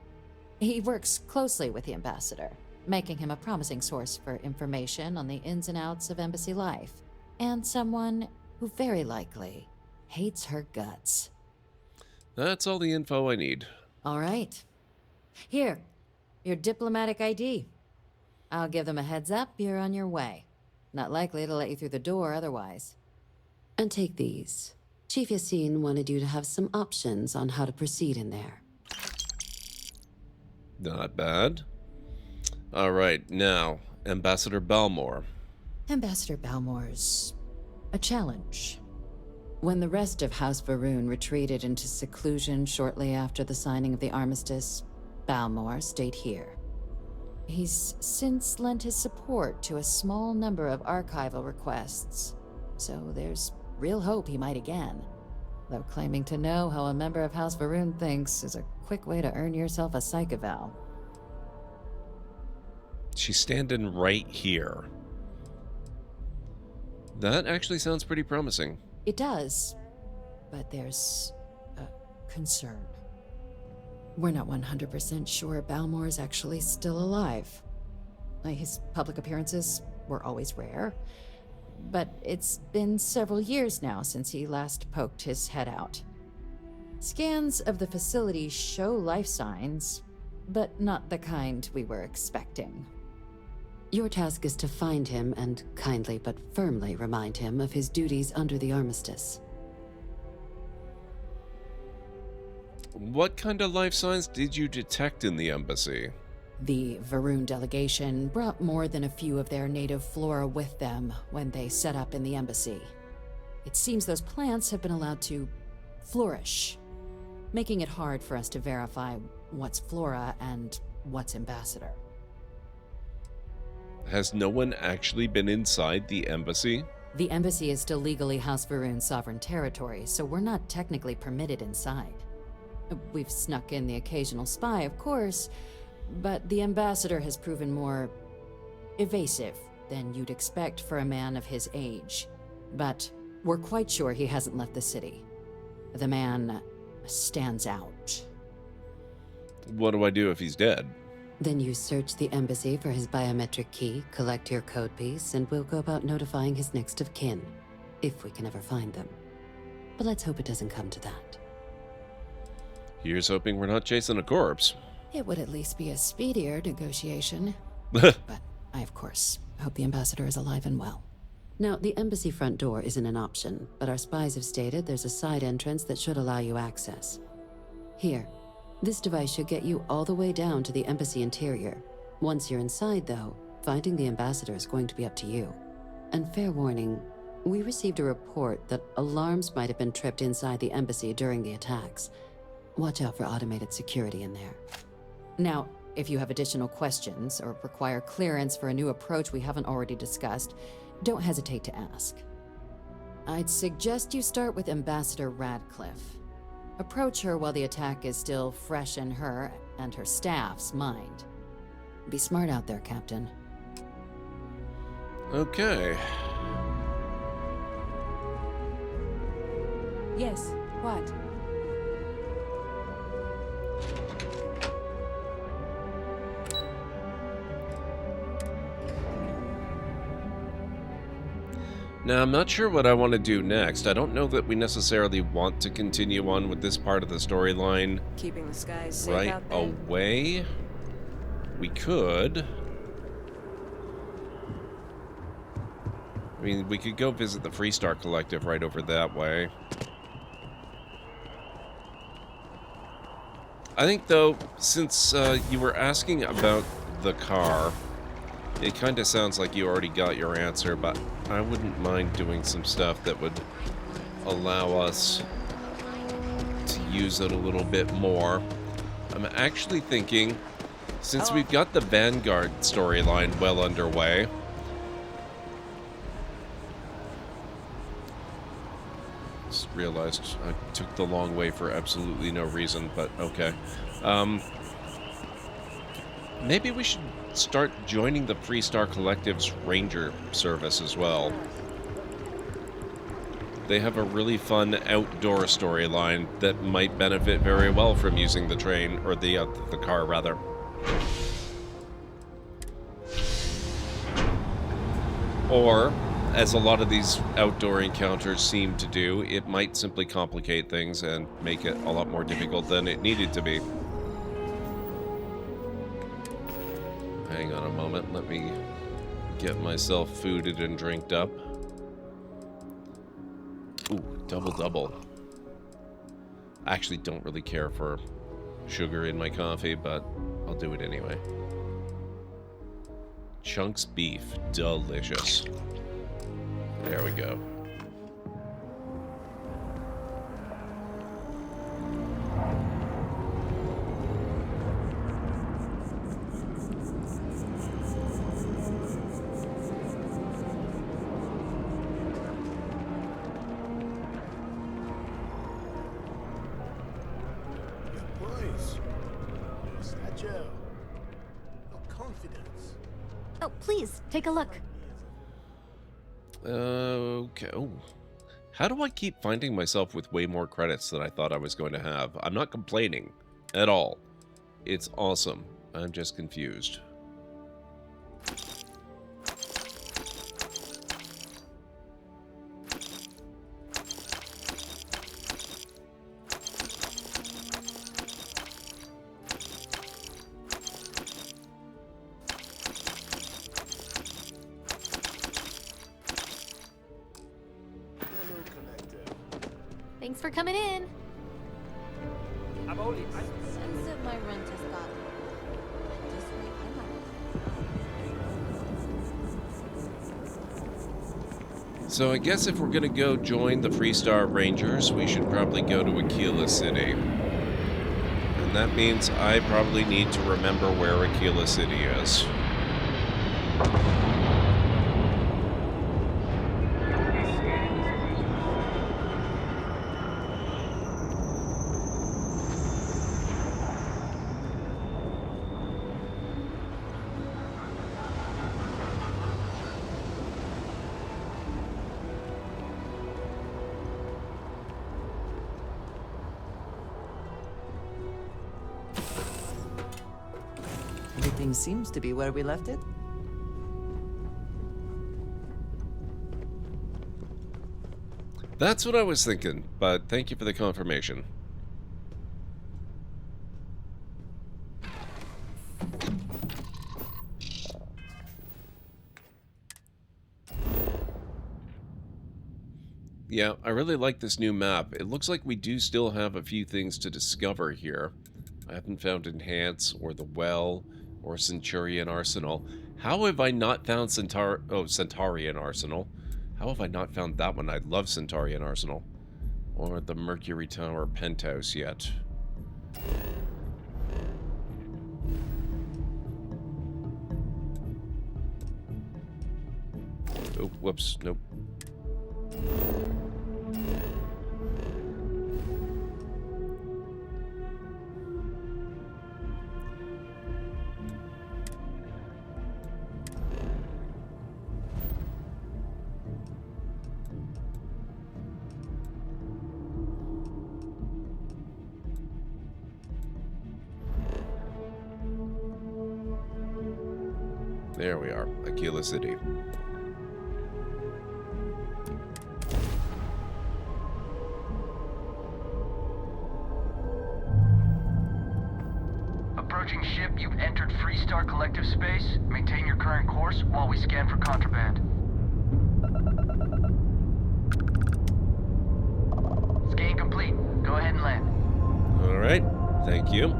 He works closely with the ambassador, making him a promising source for information on the ins and outs of embassy life, and someone who very likely hates her guts. That's all the info I need. All right. Here, your diplomatic ID. I'll give them a heads up you're on your way. Not likely to let you through the door otherwise. And take these. Chief Yassine wanted you to have some options on how to proceed in there. Not bad. All right, now, Ambassador Balmore. Ambassador Balmore's a challenge. When the rest of House Varun retreated into seclusion shortly after the signing of the armistice, Balmore stayed here. He's since lent his support to a small number of archival requests, so there's real hope he might again. Though claiming to know how a member of House Varun thinks is a quick way to earn yourself a psych eval. She's standing right here. That actually sounds pretty promising. It does, but there's a concern. We're not 100% sure Balmore's actually still alive. His public appearances were always rare, but it's been several years now since he last poked his head out. Scans of the facility show life signs, but not the kind we were expecting. Your task is to find him and kindly but firmly remind him of his duties under the armistice. What kind of life signs did you detect in the embassy? The Varun delegation brought more than a few of their native flora with them when they set up in the embassy. It seems those plants have been allowed to flourish, making it hard for us to verify what's flora and what's ambassador. Has no one actually been inside the embassy? The embassy is still legally House Varun's sovereign territory, so we're not technically permitted inside. We've snuck in the occasional spy, of course, but the ambassador has proven more evasive than you'd expect for a man of his age. But we're quite sure he hasn't left the city. The man stands out. What do I do if he's dead? Then you search the embassy for his biometric key, collect your code piece, and we'll go about notifying his next of kin, if we can ever find them. But let's hope it doesn't come to that. Here's hoping we're not chasing a corpse. It would at least be a speedier negotiation. But I, of course, hope the ambassador is alive and well. Now, the embassy front door isn't an option, but our spies have stated there's a side entrance that should allow you access. Here. This device should get you all the way down to the embassy interior. Once you're inside, though, finding the ambassador is going to be up to you. And fair warning, we received a report that alarms might have been tripped inside the embassy during the attacks. Watch out for automated security in there. Now, if you have additional questions or require clearance for a new approach we haven't already discussed, don't hesitate to ask. I'd suggest you start with Ambassador Radcliffe. Approach her while the attack is still fresh in her and her staff's mind. Be smart out there, Captain. Okay. Yes, what? Now, I'm not sure what I want to do next. I don't know that we necessarily want to continue on with this part of the storyline Keeping the skies safe right out there. away. We could. I mean, we could go visit the Freestar Collective right over that way. I think, though, since you were asking about the car, it kind of sounds like you already got your answer, but I wouldn't mind doing some stuff that would allow us to use it a little bit more. I'm actually thinking, since we've got the Vanguard storyline well underway, just realized I took the long way for absolutely no reason, but okay. Maybe we should start joining the Freestar Collective's Ranger service as well. They have a really fun outdoor storyline that might benefit very well from using the train, or the car, rather. Or, as a lot of these outdoor encounters seem to do, it might simply complicate things and make it a lot more difficult than it needed to be. Hang on a moment, let me get myself fooded and drinked up. Double double. I actually don't really care for sugar in my coffee, but I'll do it anyway. Chunks beef. Delicious. There we go. Oh, please, take a look. Okay. Oh. How do I keep finding myself with way more credits than I thought I was going to have? I'm not complaining at all. It's awesome. I'm just confused. Thanks for coming in. I'm only. Sense that my rent has got. This way, So I guess if we're going to go join the Freestar Rangers, we should probably go to Aquila City. And that means I probably need to remember where Aquila City is. Everything seems to be where we left it. That's what I was thinking, but thank you for the confirmation. Yeah, I really like this new map. It looks like we do still have a few things to discover here. I haven't found Enhance, or the Well, or Centurion Arsenal. How have I not found Centaurian Arsenal? How have I not found that one? I love Centaurian Arsenal. Or the Mercury Tower Penthouse yet. Oh, whoops, nope. There we are, Aquila City. Approaching ship, you've entered Freestar Collective space. Maintain your current course while we scan for contraband. Scan complete. Go ahead and land. All right, thank you.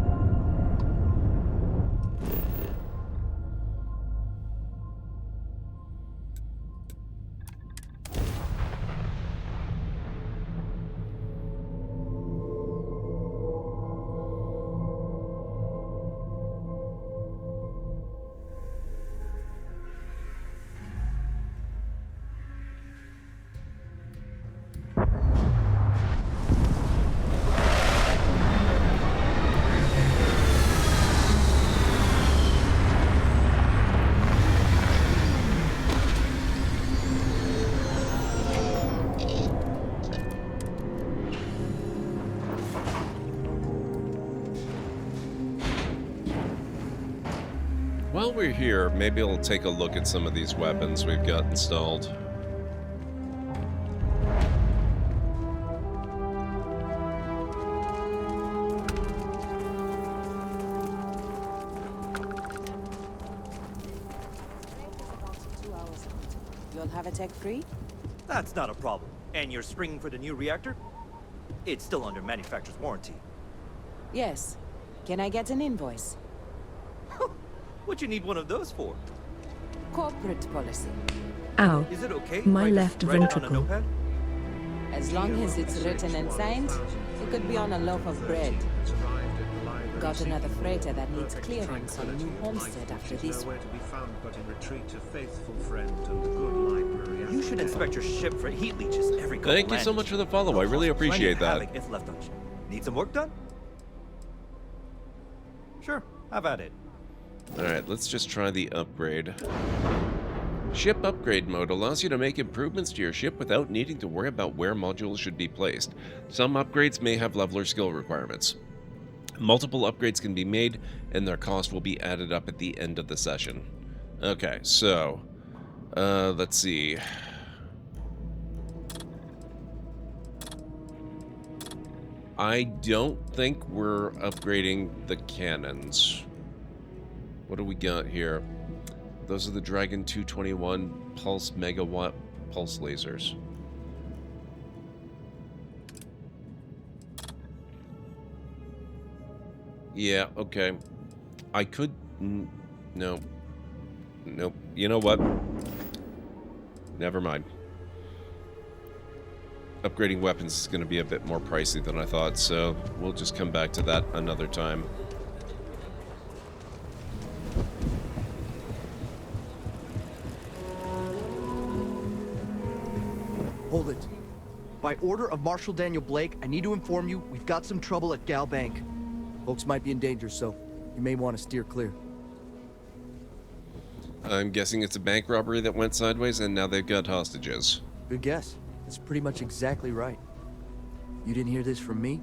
While we're here, maybe I'll take a look at some of these weapons we've got installed. You'll have a tech free? That's not a problem. And you're springing for the new reactor? It's still under manufacturer's warranty. Yes. Can I get an invoice? What you need one of those for? Corporate policy. Ow. Is it okay My if I left just write it on a ventricle. notepad? As long as it's written and signed, it could be on a loaf of bread. Got another freighter that needs clearance on a new homestead after this one. You should inspect your ship for heat leeches every couple Thank you so much for the follow. I really appreciate that. If left on ship. Need some work done? Sure, have at it. Alright, let's just try the upgrade. Ship upgrade mode allows you to make improvements to your ship without needing to worry about where modules should be placed. Some upgrades may have leveler skill requirements. Multiple upgrades can be made, and their cost will be added up at the end of the session. Okay, so, let's see. I don't think we're upgrading the cannons. What do we got here? Those are the Dragon 221 Pulse Megawatt Pulse Lasers. Yeah, okay. I could... no. Nope. You know what? Never mind. Upgrading weapons is going to be a bit more pricey than I thought, so we'll just come back to that another time. Hold it. By order of Marshal Daniel Blake, I need to inform you we've got some trouble at Gal Bank. Folks might be in danger, so you may want to steer clear. I'm guessing it's a bank robbery that went sideways and now they've got hostages. Good guess. That's pretty much exactly right. You didn't hear this from me,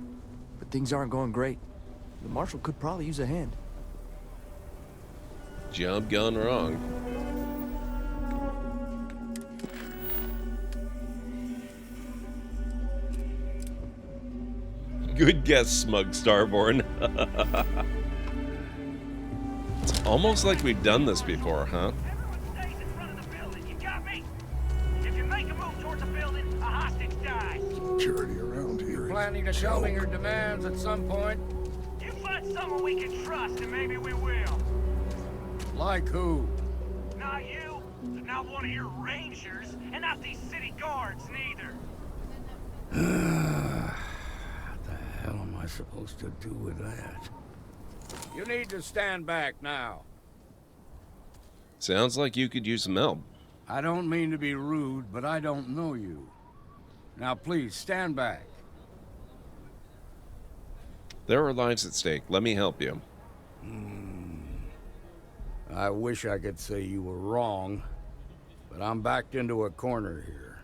but things aren't going great. The Marshal could probably use a hand. Job gone wrong. Good guess, Smug Starborn. It's almost like we've done this before, huh? Security around here. Planning to show me your demands at some point? You find someone we can trust, and maybe we will. Like who? Not you, not one of your rangers, and not these city guards neither. What the hell am I supposed to do with that? You need to stand back now. Sounds like you could use some help. I don't mean to be rude, but I don't know you. Now please, stand back. There are lives at stake. Let me help you. I wish I could say you were wrong, but I'm backed into a corner here.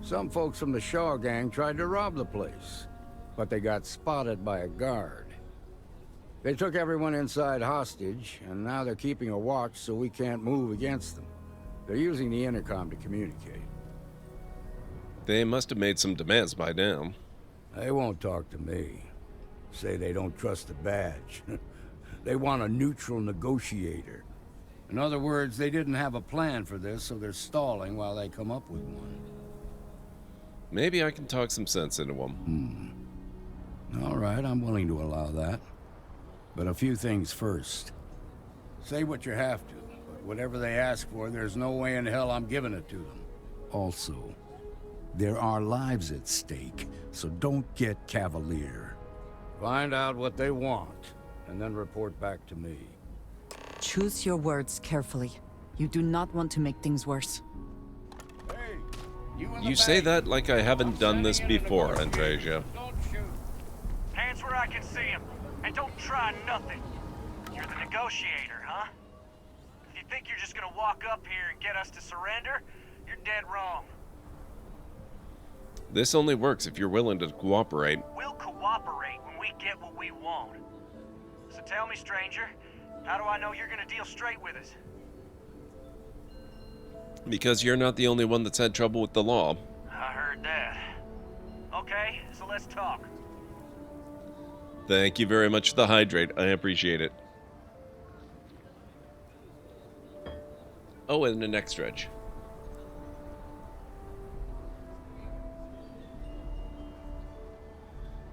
Some folks from the Shaw gang tried to rob the place, but they got spotted by a guard. They took everyone inside hostage, and now they're keeping a watch so we can't move against them. They're using the intercom to communicate. They must have made some demands by now. They won't talk to me. Say they don't trust the badge. They want a neutral negotiator. In other words, they didn't have a plan for this, so they're stalling while they come up with one. Maybe I can talk some sense into them. All right, I'm willing to allow that. But a few things first. Say what you have to, but whatever they ask for, there's no way in hell I'm giving it to them. Also, there are lives at stake, so don't get cavalier. Find out what they want, and then report back to me. Choose your words carefully. You do not want to make things worse. You say that like I haven't done this before, Andreja. Hands where I can see him, and don't try nothing. You're the negotiator, huh? If you think you're just gonna walk up here and get us to surrender, you're dead wrong. This only works if you're willing to cooperate. We'll cooperate when we get what we want. So tell me, stranger, how do I know you're gonna deal straight with us? Because you're not the only one that's had trouble with the law. I heard that. Okay, so let's talk. Thank you very much for the hydrate. I appreciate it. Oh, and the next stretch.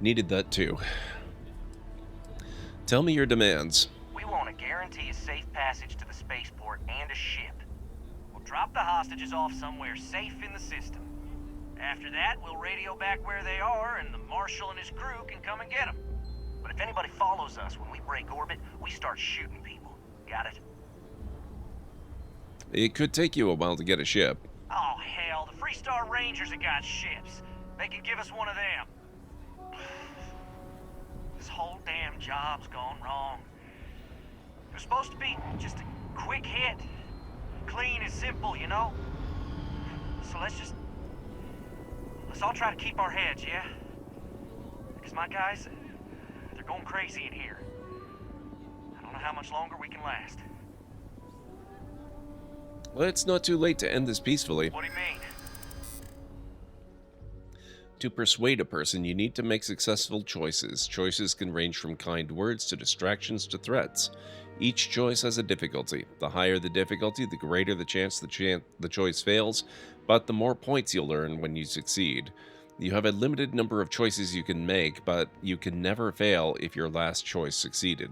Needed that too. Tell me your demands. We want to guarantee a safe passage to the spaceport and a ship. We'll drop the hostages off somewhere safe in the system. After that, we'll radio back where they are, and the Marshal and his crew can come and get them. But if anybody follows us when we break orbit, we start shooting people. Got it? It could take you a while to get a ship. Oh, hell, the Freestar Rangers have got ships. They could give us one of them. This whole damn job's gone wrong. It was supposed to be just a quick hit. Clean and simple, you know? So let's all try to keep our heads, yeah? Because my guys, they're going crazy in here. I don't know how much longer we can last. Well, it's not too late to end this peacefully. What do you mean? To persuade a person, you need to make successful choices. Choices can range from kind words to distractions to threats. Each choice has a difficulty. The higher the difficulty, the greater the chance the choice fails, but the more points you'll earn when you succeed. You have a limited number of choices you can make, but you can never fail if your last choice succeeded.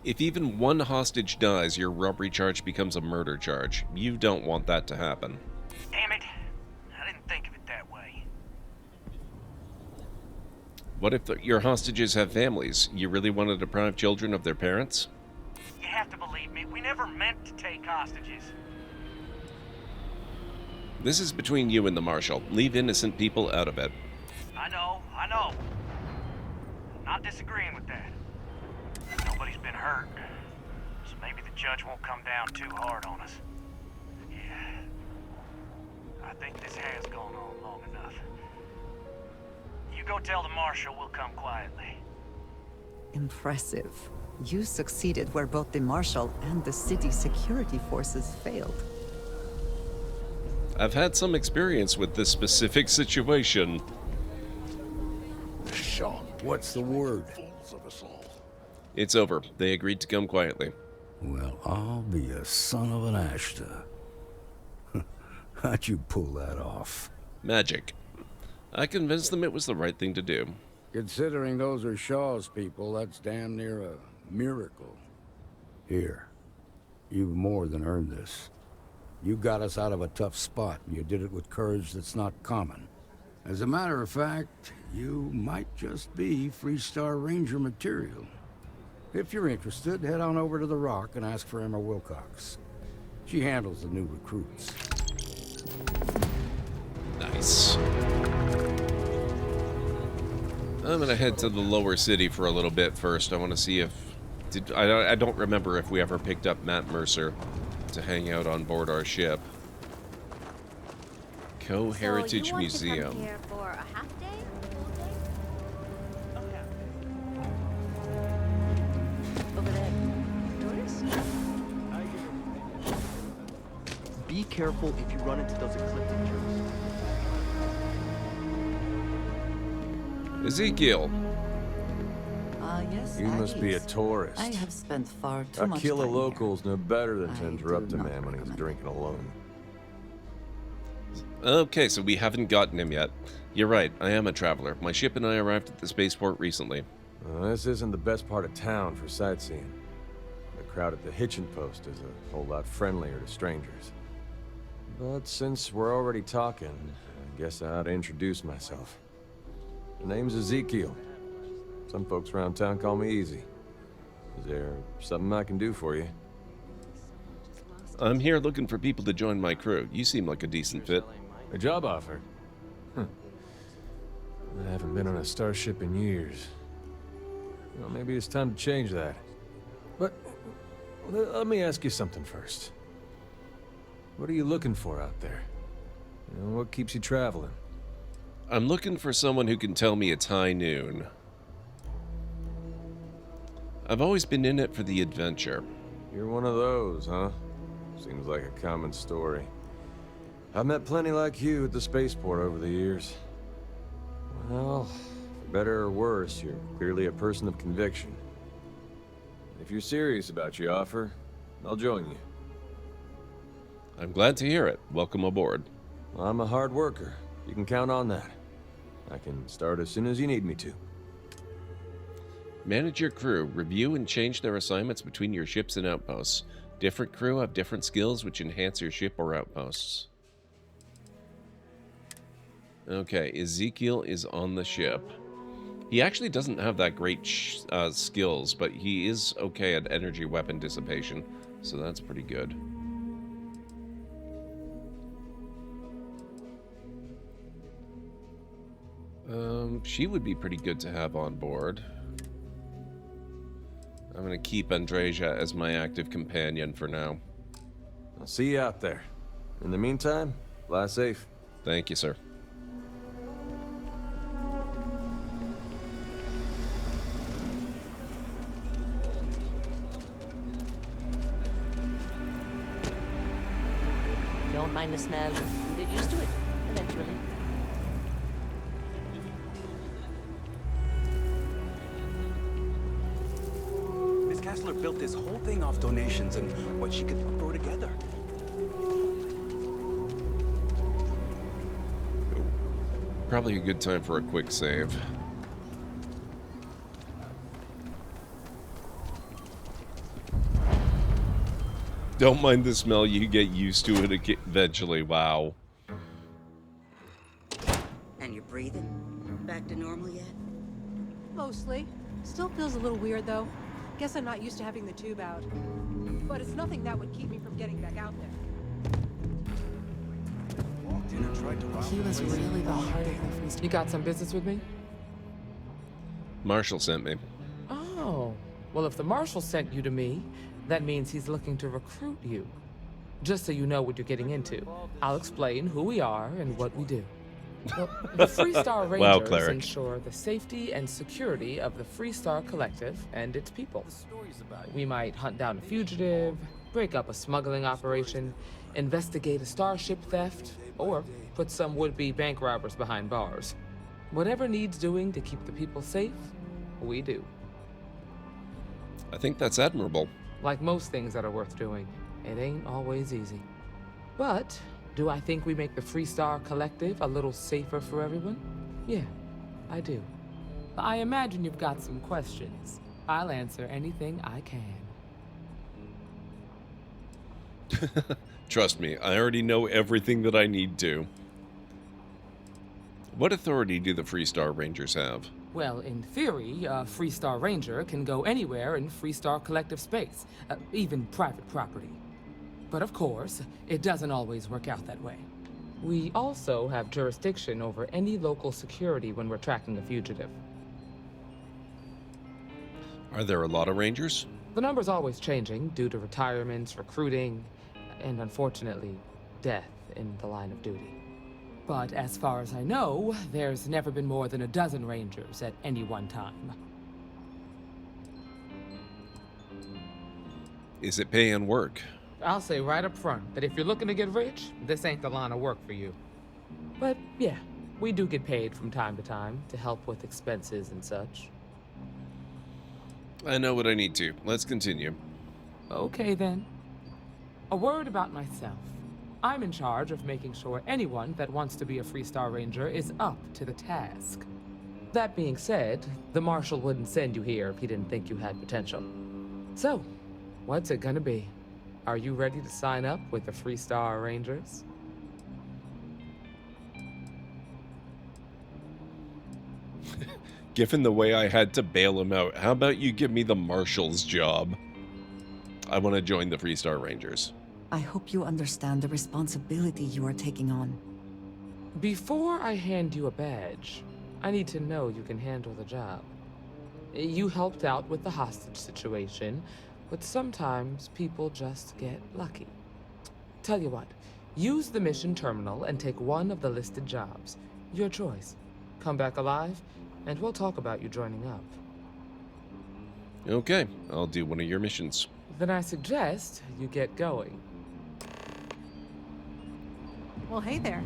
If even one hostage dies, your robbery charge becomes a murder charge. You don't want that to happen. Damn it. I didn't think of it that way. What if your hostages have families? You really want to deprive children of their parents? You have to believe me, we never meant to take hostages. This is between you and the Marshal. Leave innocent people out of it. I know. I'm not disagreeing with that. Nobody's been hurt, so maybe the judge won't come down too hard on us. Yeah, I think this has gone on long enough. You go tell the Marshal we'll come quietly. Impressive. You succeeded where both the Marshal and the city security forces failed. I've had some experience with this specific situation. Sean, what's the word? It's over. They agreed to come quietly. Well, I'll be a son of an Ashta. How'd you pull that off? Magic. I convinced them it was the right thing to do. Considering those are Shaw's people, that's damn near a miracle. Here, you've more than earned this. You got us out of a tough spot, and you did it with courage that's not common. As a matter of fact, you might just be Freestar Ranger material. If you're interested, head on over to the Rock and ask for Emma Wilcox. She handles the new recruits. Nice. I'm gonna head to the lower city for a little bit first. I want to see if... I don't remember if we ever picked up Matt Mercer to hang out on board our ship. Co-Heritage Museum. So you want to come here for a half day? Full day? Over there. Notice? Be careful if you run into those ecliptic germs. Ezekiel. Yes, You must be a Alice. tourist. I have spent far too A much killer time locals know better than to I interrupt do a not man when he's recommend drinking alone. Okay, so we haven't gotten him yet. You're right, I am a traveler. My ship and I arrived at the spaceport recently. This isn't the best part of town for sightseeing. The crowd at the hitching post is a whole lot friendlier to strangers. But since we're already talking, I guess I ought to introduce myself. The name's Ezekiel. Some folks around town call me Easy. Is there something I can do for you? I'm here looking for people to join my crew. You seem like a decent fit. A job offer? I haven't been on a starship in years. Well, maybe it's time to change that. But let me ask you something first. What are you looking for out there? What keeps you traveling? I'm looking for someone who can tell me it's high noon. I've always been in it for the adventure. You're one of those, huh? Seems like a common story. I've met plenty like you at the spaceport over the years. Well, for better or worse, you're clearly a person of conviction. If you're serious about your offer, I'll join you. I'm glad to hear it. Welcome aboard. I'm a hard worker. You can count on that. I can start as soon as you need me to. Manage your crew. Review and change their assignments between your ships and outposts. Different crew have different skills which enhance your ship or outposts. Okay, Ezekiel is on the ship. He actually doesn't have that great skills, but he is okay at energy weapon dissipation, so that's pretty good. She would be pretty good to have on board. I'm going to keep Andreja as my active companion for now. I'll see you out there. In the meantime, fly safe. Thank you, sir. Don't mind the smell. You get used to it, eventually. Miss Kessler built this whole thing off donations and what she could throw together. Probably a good time for a quick save. Don't mind the smell, you get used to it eventually. Wow. And you're breathing? Back to normal yet? Mostly. Still feels a little weird, though. Guess I'm not used to having the tube out. But it's nothing that would keep me from getting back out there. He was really the heart of the free. You got some business with me? Marshall sent me. Oh. Well, if the Marshal sent you to me, that means he's looking to recruit you. Just so you know what you're getting into, I'll explain who we are and what we do. Well, the Freestar Rangers Wow, ensure the safety and security of the Freestar Collective and its people. We might hunt down a fugitive, break up a smuggling operation, investigate a starship theft, or put some would-be bank robbers behind bars. Whatever needs doing to keep the people safe, we do. I think that's admirable. Like most things that are worth doing, it ain't always easy. But do I think we make the Freestar Collective a little safer for everyone? Yeah, I do. I imagine you've got some questions. I'll answer anything I can. Trust me, I already know everything that I need to. What authority do the Freestar Rangers have? Well, in theory, a Freestar Ranger can go anywhere in Freestar Collective space, even private property. But of course, it doesn't always work out that way. We also have jurisdiction over any local security when we're tracking a fugitive. Are there a lot of Rangers? The number's always changing due to retirements, recruiting, and unfortunately, death in the line of duty. But as far as I know, there's never been more than a dozen Rangers at any one time. Is it pay and work? I'll say right up front that if you're looking to get rich, this ain't the line of work for you. But yeah, we do get paid from time to time to help with expenses and such. I know what I need to. Let's continue. Okay then. A word about myself. I'm in charge of making sure anyone that wants to be a Freestar Ranger is up to the task. That being said, the Marshal wouldn't send you here if he didn't think you had potential. So, what's it gonna be? Are you ready to sign up with the Freestar Rangers? Given the way I had to bail him out, how about you give me the Marshal's job? I want to join the Freestar Rangers. I hope you understand the responsibility you are taking on. Before I hand you a badge, I need to know you can handle the job. You helped out with the hostage situation, but sometimes people just get lucky. Tell you what, use the mission terminal and take one of the listed jobs. Your choice. Come back alive, and we'll talk about you joining up. Okay, I'll do one of your missions. Then I suggest you get going. Well, hey there.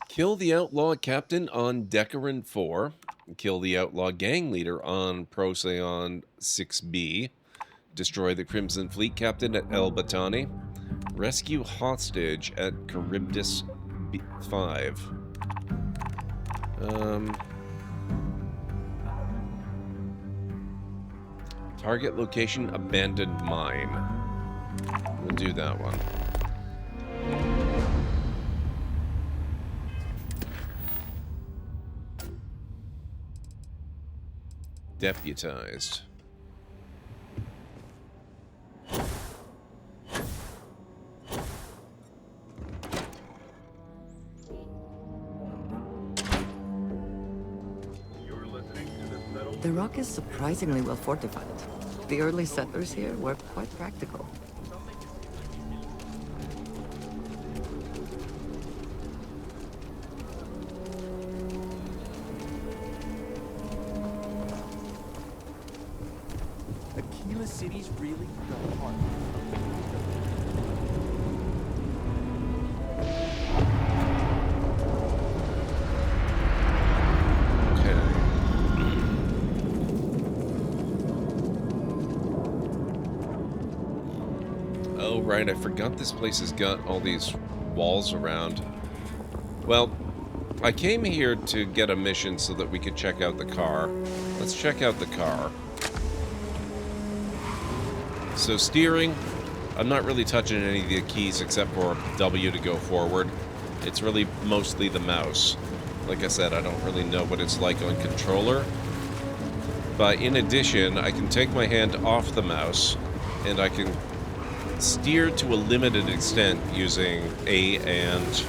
Kill the outlaw captain on Decarin 4. Kill the outlaw gang leader on Procyon 6B. Destroy the Crimson Fleet captain at El Batani. Rescue hostage at Charybdis 5. Target location abandoned mine. We'll do that one. Deputized. The rock is surprisingly well fortified. The early settlers here were quite practical. Aquila City's really the heart. Oh, right, I forgot this place has got all these walls around. Well, I came here to get a mission so that we could check out the car. Let's check out the car. So steering, I'm not really touching any of the keys except for W to go forward. It's really mostly the mouse. Like I said, I don't really know what it's like on controller. But in addition, I can take my hand off the mouse and I can steer to a limited extent using A and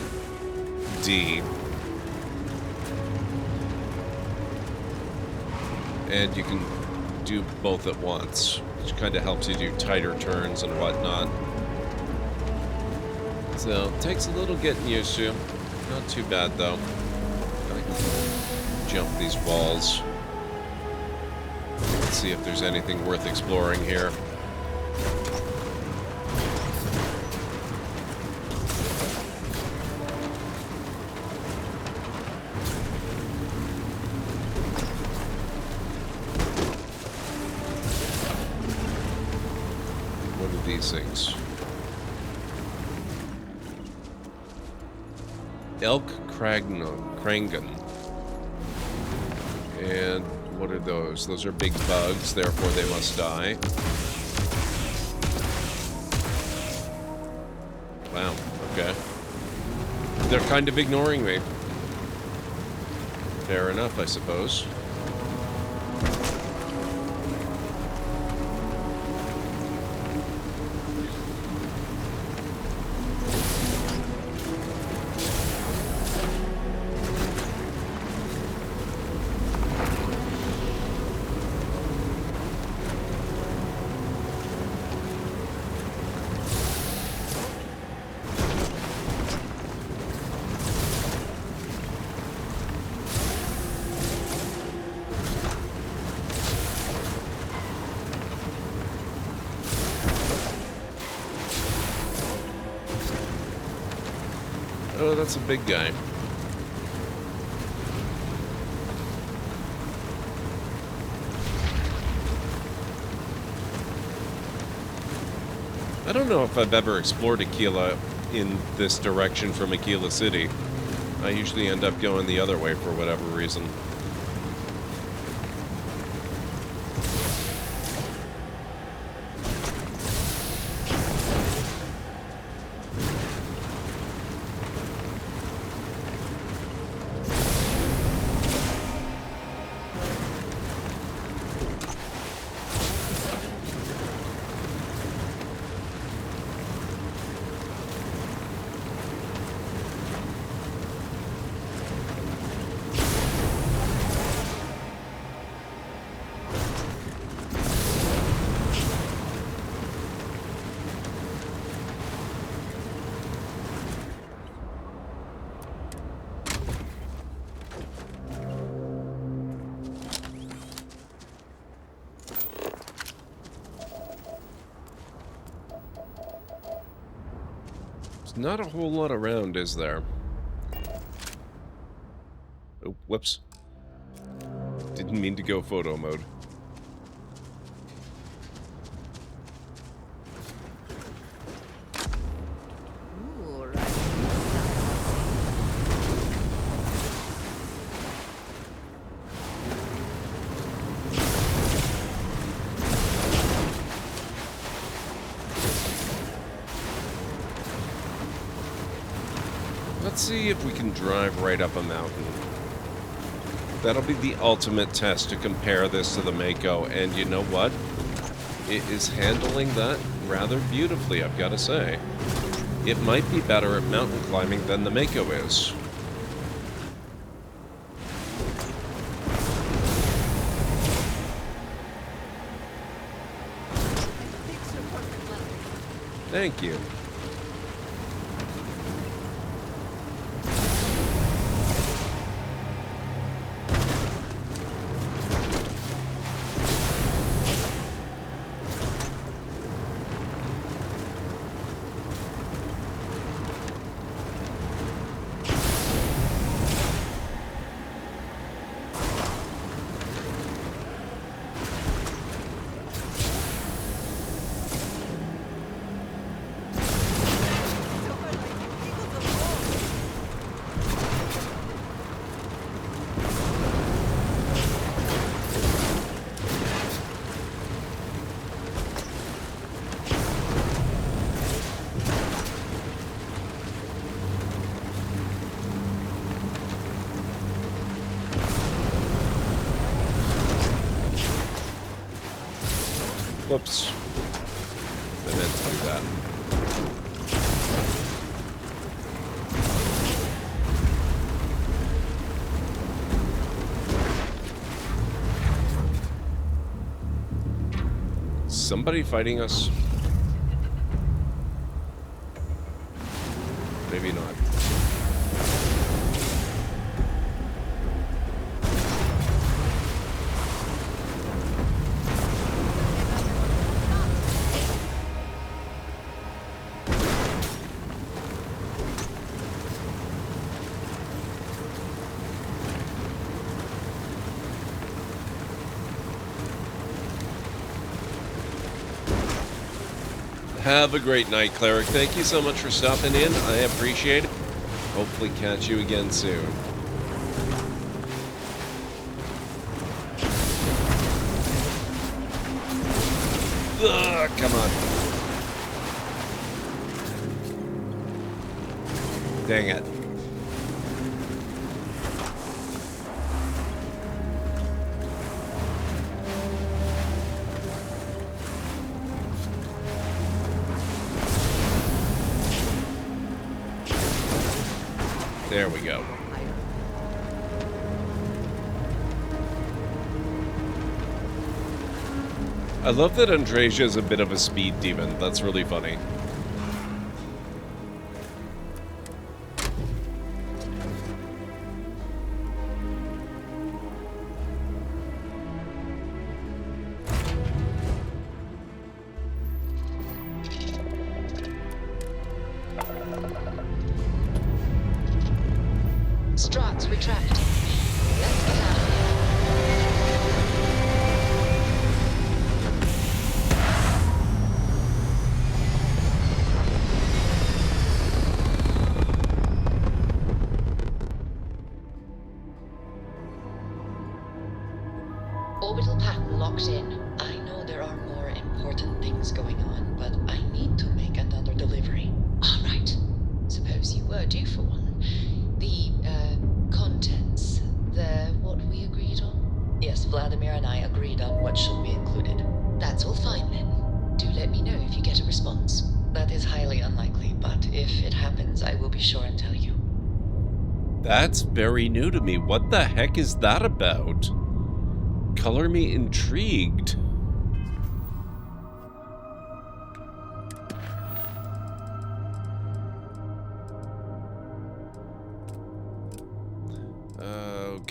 D. And you can do both at once, which kind of helps you do tighter turns and whatnot. So, it takes a little getting used to. Not too bad, though. I can jump these walls. Let's see if there's anything worth exploring here. Things. Elk Krangen. And what are those? Those are big bugs, therefore they must die. Wow, okay. They're kind of ignoring me. Fair enough, I suppose. Oh, that's a big guy. I don't know if I've ever explored Aquila in this direction from Aquila City. I usually end up going the other way for whatever reason. Not a whole lot around, is there? Oh, whoops. Didn't mean to go photo mode. Let's see if we can drive right up a mountain. That'll be the ultimate test to compare this to the Mako, and you know what? It is handling that rather beautifully, I've got to say. It might be better at mountain climbing than the Mako is. Thank you. Whoops. I meant to do that. Somebody fighting us? Maybe not. Have a great night, Cleric. Thank you so much for stopping in. I appreciate it. Hopefully catch you again soon. Ugh, come on. Dang it. There we go. I love that Andresia is a bit of a speed demon. That's really funny. Struts retract. Let's get out of here. Orbital pattern locked in. I know there are more important things going on, but I need to make another delivery. All right. Suppose you were due for one. The, contents. What we agreed on? Yes, Vladimir and I agreed on what should be included. That's all fine then. Do let me know if you get a response. That is highly unlikely, but if it happens, I will be sure and tell you. That's very new to me. What the heck is that about? Color me intrigued.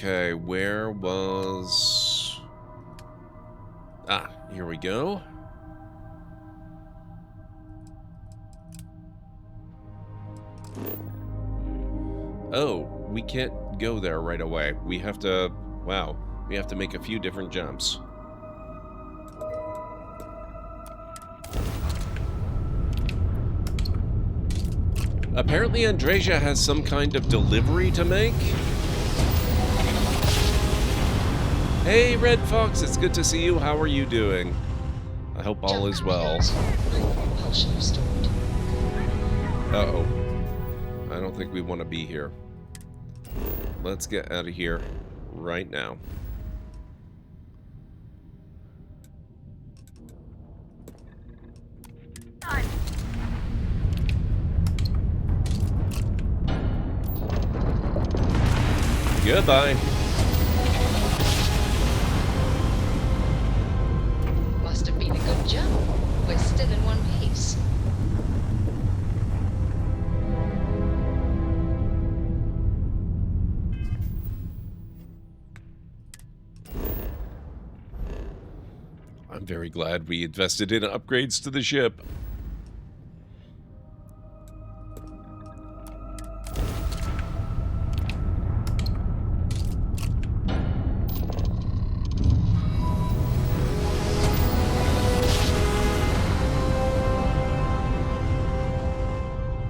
Okay, where was... Ah, here we go. Oh, we can't go there right away. We have to... Wow, we have to make a few different jumps. Apparently Andresia has some kind of delivery to make. Hey, Red Fox, it's good to see you. How are you doing? I hope all is well. Uh-oh. I don't think we want to be here. Let's get out of here right now. Goodbye. Must have been a good jump. We're still in one piece. I'm very glad we invested in upgrades to the ship.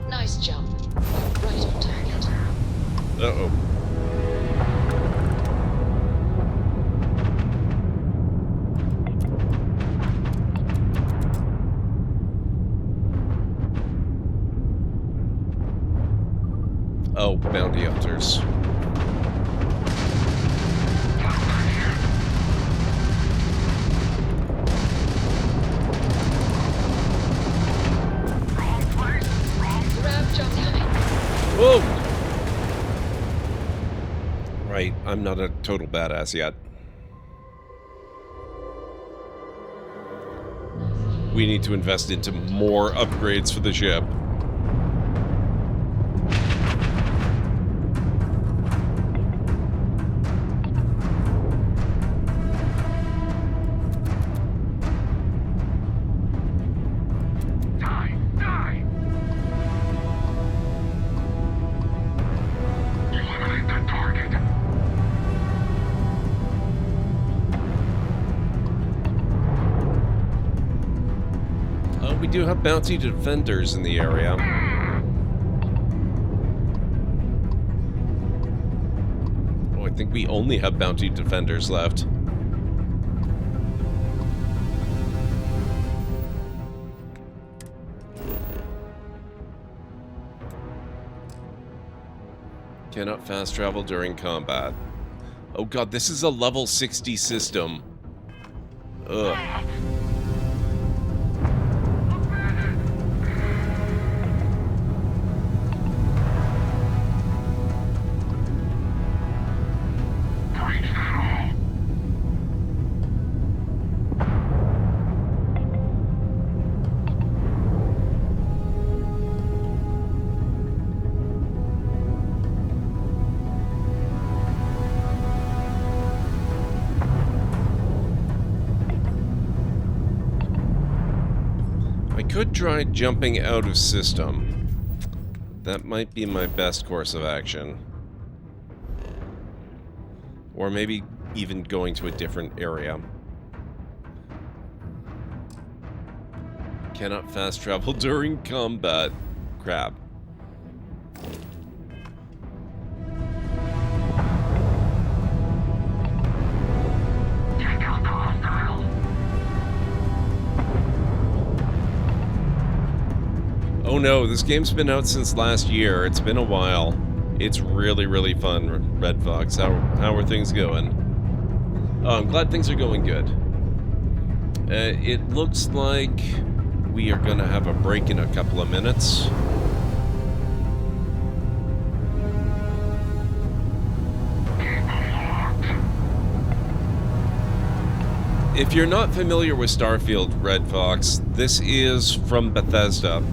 Nice jump. Right on target. Uh-oh. Oh, bounty hunters. Whoa! Right, I'm not a total badass yet. We need to invest into more upgrades for the ship. We do have bounty defenders in the area. Oh, I think we only have bounty defenders left. Cannot fast travel during combat. Oh god, this is a level 60 system. Ugh. Could try jumping out of system. That might be my best course of action. Or maybe even going to a different area. Cannot fast travel during combat. Crap. Oh no, this game's been out since last year. It's been a while. It's really, really fun, Red Fox. How are things going? Oh, I'm glad things are going good. It looks like we are going to have a break in a couple of minutes. If you're not familiar with Starfield, Red Fox, this is from Bethesda.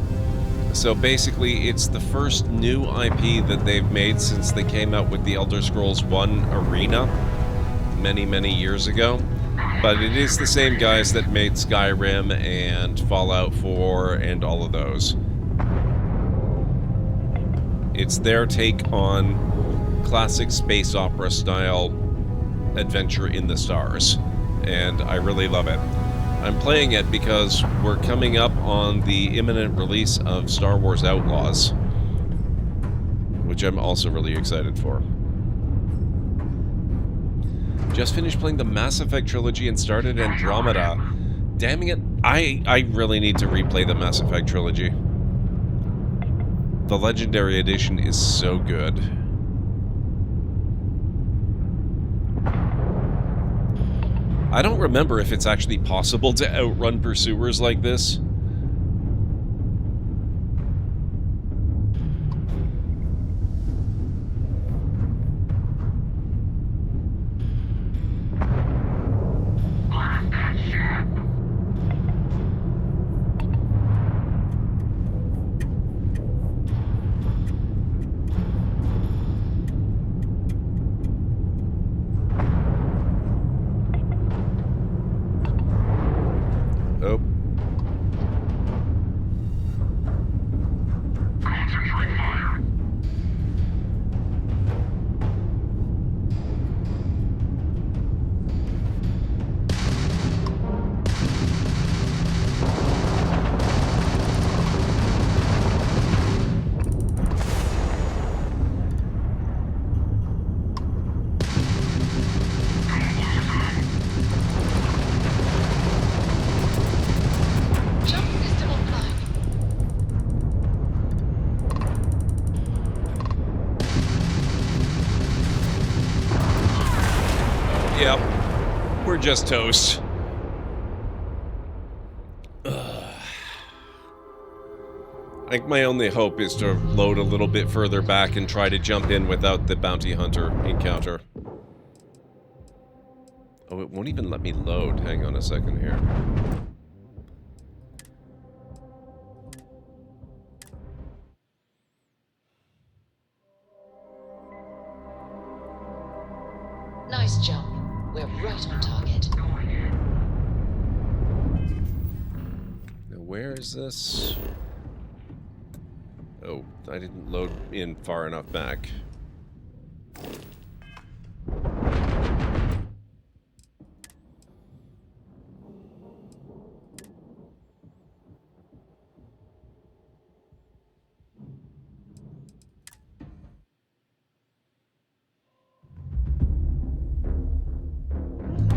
So basically, it's the first new IP that they've made since they came out with the Elder Scrolls 1 Arena many, many years ago. But it is the same guys that made Skyrim and Fallout 4 and all of those. It's their take on classic space opera style adventure in the stars. And I really love it. I'm playing it because we're coming up on the imminent release of Star Wars Outlaws, which I'm also really excited for. Just finished playing the Mass Effect trilogy and started Andromeda. Damn it, I really need to replay the Mass Effect trilogy. The Legendary Edition is so good. I don't remember if it's actually possible to outrun pursuers like this. Oh. Yep. We're just toast. I think my only hope is to load a little bit further back and try to jump in without the bounty hunter encounter. Oh, it won't even let me load. Hang on a second here. Nice jump. We're right on target. Now, where is this? Oh, I didn't load in far enough back.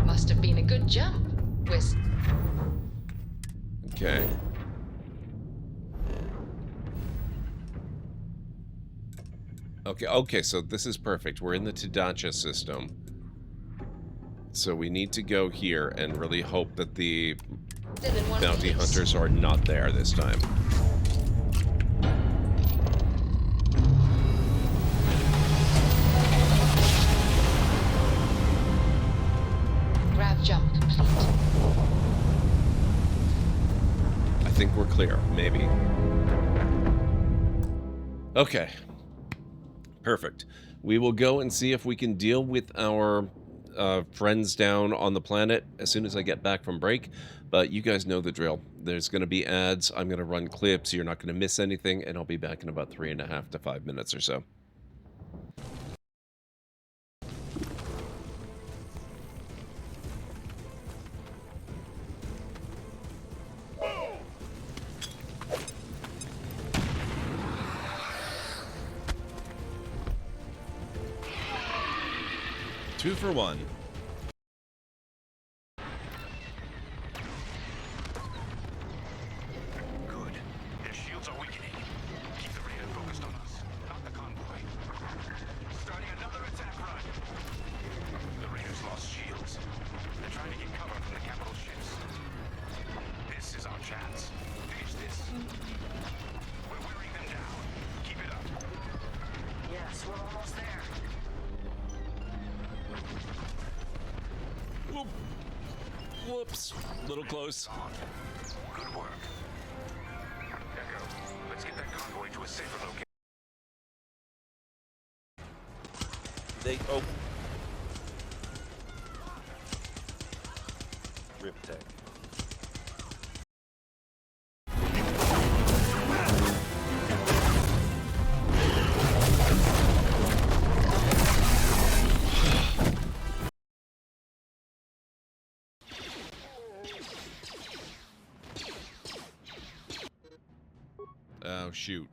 Must have been a good jump. With Okay. Okay, so this is perfect. We're in the Tadacha system. So we need to go here and really hope that the bounty hunters are not there this time. grab jump complete. I think we're clear. Maybe. Okay. Perfect. We will go and see if we can deal with our friends down on the planet as soon as I get back from break. But you guys know the drill. There's going to be ads. I'm going to run clips. You're not going to miss anything. And I'll be back in about 3.5 to 5 minutes or so. Two for one. Good. Their shields are weakening. Keep the radar focused on us, not the convoy. Starting another attack run. The raiders lost shields. They're trying to get cover from the capital ships. This is our chance. Finish this. We're wearing them down. Keep it up. Yes, we're almost there. Whoops. Little close. Good work. Echo, let's get that convoy to a safer location. Oh. Rip tech. Oh, shoot.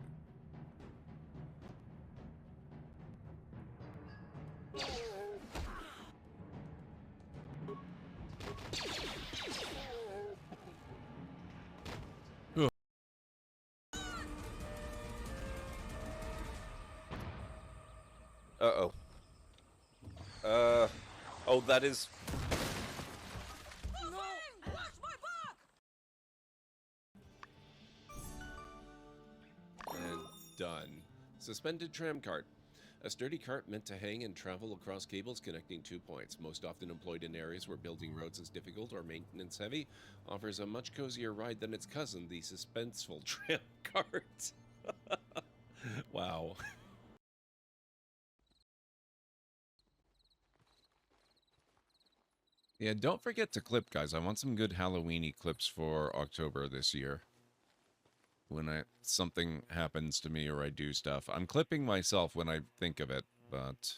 Oh, that is... And done. Suspended tram cart. A sturdy cart meant to hang and travel across cables connecting 2 points. Most often employed in areas where building roads is difficult or maintenance heavy, offers a much cozier ride than its cousin, the suspenseful tram cart. Wow. Yeah, don't forget to clip, guys. I want some good Halloween-y clips for October this year. When something happens to me or I do stuff. I'm clipping myself when I think of it, but...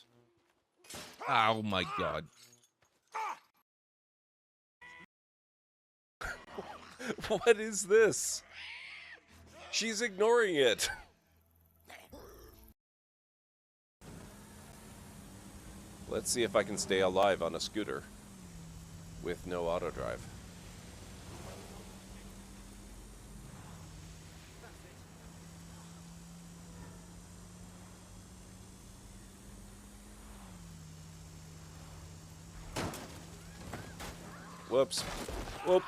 Oh my god. What is this? She's ignoring it. Let's see if I can stay alive on a scooter with no auto drive. Whoops. Whoop.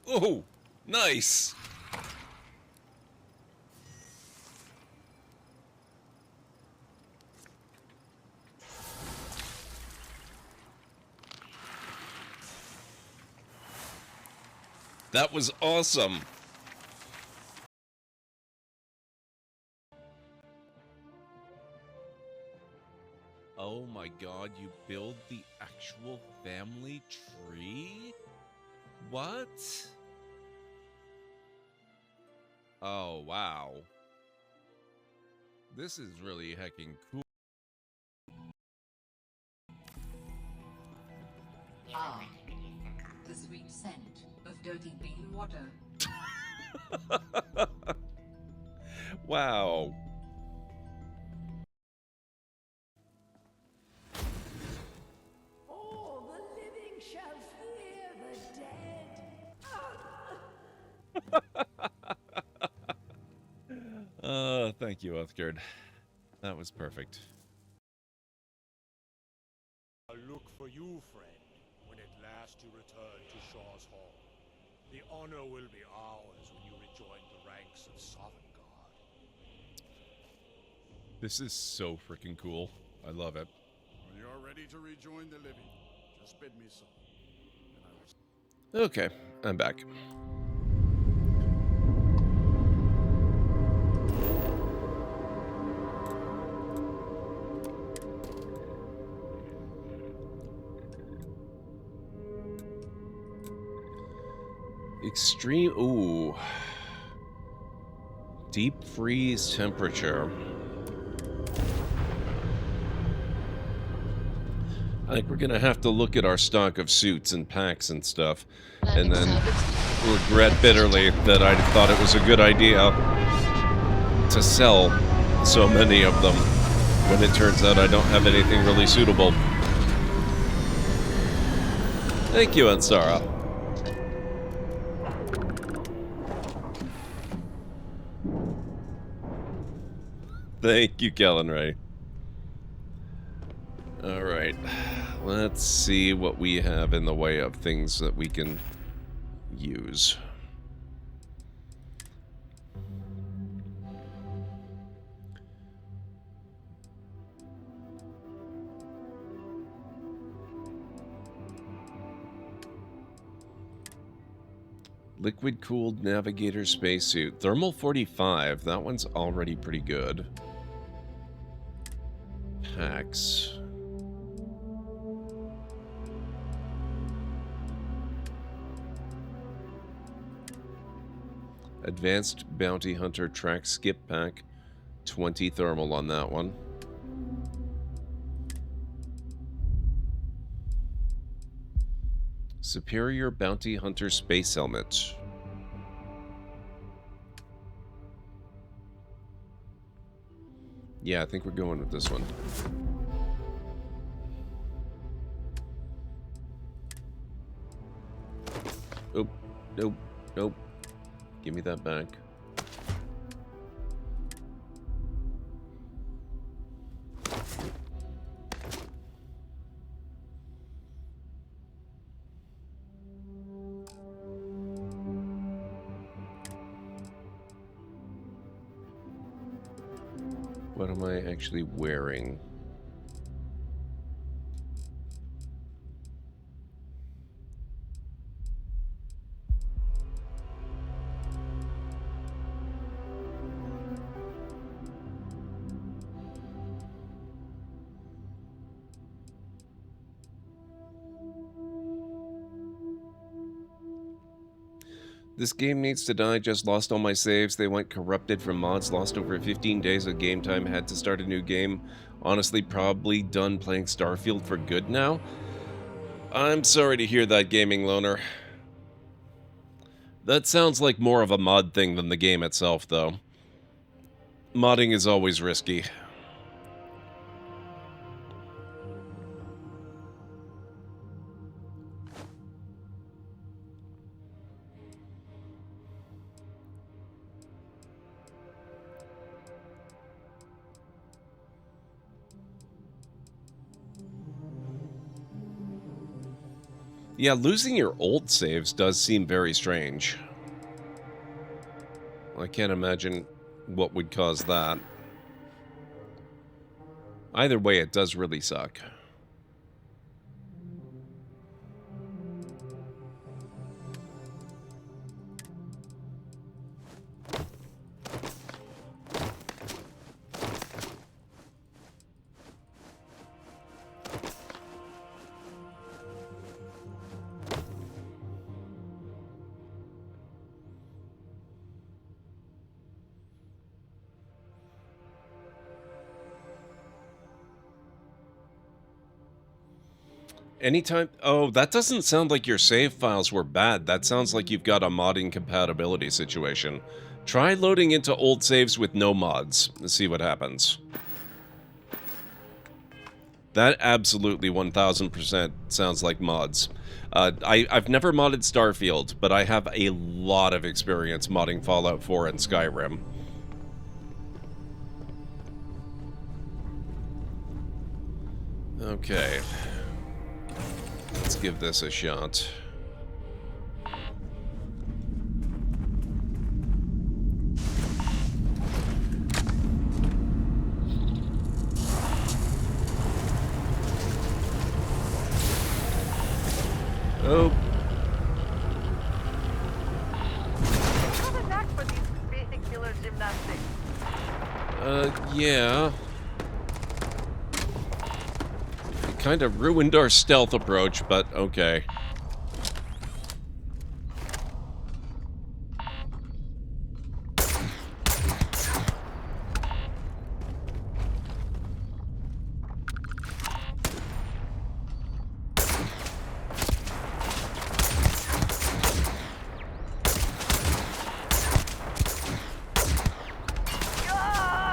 Oh, nice. That was awesome. Oh my god, you build the actual family tree? What? Oh, wow. This is really heckin' cool. Ah, the sweet scent of dirty bean water. Wow. All the living shall fear the dead. Thank you, Uthgard. That was perfect. I look for you, friend, when at last you return to Shaw's Hall. The honor will be ours when you rejoin the ranks of Sovngarde. This is so freaking cool. I love it. When you're ready to rejoin the living, just bid me so. Okay, I'm back. Extreme, ooh. Deep freeze temperature. I think we're gonna have to look at our stock of suits and packs and stuff, and then regret bitterly that I thought it was a good idea to sell so many of them, when it turns out I don't have anything really suitable. Thank you, Ansara. Thank you, Kellen Ray. Alright, let's see what we have in the way of things that we can use. Liquid-cooled navigator spacesuit. Thermal 45, that one's already pretty good. Packs. Advanced Bounty Hunter Track Skip Pack. 20 thermal on that one. Superior Bounty Hunter Space Helmet. Yeah, I think we're going with this one. Oh, nope. Nope. Give me that back. What am I actually wearing? This game needs to die. Just lost all my saves. They went corrupted from mods. Lost over 15 days of game time. Had to start a new game. Honestly, probably done playing Starfield for good now. I'm sorry to hear that, gaming loner. That sounds like more of a mod thing than the game itself, though. Modding is always risky. Yeah, losing your old saves does seem very strange. I can't imagine what would cause that. Either way, it does really suck. Anytime... Oh, that doesn't sound like your save files were bad. That sounds like you've got a modding compatibility situation. Try loading into old saves with no mods and see what happens. That absolutely 1000% sounds like mods. I've never modded Starfield, but I have a lot of experience modding Fallout 4 and Skyrim. Okay. Let's give this a shot. Oh. Have a knack for these vehicular gymnastics. Yeah. It kind of ruined our stealth approach, but okay.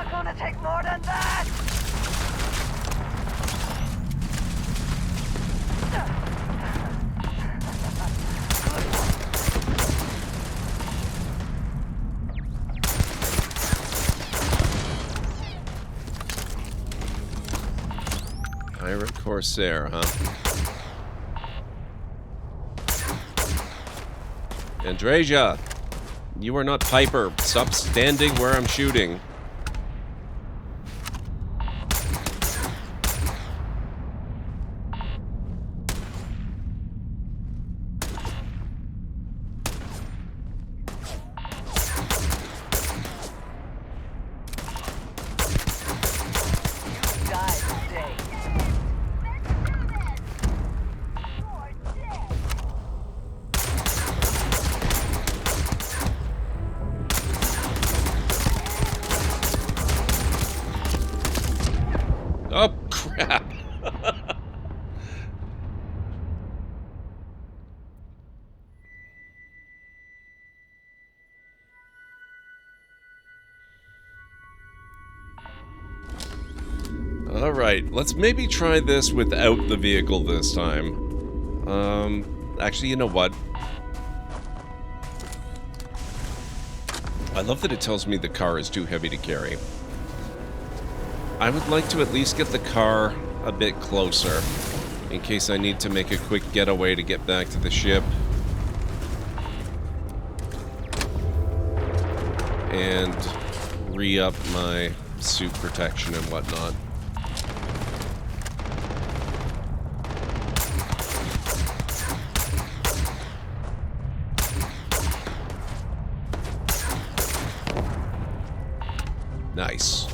Gonna take more than that! Pirate Corsair, huh? Andrasia! You are not Piper. Stop standing where I'm shooting. Oh, crap. Alright, let's maybe try this without the vehicle this time. Actually, you know what? I love that it tells me the car is too heavy to carry. I would like to at least get the car a bit closer, in case I need to make a quick getaway to get back to the ship. And re-up my suit protection and whatnot. Nice.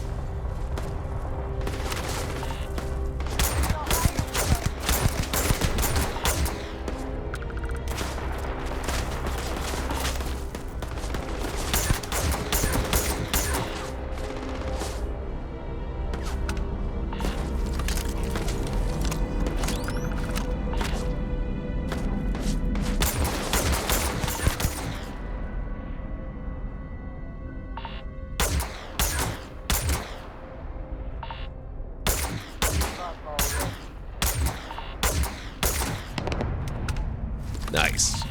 Nice.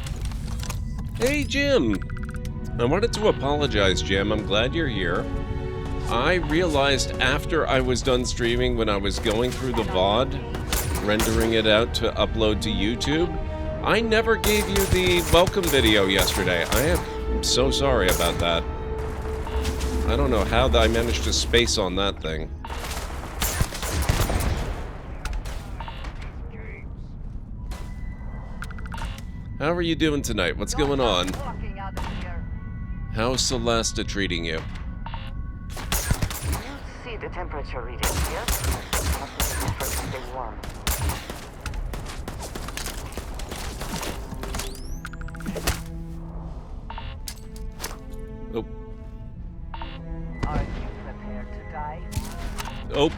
Hey, Jim. I wanted to apologize, Jim. I'm glad you're here. I realized after I was done streaming, when I was going through the VOD, rendering it out to upload to YouTube, I never gave you the welcome video yesterday. I am so sorry about that. I don't know how I managed to space on that thing. How are you doing tonight? What's going on? How's Celesta treating you? You see the temperature reading, yes? Must be the effort to stay warm. Oh. Are you prepared to die? Oh.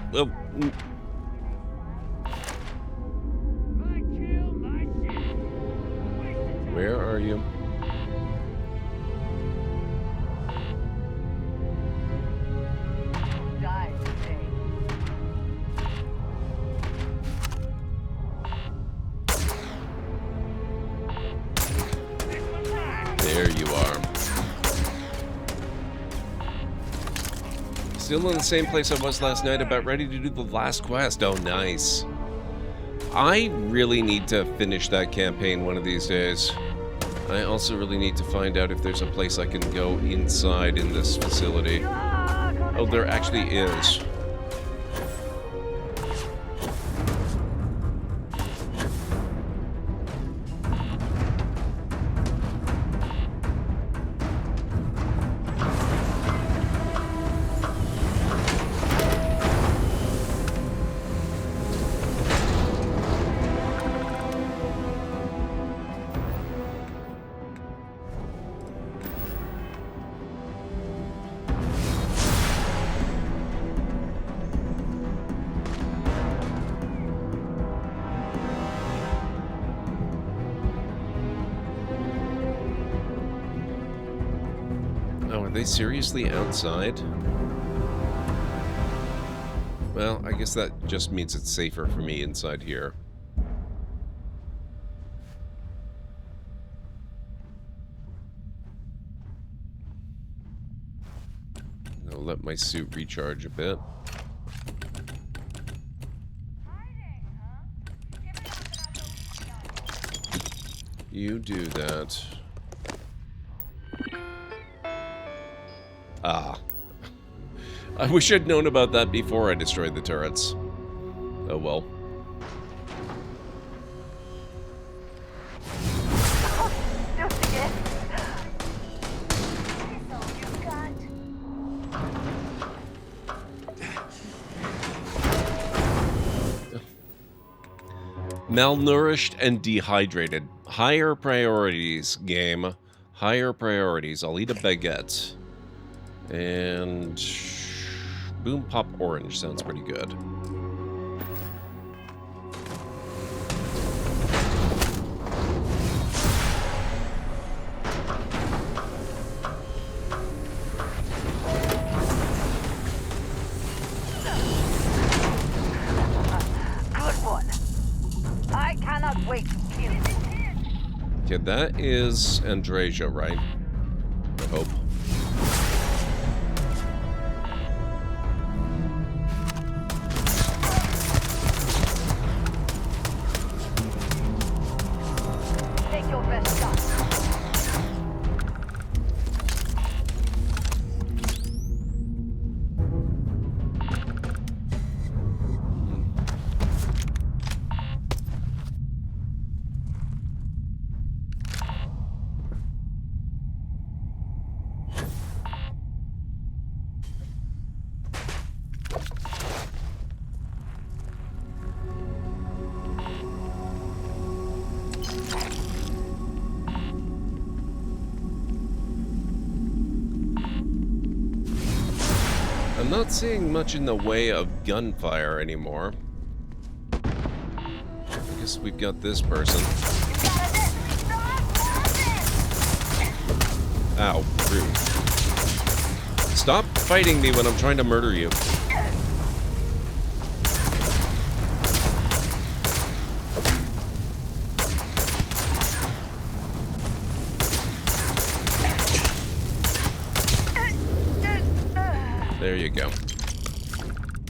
Where are you? Die today. There you are. Still in the same place I was last night, about ready to do the last quest. Oh, nice. I really need to finish that campaign one of these days. I also really need to find out if there's a place I can go inside in this facility. Oh, there actually is. Seriously outside? Well, I guess that just means it's safer for me inside here. I'll let my suit recharge a bit. You do that. Ah. I wish I'd known about that before I destroyed the turrets. Oh well. Malnourished and dehydrated. Higher priorities, game. Higher priorities. I'll eat a baguette. And Boom Pop Orange sounds pretty good. Good one. I cannot wait to kill you. Okay, that is Andrasia, right? I hope. I'm not seeing much in the way of gunfire anymore. I guess we've got this person. Ow, rude. Stop fighting me when I'm trying to murder you. There you go.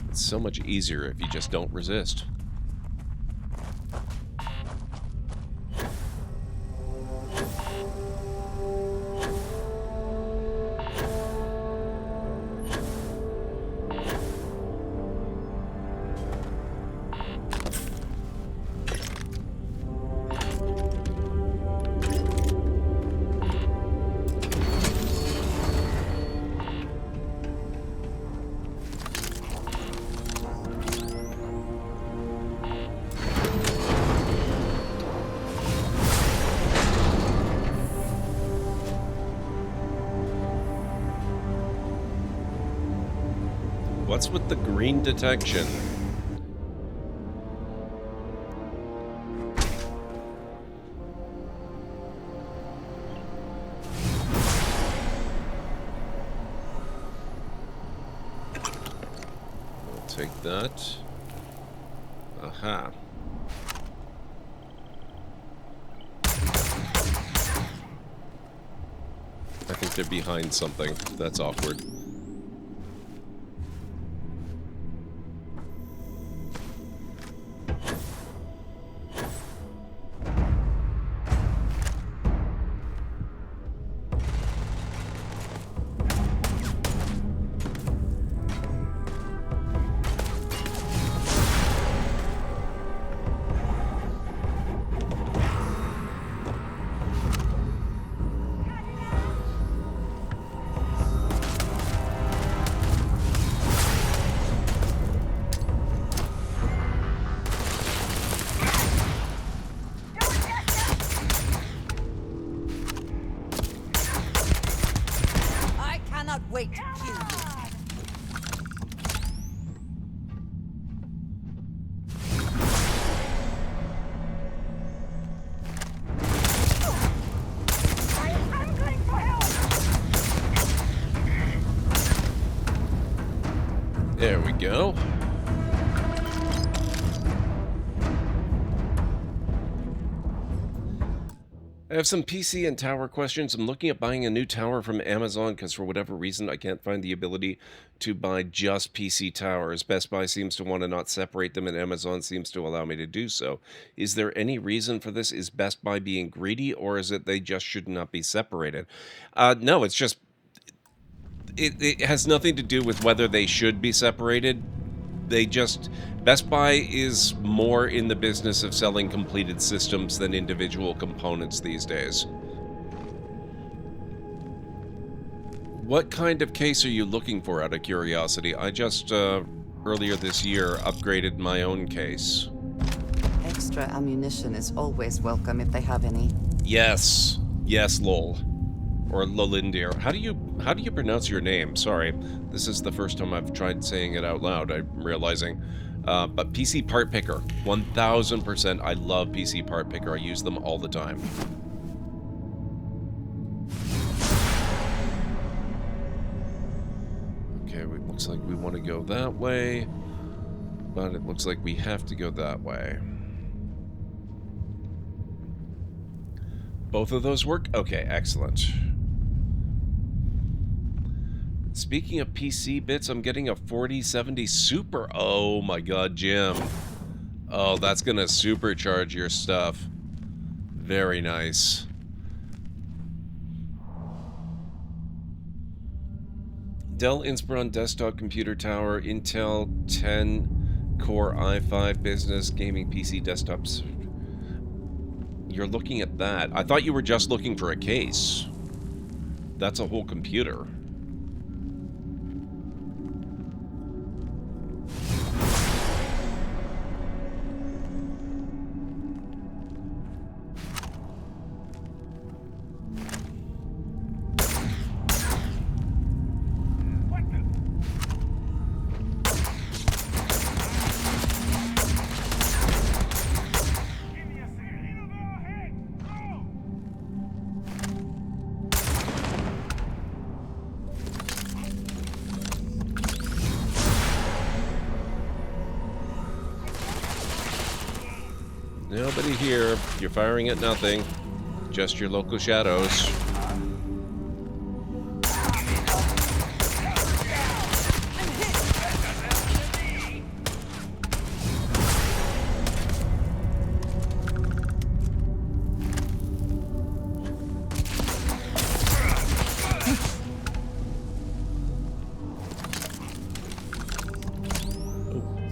It's so much easier if you just don't resist. What's with the green detection? I'll take that. Aha. I think they're behind something. That's awkward. Wait to kill you. There we go. I have some PC and tower questions. I'm looking at buying a new tower from Amazon because for whatever reason I can't find the ability to buy just PC towers. Best Buy seems to want to not separate them and Amazon seems to allow me to do so. Is there any reason for this? Is Best Buy being greedy or is it they just should not be separated? No, it's just... It has nothing to do with whether they should be separated. They just... Best Buy is more in the business of selling completed systems than individual components these days. What kind of case are you looking for, out of curiosity? I just, earlier this year, upgraded my own case. Extra ammunition is always welcome if they have any. Yes. Yes, lol. Or Lolindir. How do you pronounce your name? Sorry. This is the first time I've tried saying it out loud, I'm realizing. But PC Part Picker. 1000%. I love PC Part Picker. I use them all the time. Okay, it looks like we want to go that way. But it looks like we have to go that way. Both of those work? Okay, excellent. Speaking of PC bits, I'm getting a 4070 Super. Oh my god, Jim. Oh, that's gonna supercharge your stuff. Very nice. Dell Inspiron desktop computer tower, Intel 10 Core i5 business gaming PC desktops. You're looking at that. I thought you were just looking for a case. That's a whole computer. Nobody here. You're firing at nothing. Just your local shadows.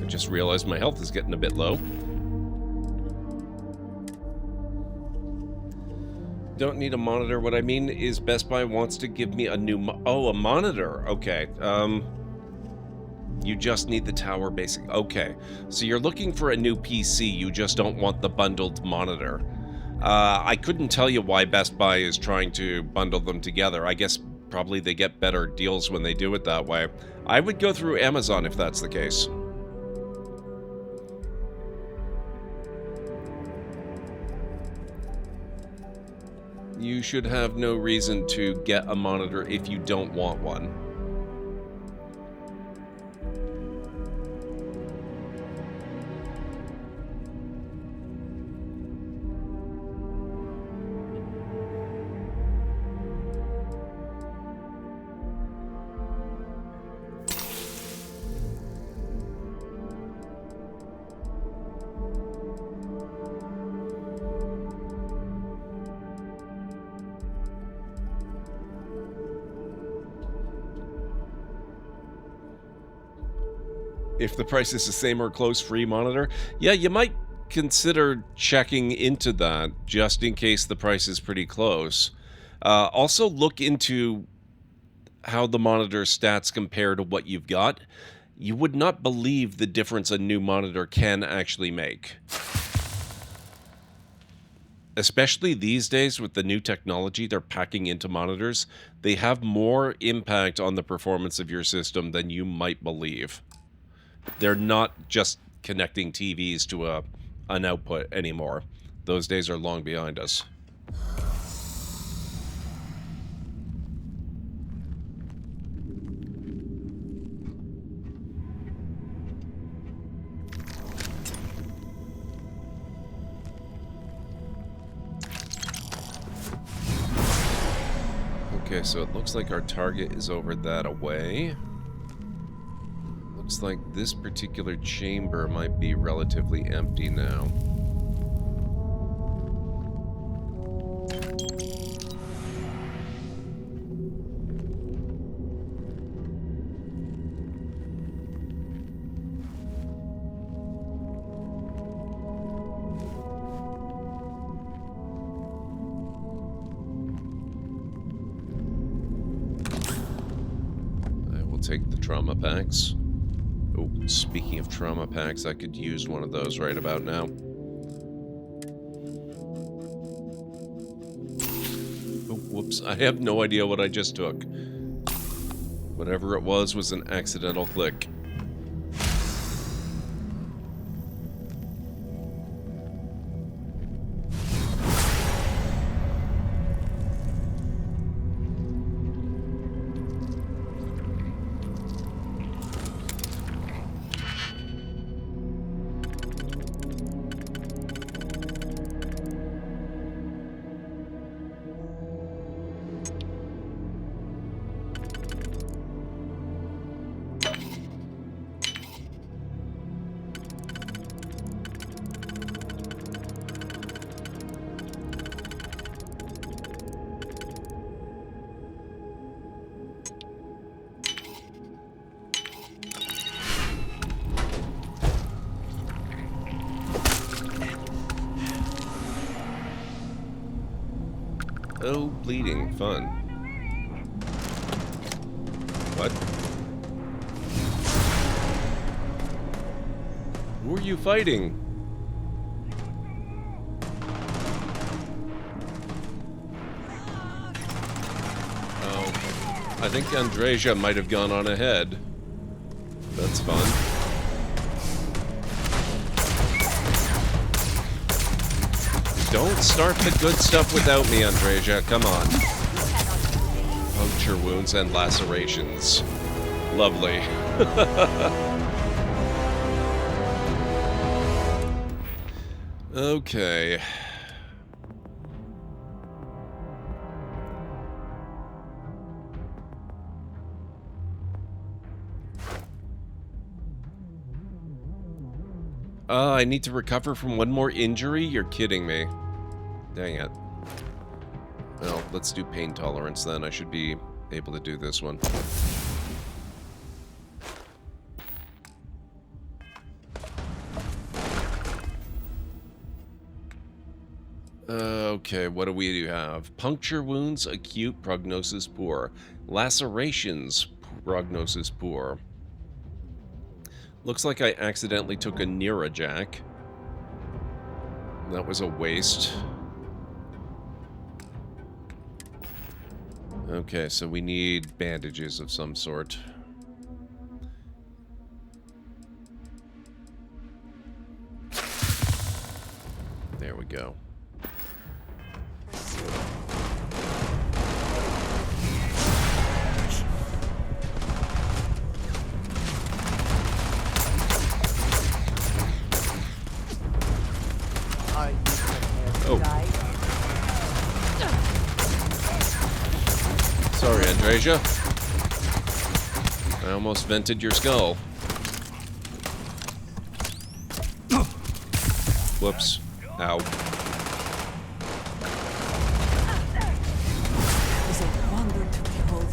I just realized my health is getting a bit low. Don't need a monitor. What I mean is Best Buy wants to give me a new a monitor. Okay. You just need the tower basic. Okay. So you're looking for a new PC. You just don't want the bundled monitor. I couldn't tell you why Best Buy is trying to bundle them together. I guess probably they get better deals when they do it that way. I would go through Amazon if that's the case. You should have no reason to get a monitor if you don't want one. If the price is the same or close, free monitor, yeah, you might consider checking into that just in case the price is pretty close. Also look into how the monitor stats compare to what you've got. You would not believe the difference a new monitor can actually make. Especially these days with the new technology they're packing into monitors, they have more impact on the performance of your system than you might believe. They're not just connecting TVs to an output anymore. Those days are long behind us. Okay, so it looks like our target is over that away. Looks like this particular chamber might be relatively empty now. I will take the trauma packs. Oh, speaking of trauma packs, I could use one of those right about now. Oh, whoops. I have no idea what I just took. Whatever it was an accidental click. Oh, bleeding. Fun. What? Who are you fighting? Oh, I think Andreja might have gone on ahead. That's fun. Don't start the good stuff without me, Andreja. Come on. Puncture wounds and lacerations. Lovely. Okay. I need to recover from one more injury? You're kidding me. Dang it. Well, let's do pain tolerance then. I should be able to do this one. Okay, what do we have? Puncture wounds, acute, prognosis poor. Lacerations, prognosis poor. Looks like I accidentally took a Neurajack. That was a waste. Okay, so we need bandages of some sort. There we go. Oh. Sorry, Andreja. I almost vented your skull. Whoops. Ow. It's a wonder to behold.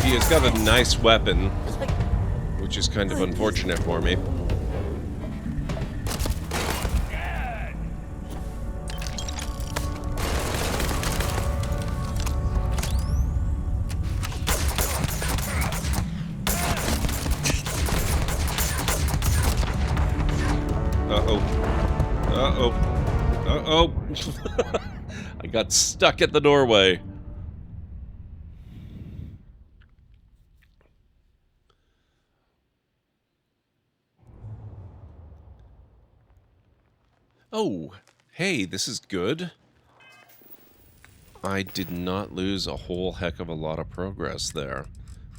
He's got a nice weapon, which is kind of unfortunate for me. Uh-oh. Uh-oh. Uh-oh. I got stuck at the doorway. Oh, hey, this is good. I did not lose a whole heck of a lot of progress there.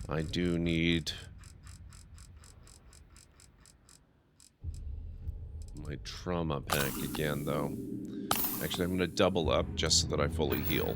I do need my trauma pack again, though. Actually, I'm going to double up just so that I fully heal.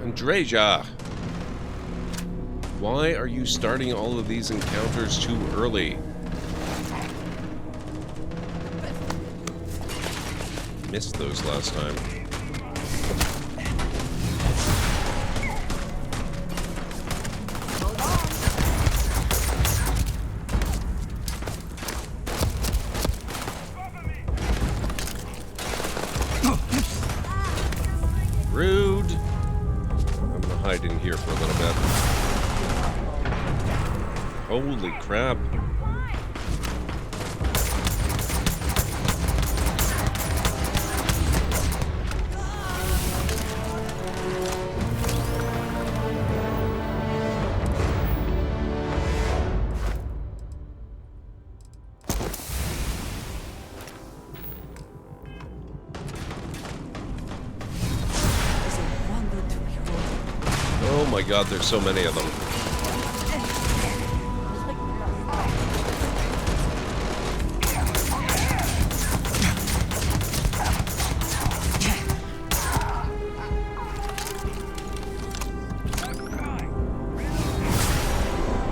Andreja! Why are you starting all of these encounters too early? Missed those last time. Rude! I'm gonna hide in here for a little bit. Holy crap. Oh my god, there's so many of them.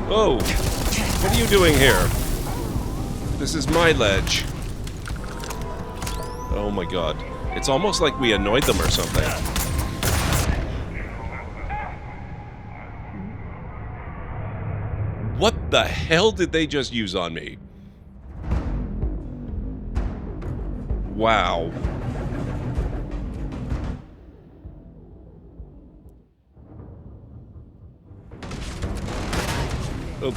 Oh, what are you doing here? This is my ledge. Oh my god. It's almost like we annoyed them or something. What the hell did they just use on me? Wow. Oh.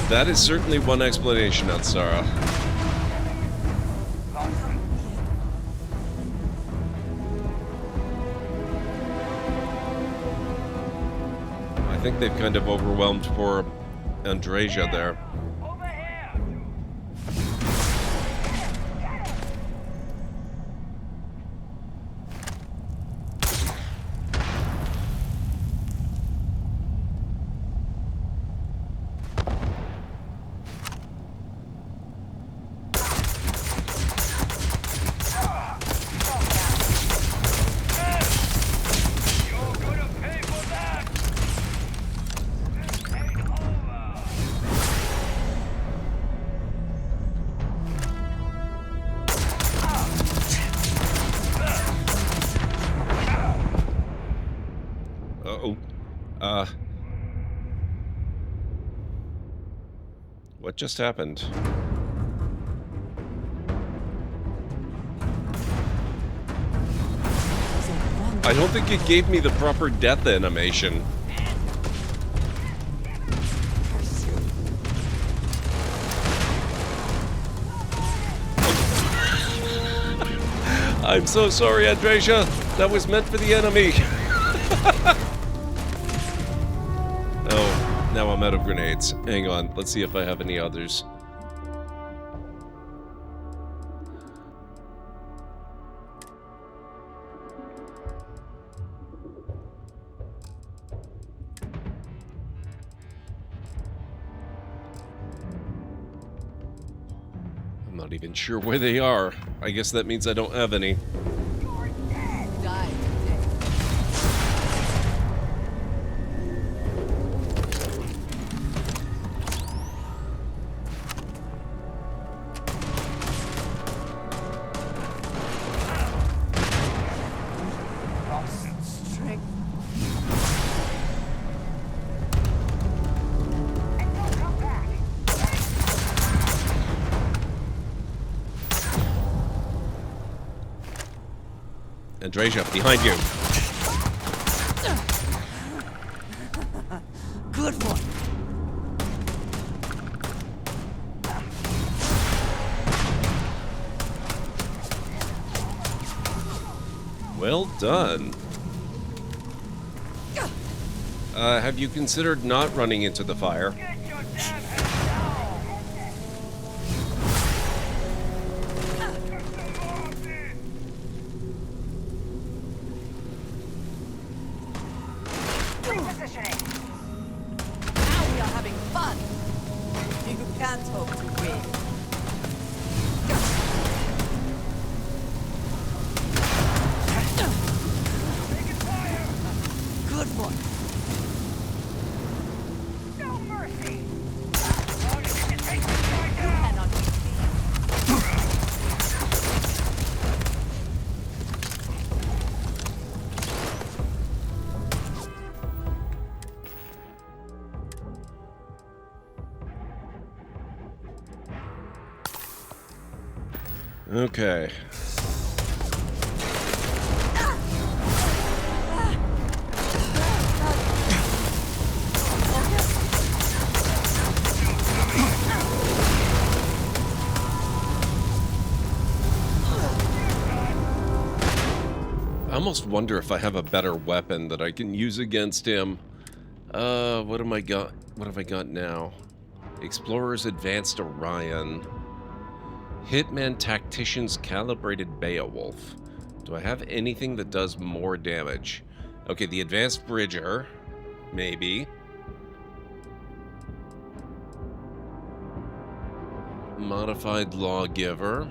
That is certainly one explanation, Sarah. I think they've kind of overwhelmed poor Andreja there. What just happened? I don't think it gave me the proper death animation. I'm so sorry, Andreja. That was meant for the enemy. Oh, now I'm out of grenades. Hang on, let's see if I have any others. I'm not even sure where they are. I guess that means I don't have any. Andreja, behind you. Good one. Well done. Have you considered not running into the fire? Okay. almost wonder if I have a better weapon that I can use against him. What am I got? What have I got now? Explorer's Advanced Orion. Hitman Tactician's Calibrated Beowulf. Do I have anything that does more damage? Okay, the Advanced Bridger. Maybe. Modified Lawgiver.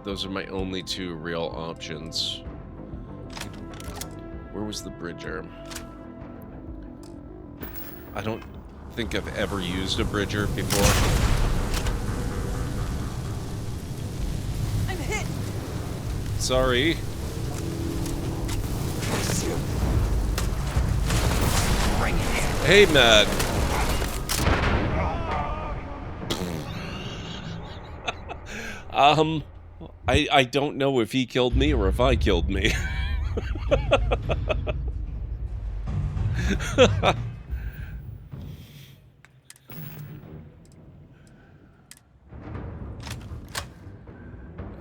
Those are my only two real options. Where was the Bridger? I don't think I've ever used a Bridger before. I'm hit. Sorry. Hey, Matt. I don't know if he killed me or if I killed me.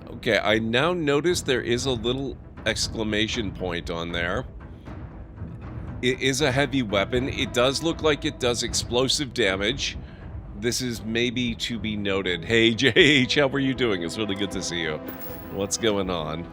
Okay, I now notice there is a little exclamation point on there. It is a heavy weapon. It does look like it does explosive damage. This is maybe to be noted. Hey, JH, how are you doing? It's really good to see you. What's going on?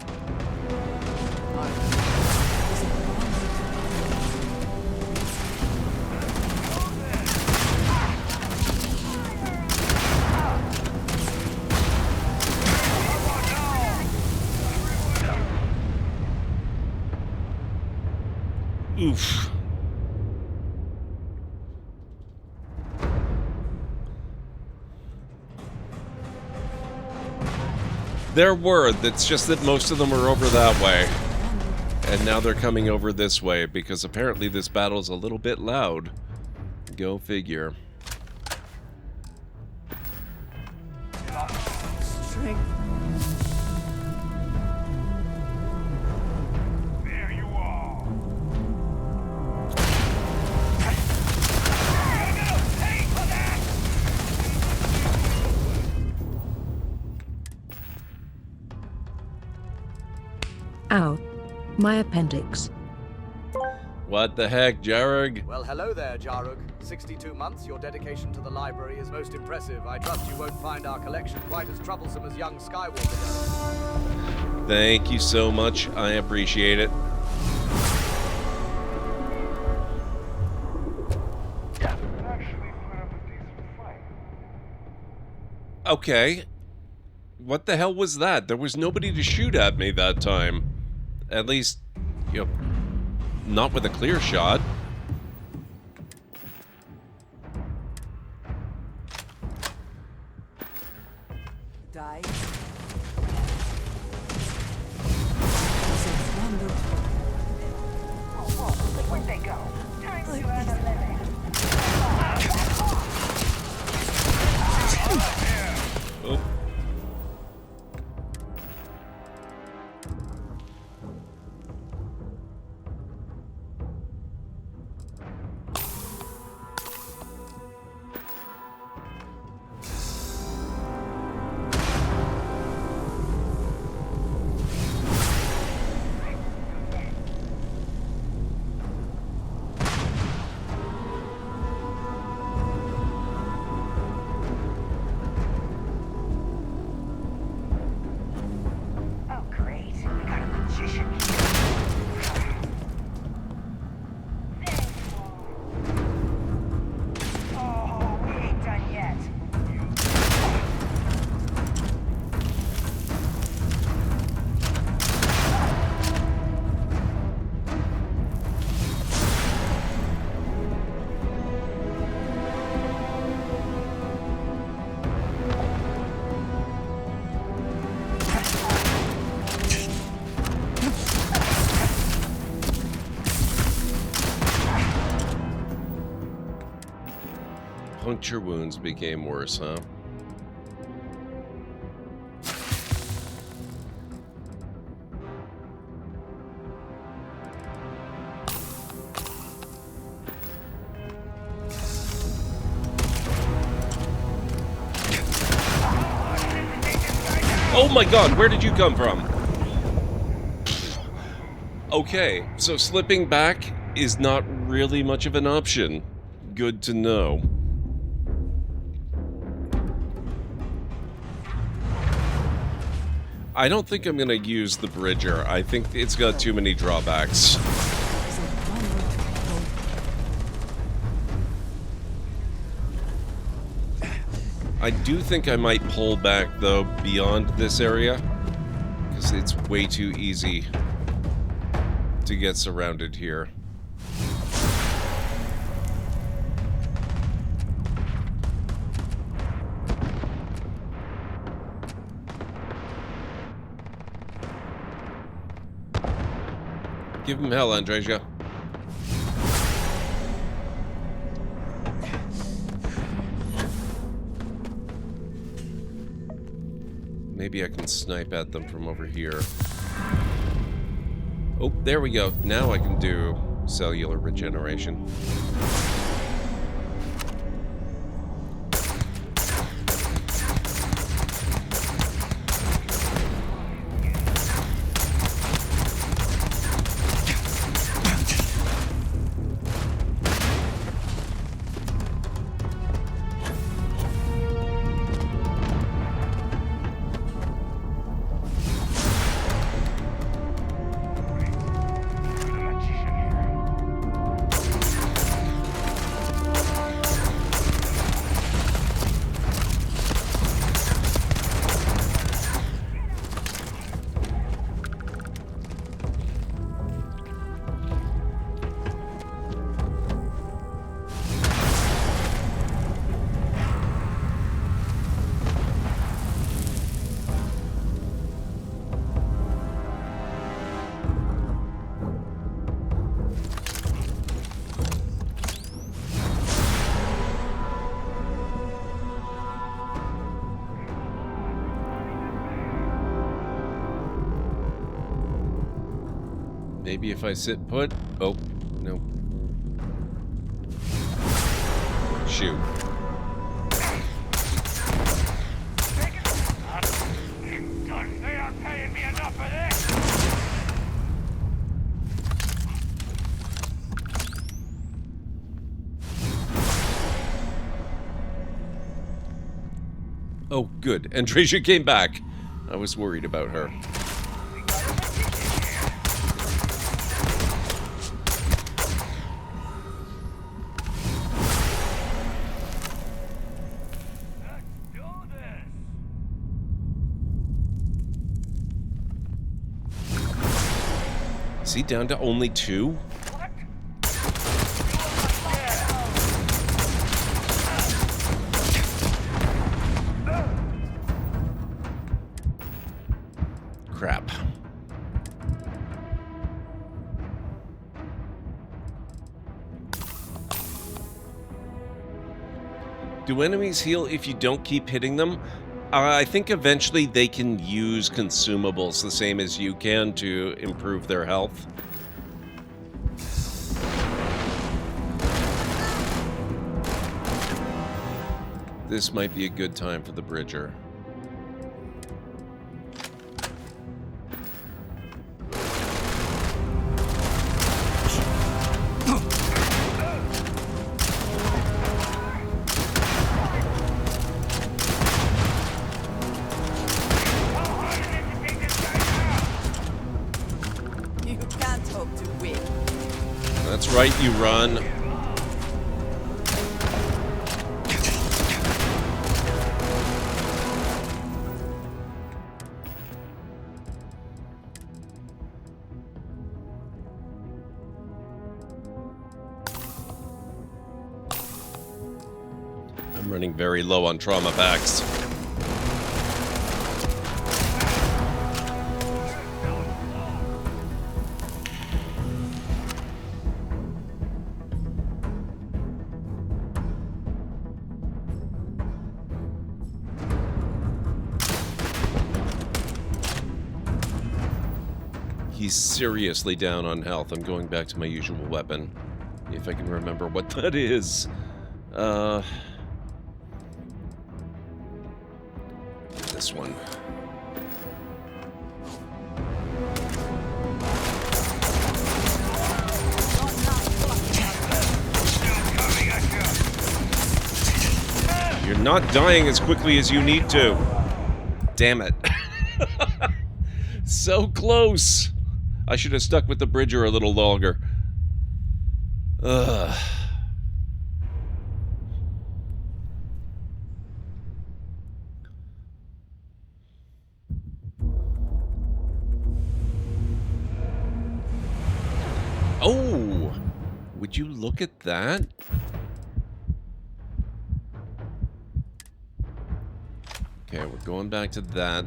Oof. There were, that's just that most of them are over that way. And now they're coming over this way, because apparently this battle's a little bit loud. Go figure. Strength. Ow. My appendix. What the heck, Jarug? Well, hello there, Jarug. 62 months, your dedication to the library is most impressive. I trust you won't find our collection quite as troublesome as young Skywalker does. Thank you so much. I appreciate it. Okay. What the hell was that? There was nobody to shoot at me that time. At least, you know, not with a clear shot. Die. Where'd they go? Time to earn a living. Oh. Puncture wounds became worse, huh? Oh my god, where did you come from? Okay, so slipping back is not really much of an option. Good to know. I don't think I'm gonna use the Bridger. I think it's got too many drawbacks. I do think I might pull back, though, beyond this area, because it's way too easy to get surrounded here. Give him hell, Andreja. Maybe I can snipe at them from over here. Oh, there we go. Now I can do cellular regeneration. Maybe if I sit put... Oh, no. Shoot. They aren't paying me enough for this! Oh, good. Andreja came back. I was worried about her. Is he down to only 2? Crap. Do enemies heal if you don't keep hitting them? I think eventually they can use consumables the same as you can to improve their health. This might be a good time for the Bridger. That's right, you run. I'm running very low on trauma packs. He's seriously down on health. I'm going back to my usual weapon. If I can remember what that is. This one. not dying as quickly as you need to. Damn it. So close. I should have stuck with the bridger a little longer. Ugh. Oh! Would you look at that? Okay, we're going back to that.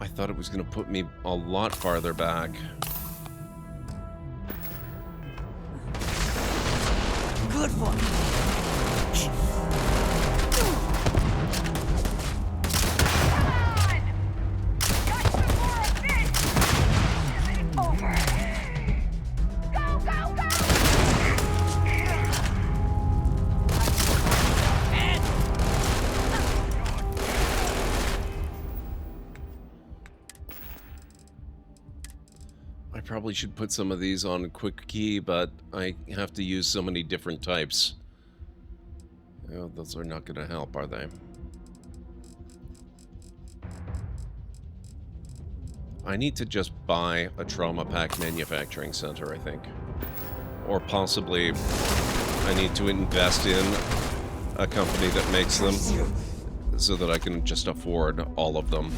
I thought it was going to put me a lot farther back. Good one. Probably should put some of these on quick key, but I have to use so many different types. Oh, those are not going to help, are they? I need to just buy a trauma pack manufacturing center, I think. Or possibly I need to invest in a company that makes them so that I can just afford all of them.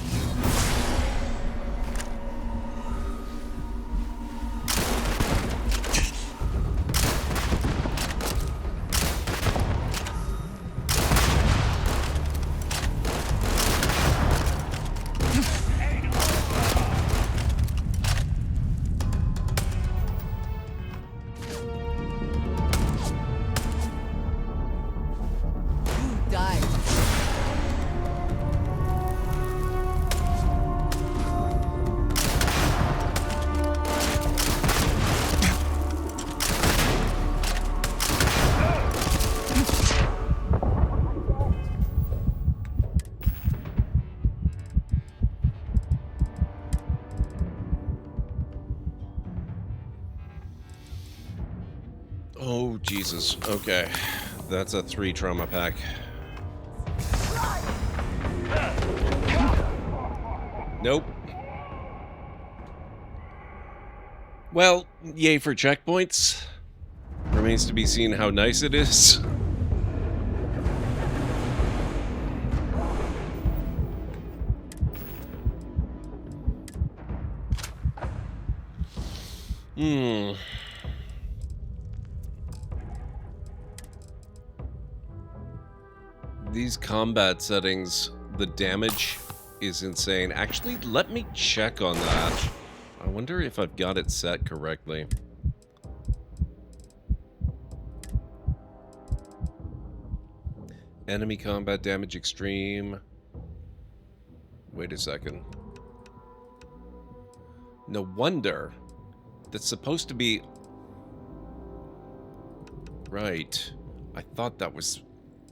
Oh, Jesus. Okay. That's a 3 trauma pack. Nope. Well, yay for checkpoints. Remains to be seen how nice it is. These combat settings, the damage is insane. Actually, let me check on that. I wonder if I've got it set correctly. Enemy combat damage extreme. Wait a second. No wonder. That's supposed to be... Right. I thought that was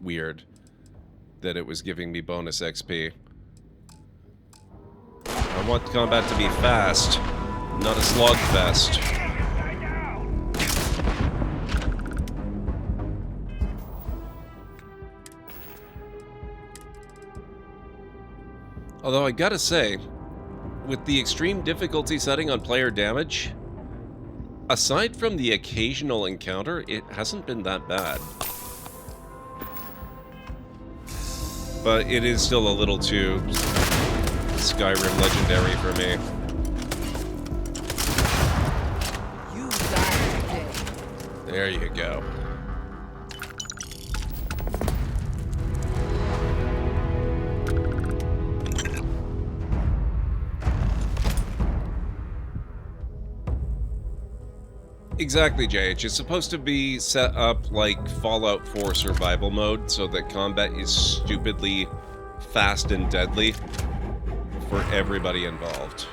weird. That it was giving me bonus XP. I want combat to be fast, not a slogfest. Although I gotta say, with the extreme difficulty setting on player damage, aside from the occasional encounter, it hasn't been that bad. But it is still a little too Skyrim legendary for me. You died. There you go. Exactly, JH. It's supposed to be set up like Fallout 4 survival mode so that combat is stupidly fast and deadly for everybody involved.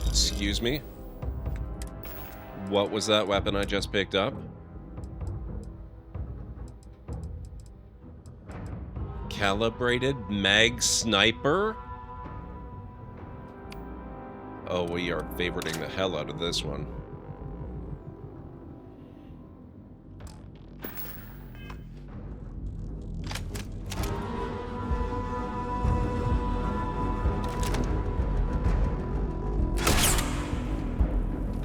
Excuse me? What was that weapon I just picked up? Calibrated mag sniper? Oh, we are favoriting the hell out of this one.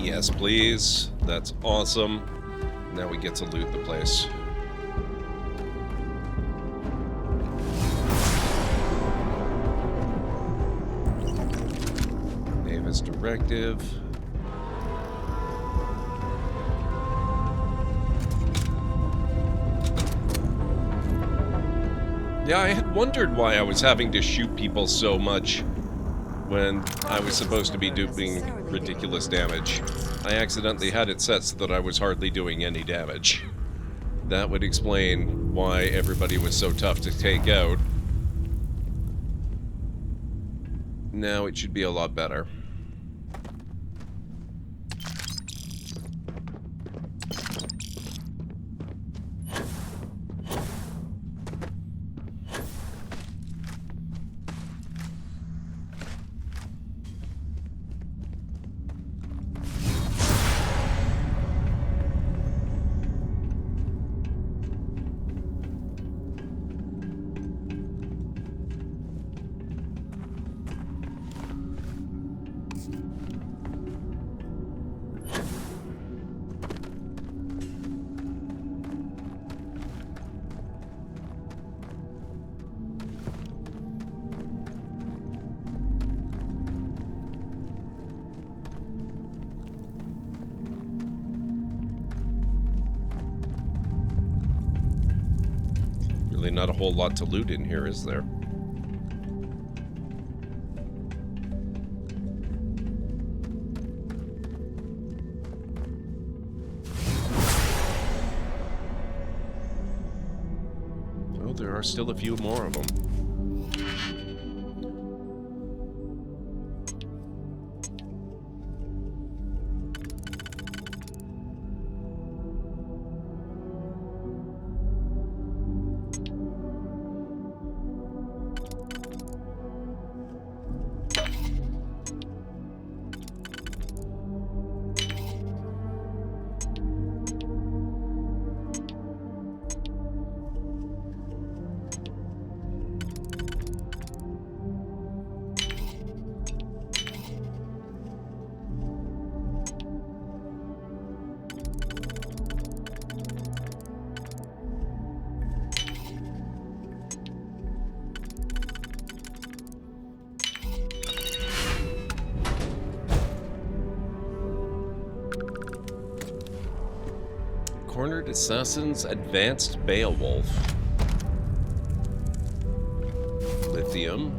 Yes, please. That's awesome. Now we get to loot the place. Davis directive. Yeah, I had wondered why I was having to shoot people so much when I was supposed to be doing ridiculous damage. I accidentally had it set so that I was hardly doing any damage. That would explain why everybody was so tough to take out. Now it should be a lot better. Really not a whole lot to loot in here, is there? Oh, there are still a few more of them. Cornered Assassins Advanced Beowulf. Lithium.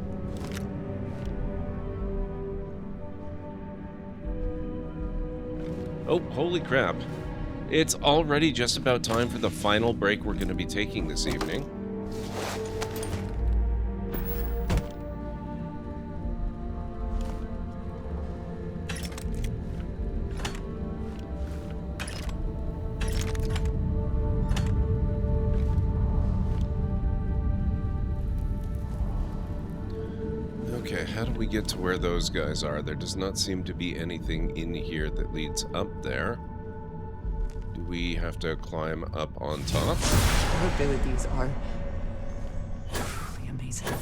Oh, holy crap. It's already just about time for the final break we're going to be taking this evening. Okay, how do we get to where those guys are? There does not seem to be anything in here that leads up there. Do we have to climb up on top? Our abilities are truly amazing.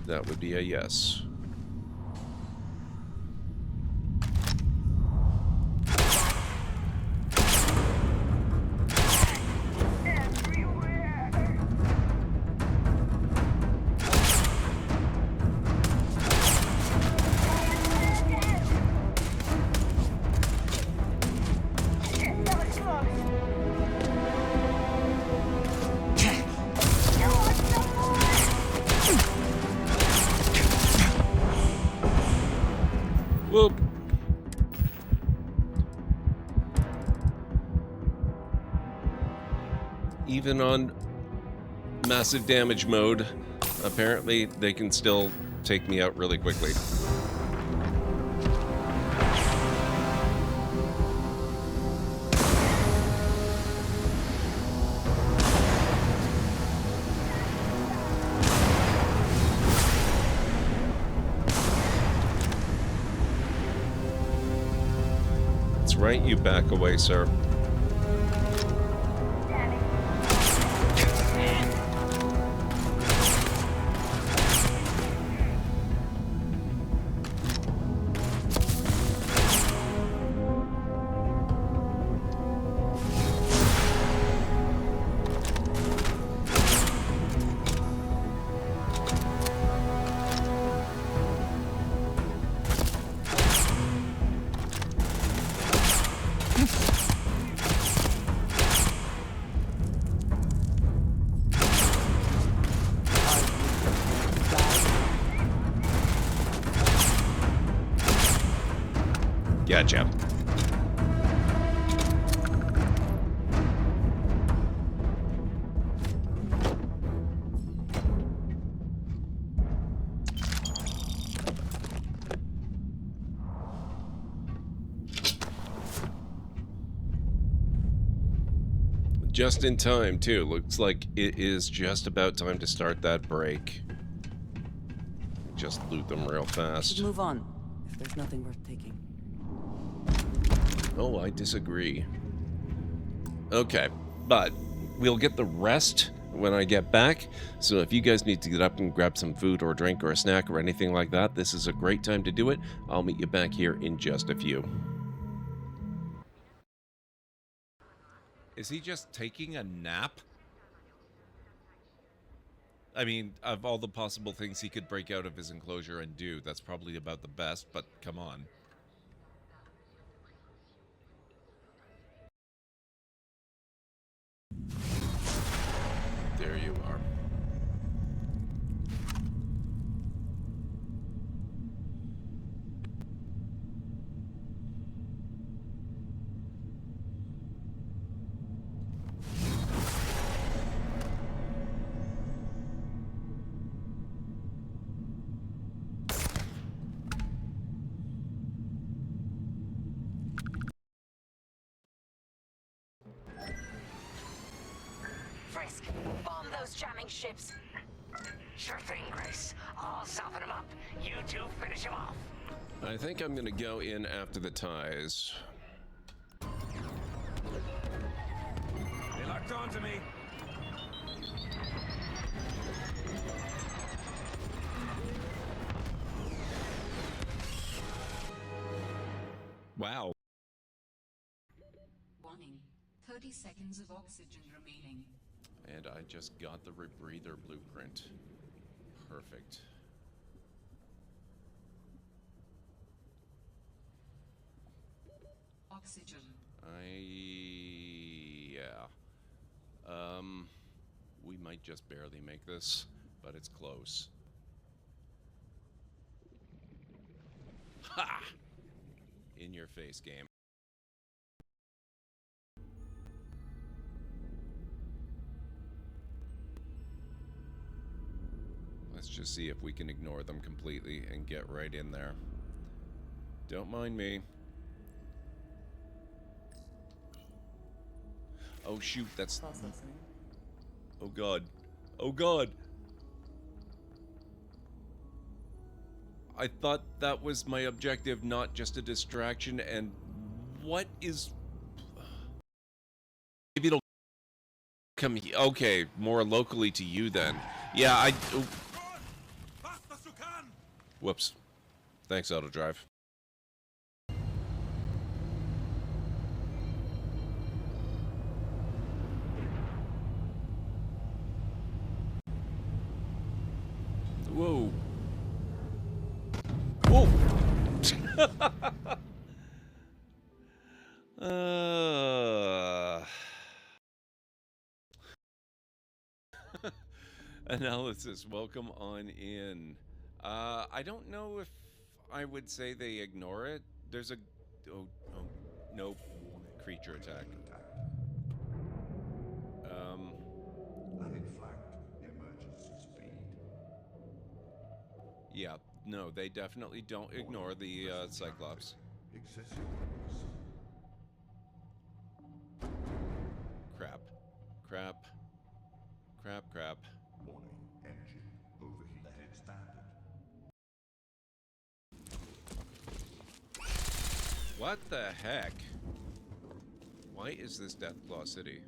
That would be a yes. Whoop. Even on massive damage mode, apparently they can still take me out really quickly. That's right, you back away, sir. Gotcha. Just in time, too. Looks like it is just about time to start that break. Just loot them real fast. Move on, if there's nothing worth taking. Oh, I disagree. Okay, but we'll get the rest when I get back. So if you guys need to get up and grab some food or a drink or a snack or anything like that, this is a great time to do it. I'll meet you back here in just a few. Is he just taking a nap? I mean, of all the possible things he could break out of his enclosure and do, that's probably about the best, but come on. There you are. Frisk, bomb those jamming ships. Sure thing, Grace. I'll soften them up. You two finish them off. I think I'm gonna go in after the ties. They locked onto me. Wow. Warning. 30 seconds of oxygen remaining. And I just got the rebreather blueprint. Perfect. Oxygen. Yeah. We might just barely make this, but it's close. Ha! In your face, game. Let's just see if we can ignore them completely and get right in there. Don't mind me. Oh shoot, that's... Oh god. Oh god! I thought that was my objective, not just a distraction, and what is... Maybe it'll come... Okay, more locally to you then. Yeah, I... Oh. Whoops. Thanks, Autodrive. Whoa. Whoa! Analysis, welcome on in. I don't know if I would say they ignore it. There's a... Oh, nope. Creature attack. Landing flagged. Emergency speed. Yeah, no, they definitely don't ignore the Cyclops. Excessive Crap. Crap. Crap, crap. warning. Engine overheated. Standard. What the heck? Why is this Deathclaw City?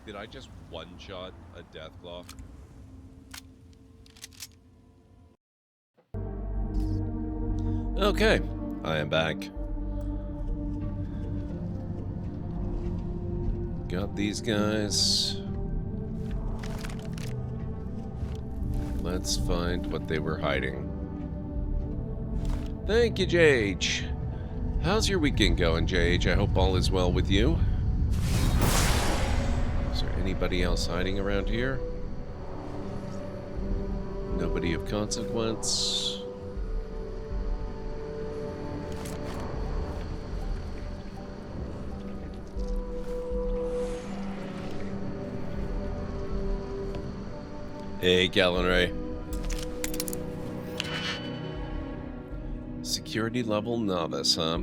Did I just one-shot a Deathclaw? Okay, I am back. Got these guys. Let's find what they were hiding. Thank you, JH. How's your weekend going, JH? I hope all is well with you. Is there anybody else hiding around here? Nobody of consequence. Hey, Gallon Ray. Security level novice, huh?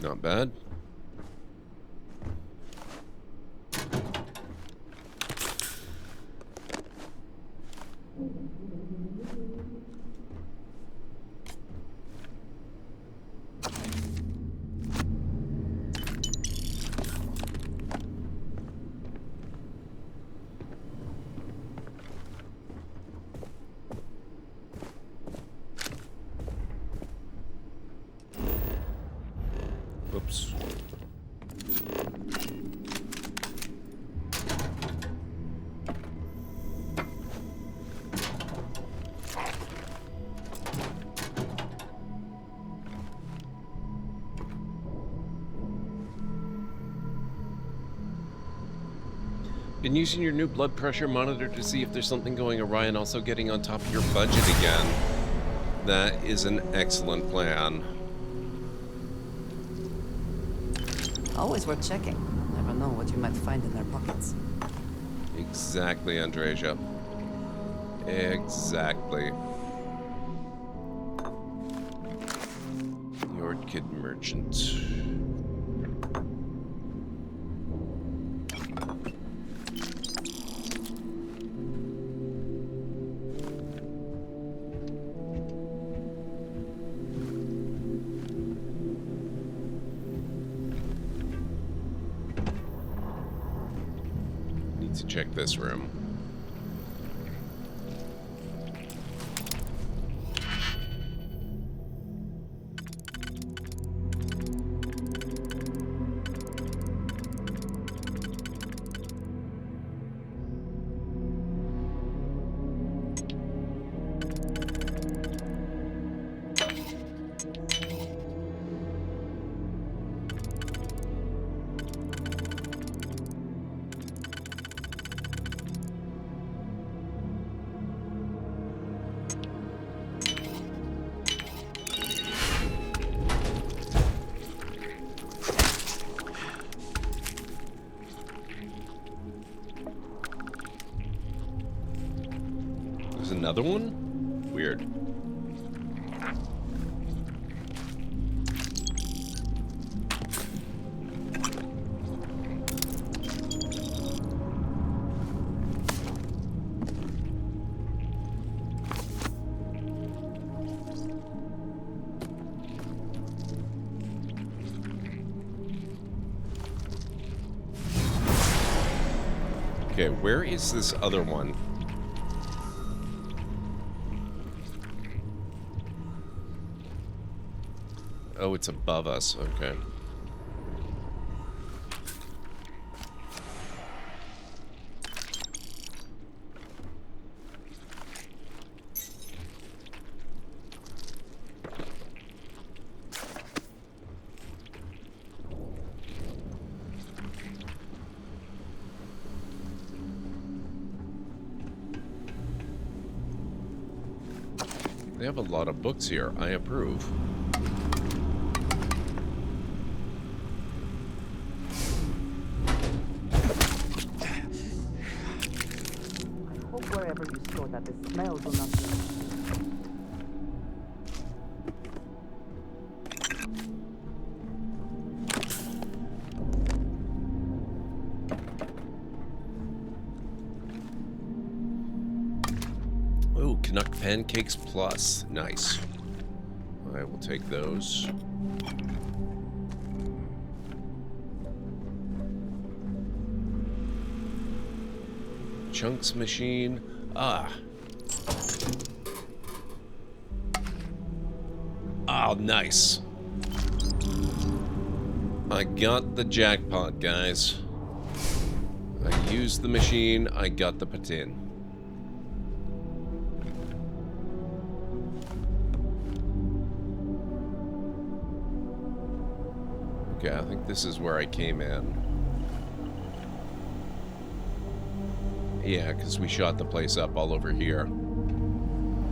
Not bad. Whoops. Been using your new blood pressure monitor to see if there's something going awry and also getting on top of your budget again. That is an excellent plan. Always worth checking. Never know what you might find in their pockets. Exactly, Andreja. Exactly. Your kid merchant. Need to check this room. There's another one? Weird. Okay, where is this other one? Oh, it's above us. Okay. They have a lot of books here. I approve. I hope wherever you store that the smells will not be. Canuck Pancakes Plus. Nice. I will take those. Chunks machine. Ah. Oh, nice. I got the jackpot, guys. I used the machine, I got the patin. Okay, I think this is where I came in. Yeah, because we shot the place up all over here.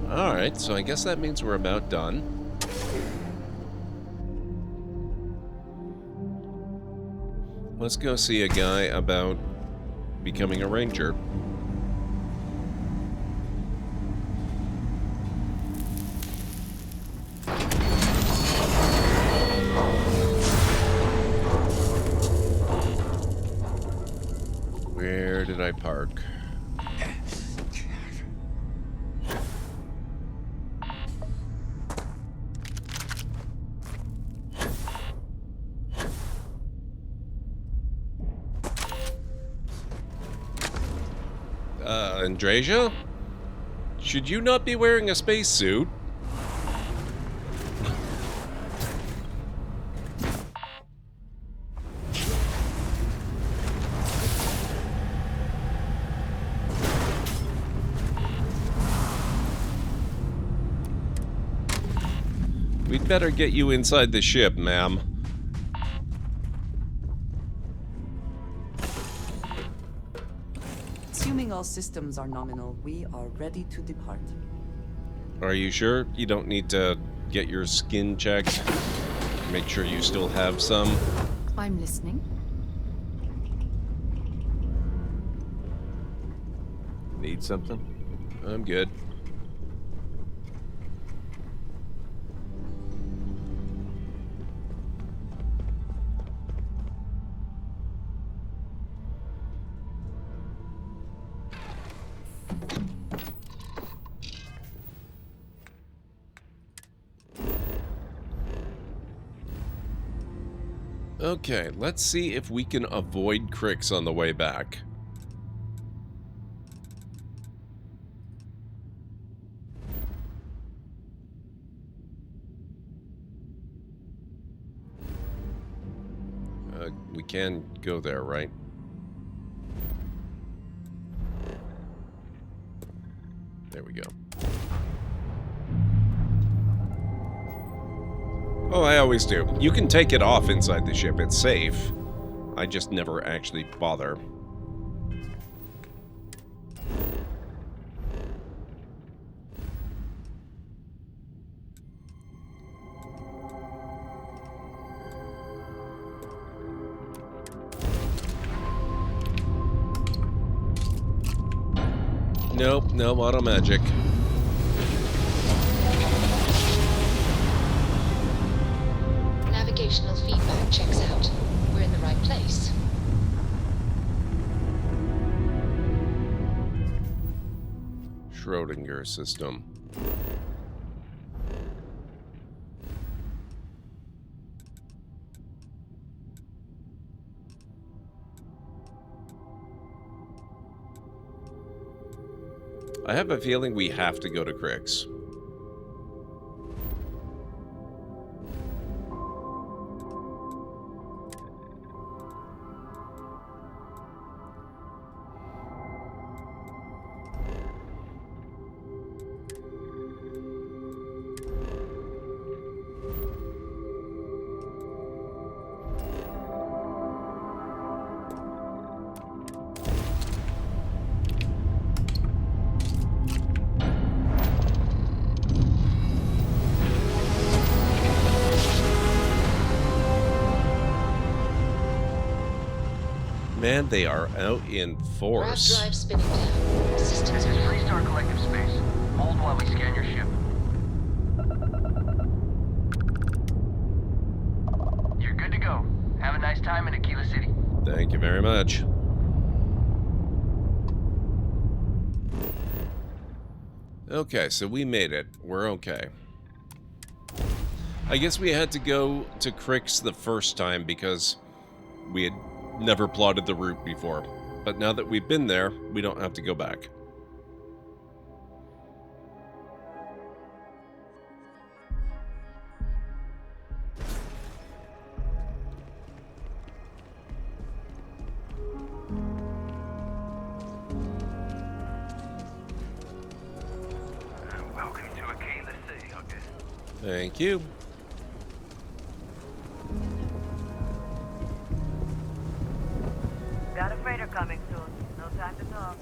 Alright, so I guess that means we're about done. Let's go see a guy about becoming a ranger. Where did I park? Andrasia? Should you not be wearing a spacesuit? We'd better get you inside the ship, ma'am. Assuming all systems are nominal, we are ready to depart. Are you sure you don't need to get your skin checked? Make sure you still have some. I'm listening. Need something? I'm good. Okay, let's see if we can avoid cricks on the way back. We can go there, right? There we go. Oh, I always do. You can take it off inside the ship. It's safe. I just never actually bother. Nope, no auto magic. Navigational feedback checks out. We're in the right place. Schrodinger system. I have a feeling we have to go to Crix. Man, they are out in force. Drive spinning down. Systems This is Freestar Collective Space. Hold while we scan your ship. You're good to go. Have a nice time in Aquila City. Thank you very much. Okay, so we made it. We're okay. I guess we had to go to Crick's the first time because we had never plotted the route before. But now that we've been there, we don't have to go back. Welcome to Aquila City, I guess. Thank you. Got a freighter coming soon. No time to talk.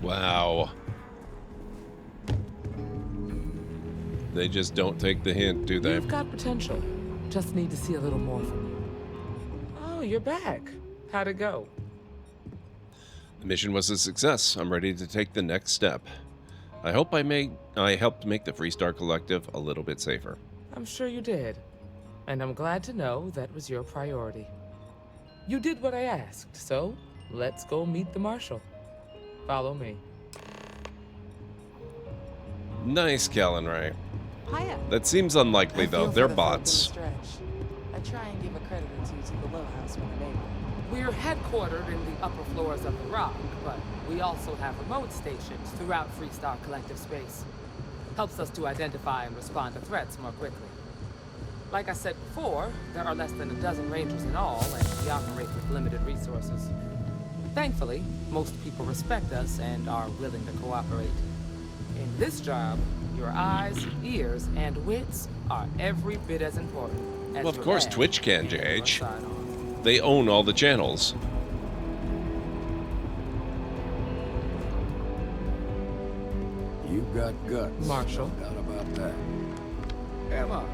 Wow. They just don't take the hint, do they? You've got potential. Just need to see a little more from you. Oh, you're back. How'd it go? The mission was a success. I'm ready to take the next step. I hope I helped make the Freestar Collective a little bit safer. I'm sure you did. And I'm glad to know that was your priority. You did what I asked, so let's go meet the Marshal. Follow me. Nice, Callan Ray. Hiya. That seems unlikely, though. They're bots. Stretch. I try and give a credit or two to the Low House when I'm able. We're headquartered in the upper floors of the Rock, but we also have remote stations throughout Freestar Collective space. Helps us to identify and respond to threats more quickly. Like I said before, there are less than a dozen Rangers in all, and we operate with limited resources. Thankfully, most people respect us and are willing to cooperate. In this job, your eyes, ears, and wits are every bit as important as Well, of your course, badge Twitch can, and your JH. sign-on. They own all the channels. You've got guts. Marshal. No doubt about that. Emma,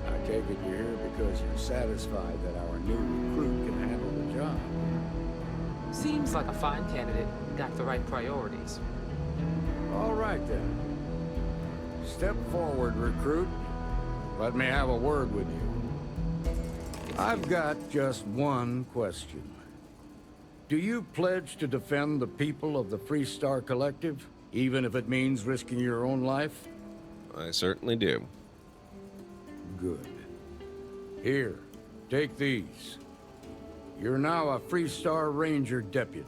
I take it you're here because you're satisfied that our new recruit can handle the job. Seems like a fine candidate. Got the right priorities. All right, then. Step forward, recruit. Let me have a word with you. I've got just one question. Do you pledge to defend the people of the Freestar Collective, even if it means risking your own life? I certainly do. Good. Here, take these. You're now a Freestar Ranger deputy.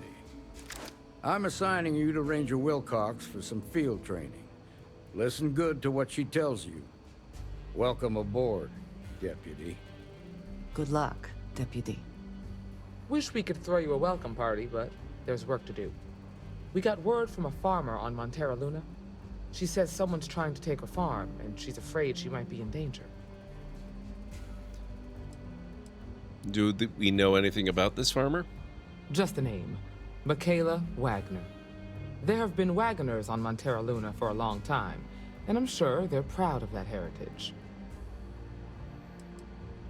I'm assigning you to Ranger Wilcox for some field training. Listen good to what she tells you. Welcome aboard, deputy. Good luck, deputy. Wish we could throw you a welcome party, but there's work to do. We got word from a farmer on Montera Luna. She says someone's trying to take her farm, and she's afraid she might be in danger. Do we know anything about this farmer? Just a name. Michaela Wagner. There have been Wagoners on Montera Luna for a long time, and I'm sure they're proud of that heritage.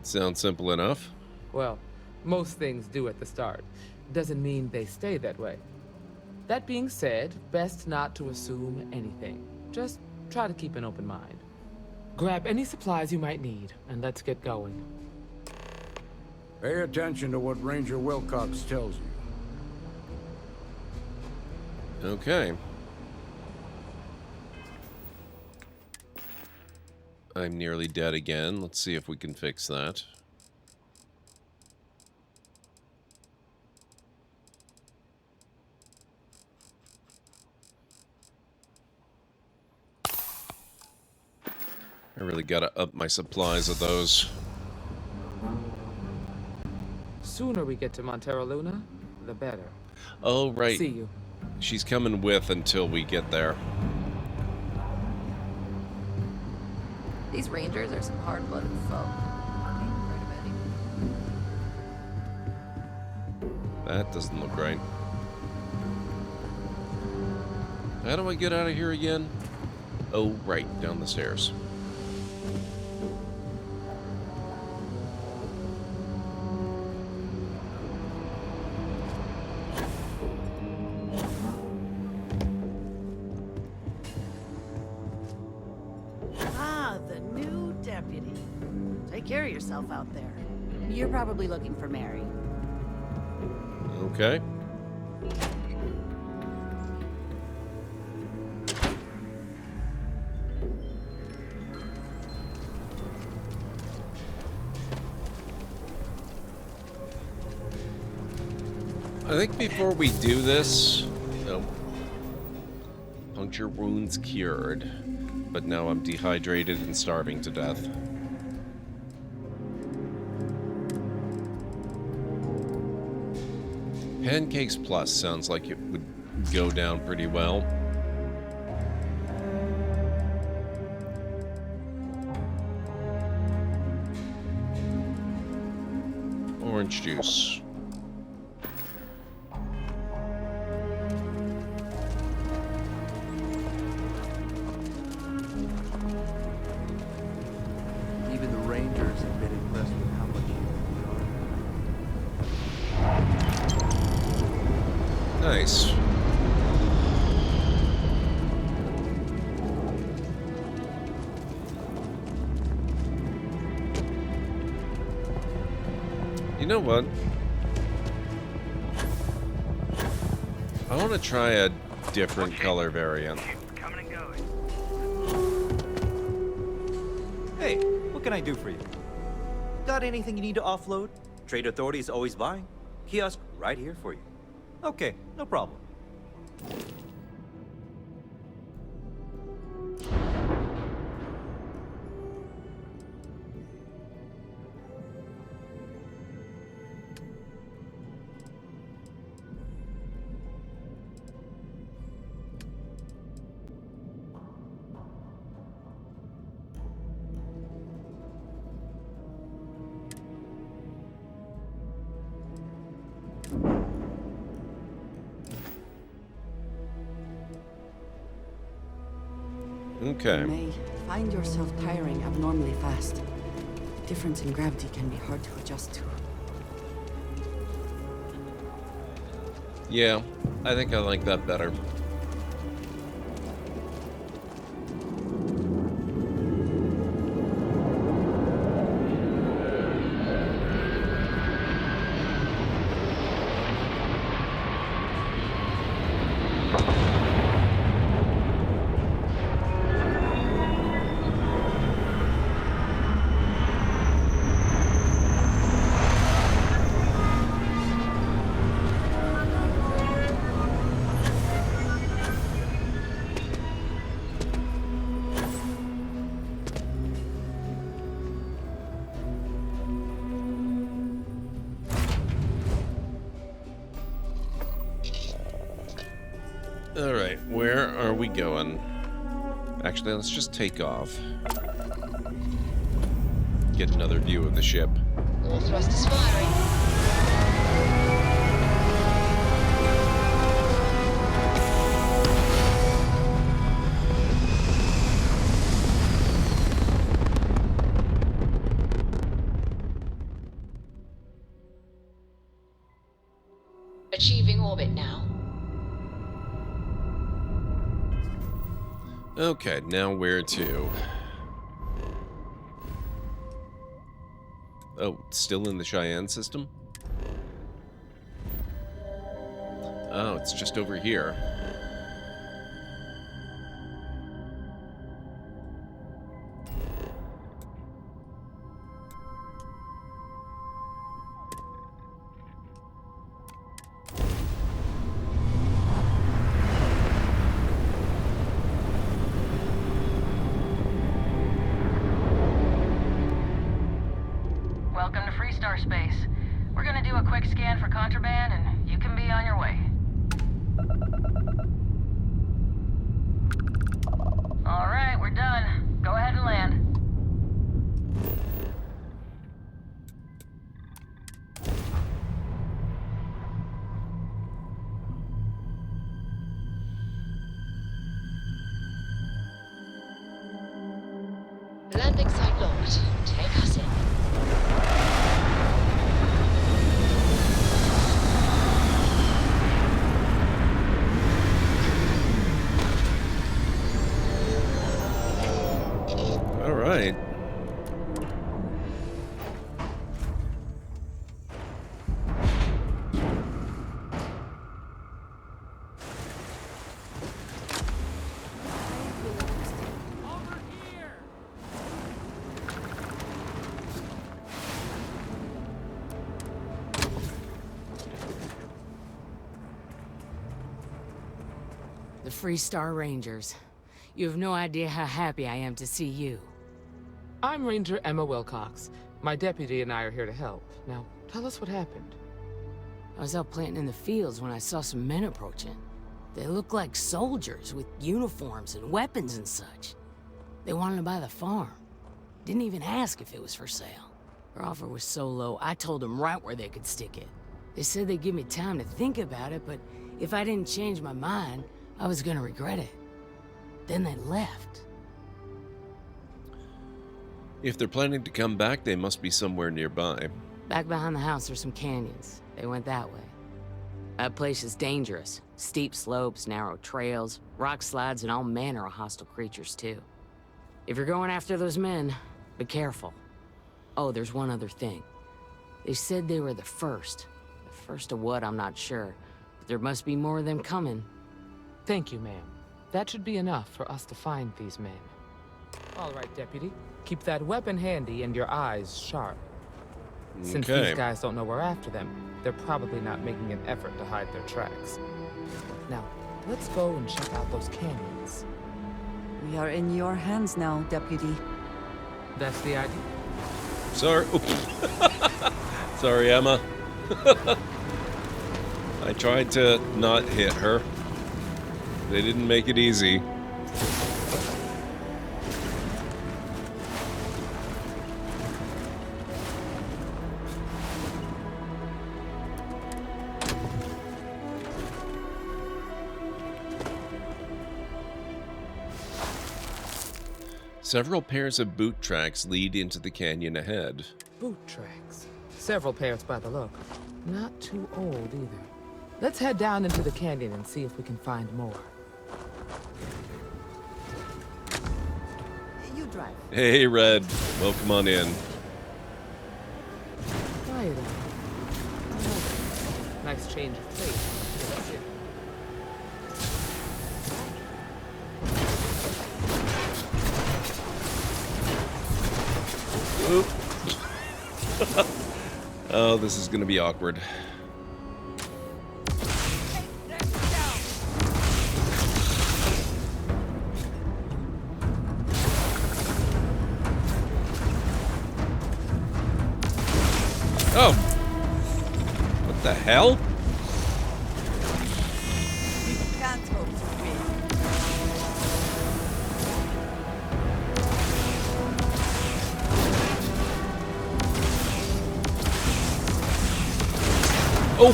Sounds simple enough. Well, most things do at the start. Doesn't mean they stay that way. That being said, best not to assume anything. Just try to keep an open mind. Grab any supplies you might need, and let's get going. Pay attention to what Ranger Wilcox tells you. Okay. I'm nearly dead again. Let's see if we can fix that. I really gotta up my supplies of those. Sooner we get to Montera Luna, the better. Oh, right. See you. She's coming with until we get there. These rangers are some hard-blooded folk. That doesn't look right. How do I get out of here again? Oh, right, down the stairs. pity. Take care of yourself out there. You're probably looking for Mary. Okay. I think before we do this, puncture wounds cured, but now I'm dehydrated and starving to death. Pancakes Plus sounds like it would go down pretty well. Orange juice. Even the Rangers have been impressed with how much you Nice. You know what? I want to try a different color variant. Hey, what can I do for you? Got anything you need to offload? Trade Authority is always buying. Kiosk right here for you. Okay, no problem. Okay. You may find yourself tiring abnormally fast. Difference in gravity can be hard to adjust to. Yeah, I think I like that better. Alright, where are we going? Actually, let's just take off. Get another view of the ship. All thrusters firing. Achieving orbit now. Okay, now where to? Oh, still in the Cheyenne system? Oh, it's just over here. Welcome to Freestar Space. We're gonna do a quick scan for contraband, and you can be on your way. All right, we're done. Go ahead and land. Landing site locked. Take us in. All right. Freestar Rangers. You have no idea how happy I am to see you. I'm Ranger Emma Wilcox. My deputy and I are here to help. Now, tell us what happened. I was out planting in the fields when I saw some men approaching. They looked like soldiers with uniforms and weapons and such. They wanted to buy the farm. Didn't even ask if it was for sale. Their offer was so low, I told them right where they could stick it. They said they'd give me time to think about it, but if I didn't change my mind, I was gonna regret it. Then they left. If they're planning to come back, they must be somewhere nearby. Back behind the house there's some canyons. They went that way. That place is dangerous. Steep slopes, narrow trails, rock slides, and all manner of hostile creatures, too. If you're going after those men, be careful. Oh, there's one other thing. They said they were the first. The first of what, I'm not sure. But there must be more of them coming. Thank you, ma'am. That should be enough for us to find these men. All right, Deputy. Keep that weapon handy and your eyes sharp. Since these guys don't know we're after them, they're probably not making an effort to hide their tracks. Now, let's go and check out those canyons. We are in your hands now, Deputy. That's the idea. Sorry. Sorry, Emma. I tried to not hit her. They didn't make it easy. Several pairs of boot tracks lead into the canyon ahead. Boot tracks. Several pairs by the look. Not too old either. Let's head down into the canyon and see if we can find more. You drive. Hey, Red. Welcome on in. Right on. Nice change of pace. Oop. Oh, this is gonna be awkward. Oh! What the hell? We can't hope to win. Oh!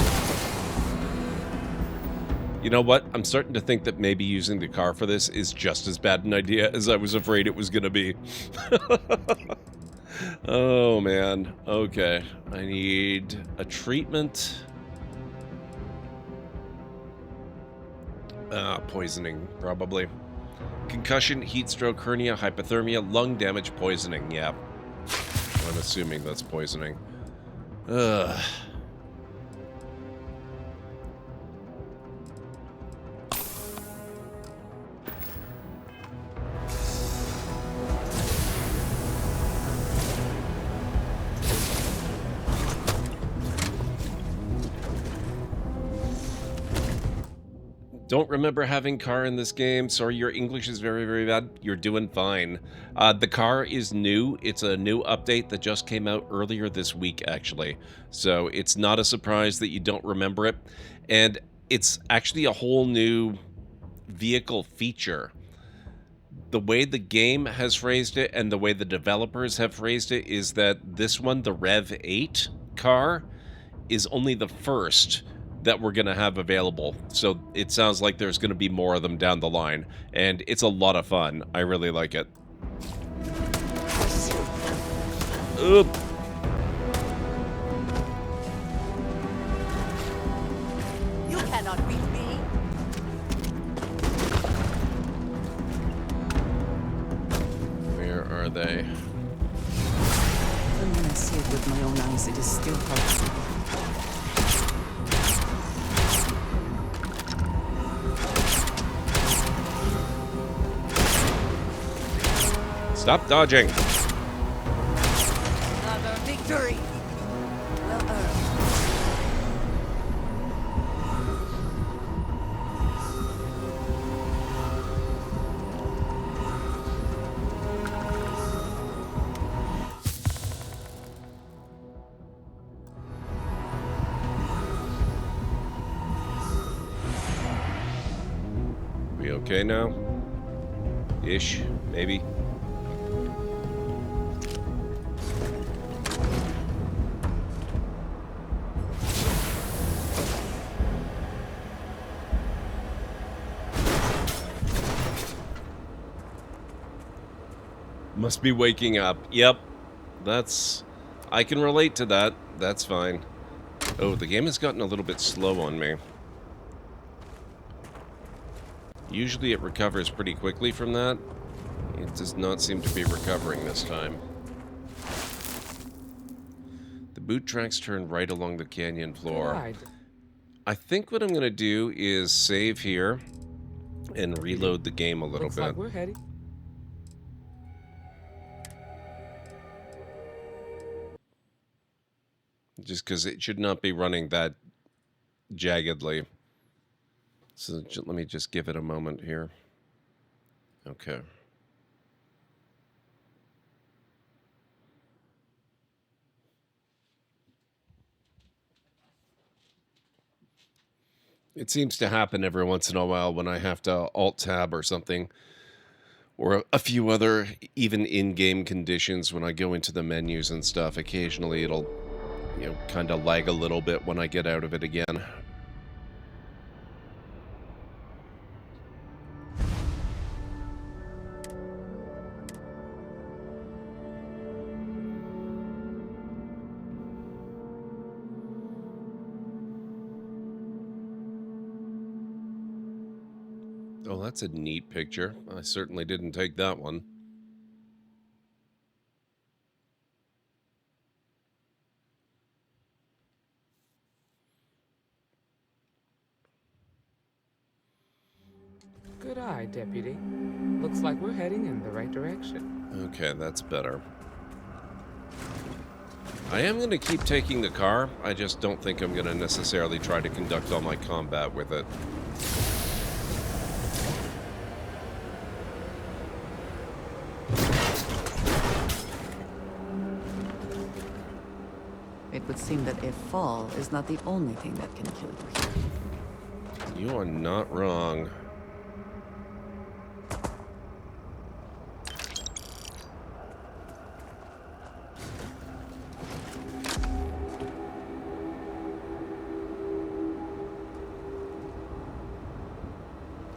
You know what? I'm starting to think that maybe using the car for this is just as bad an idea as I was afraid it was gonna be. Oh, man. Okay. I need a treatment. Poisoning, probably. Concussion, heat stroke, hernia, hypothermia, lung damage, poisoning. Yeah. I'm assuming that's poisoning. Ugh. Don't remember having car in this game. Sorry, your English is very, very bad. You're doing fine. The car is new. It's a new update that just came out earlier this week, actually. So it's not a surprise that you don't remember it. And it's actually a whole new vehicle feature. The way the game has phrased it and the way the developers have phrased it is that this one, the Rev 8 car, is only the first that we're going to have available. So it sounds like there's going to be more of them down the line. And it's a lot of fun. I really like it. Oop. You cannot beat me. Where are they? Even when I see it with my own eyes, it is still hard. Stop dodging. Another victory. Well earned. okay now? Ish, maybe. Must be waking up. Yep. I can relate to that. That's fine. Oh, the game has gotten a little bit slow on me. Usually it recovers pretty quickly from that. It does not seem to be recovering this time. The boot tracks turn right along the canyon floor. Right. I think what I'm going to do is save here and reload the game a little Looks bit. like we're heading. Just because it should not be running that jaggedly. So let me just give it a moment here. Okay. It seems to happen every once in a while when I have to Alt-Tab or something. Or a few other, even in-game conditions when I go into the menus and stuff. Occasionally it'll, you know, kind of lag a little bit when I get out of it again. Oh, that's a neat picture. I certainly didn't take that one. Good eye, Deputy. Looks like we're heading in the right direction. Okay, that's better. I am going to keep taking the car. I just don't think I'm going to necessarily try to conduct all my combat with it. It would seem that a fall is not the only thing that can kill you here. You are not wrong.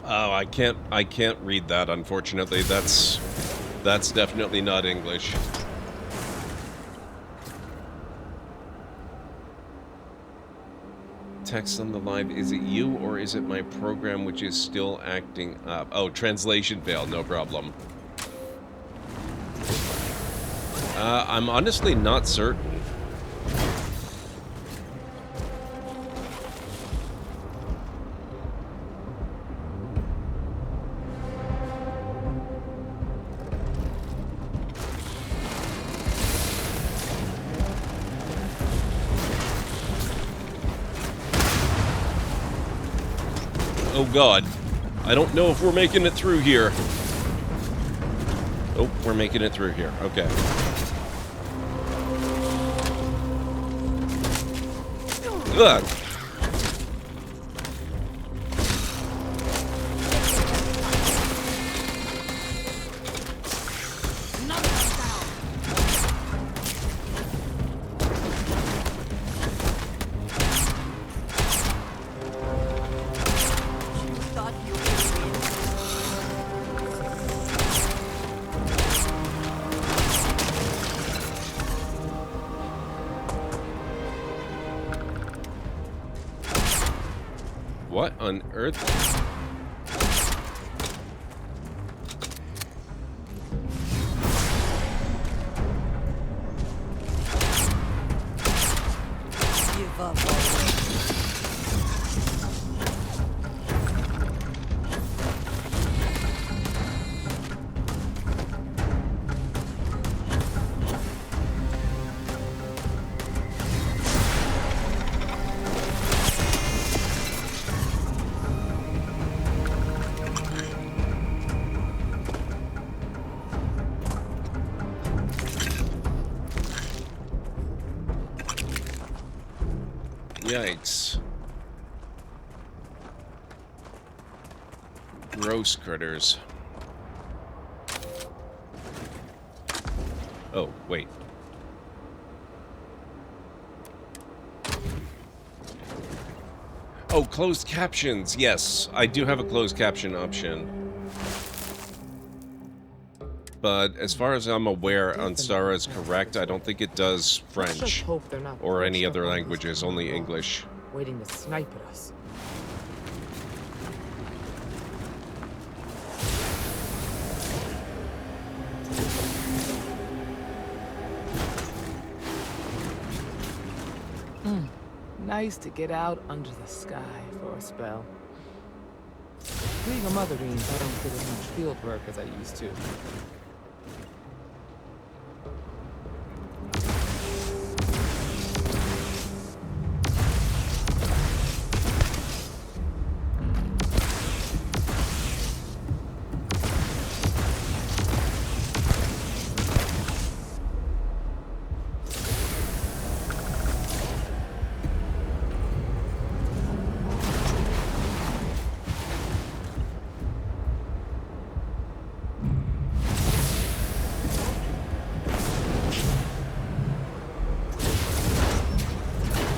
Oh, I can't read that, unfortunately. That's definitely not English. Text on the live, is it you or is it my program which is still acting up? Oh, translation failed, no problem. I'm honestly not certain. Oh god. I don't know if we're making it through here. Oh, we're making it through here. Okay. Ugh. What on earth? Give up already. Yikes. gross critters. Oh, wait. Oh, closed captions. Yes, I do have a closed caption option. But as far as I'm aware, Anstara is correct. I don't think it does Let's just French hope they're not or any perched other up on us languages, on the only wall, English. waiting to snipe at us. Nice to get out under the sky for a spell. Being a mother means I don't get as much field work as I used to.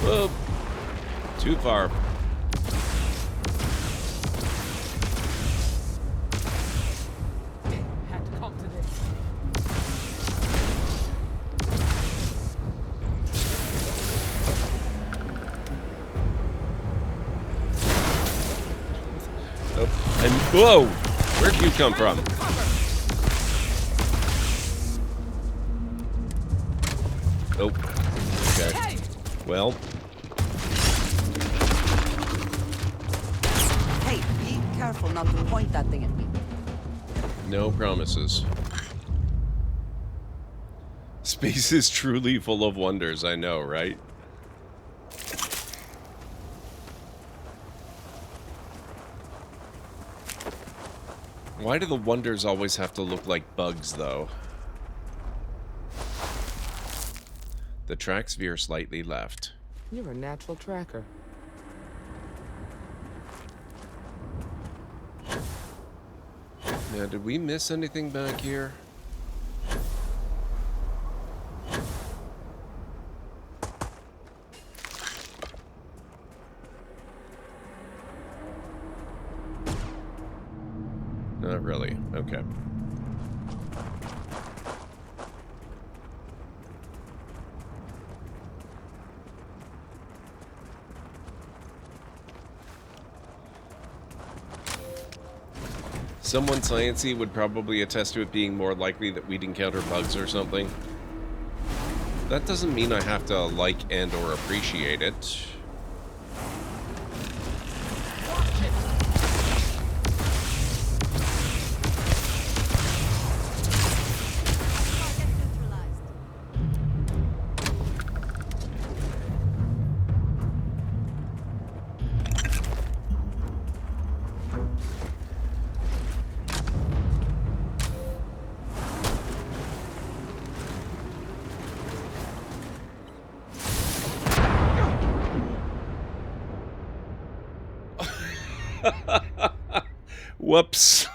Whoa. Too far. Had to come to this. Nope. And whoa! Where'd you come from? Oh. Okay. Well. Hey, be careful not to point that thing at me. No promises. Space is truly full of wonders, I know, right? Why do the wonders always have to look like bugs, though? The tracks veer slightly left. You're a natural tracker. Now, did we miss anything back here? Not really. Okay. Someone sciencey would probably attest to it being more likely that we'd encounter bugs or something. That doesn't mean I have to like and or appreciate it. Whoops.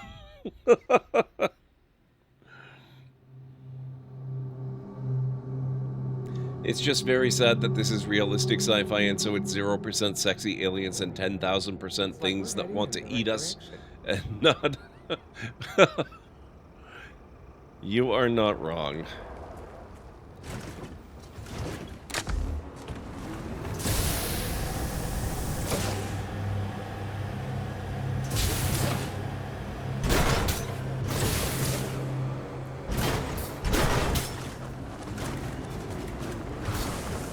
It's just very sad that this is realistic sci-fi, and so it's 0% sexy aliens and 10,000% things that want to eat us, and not... You are not wrong.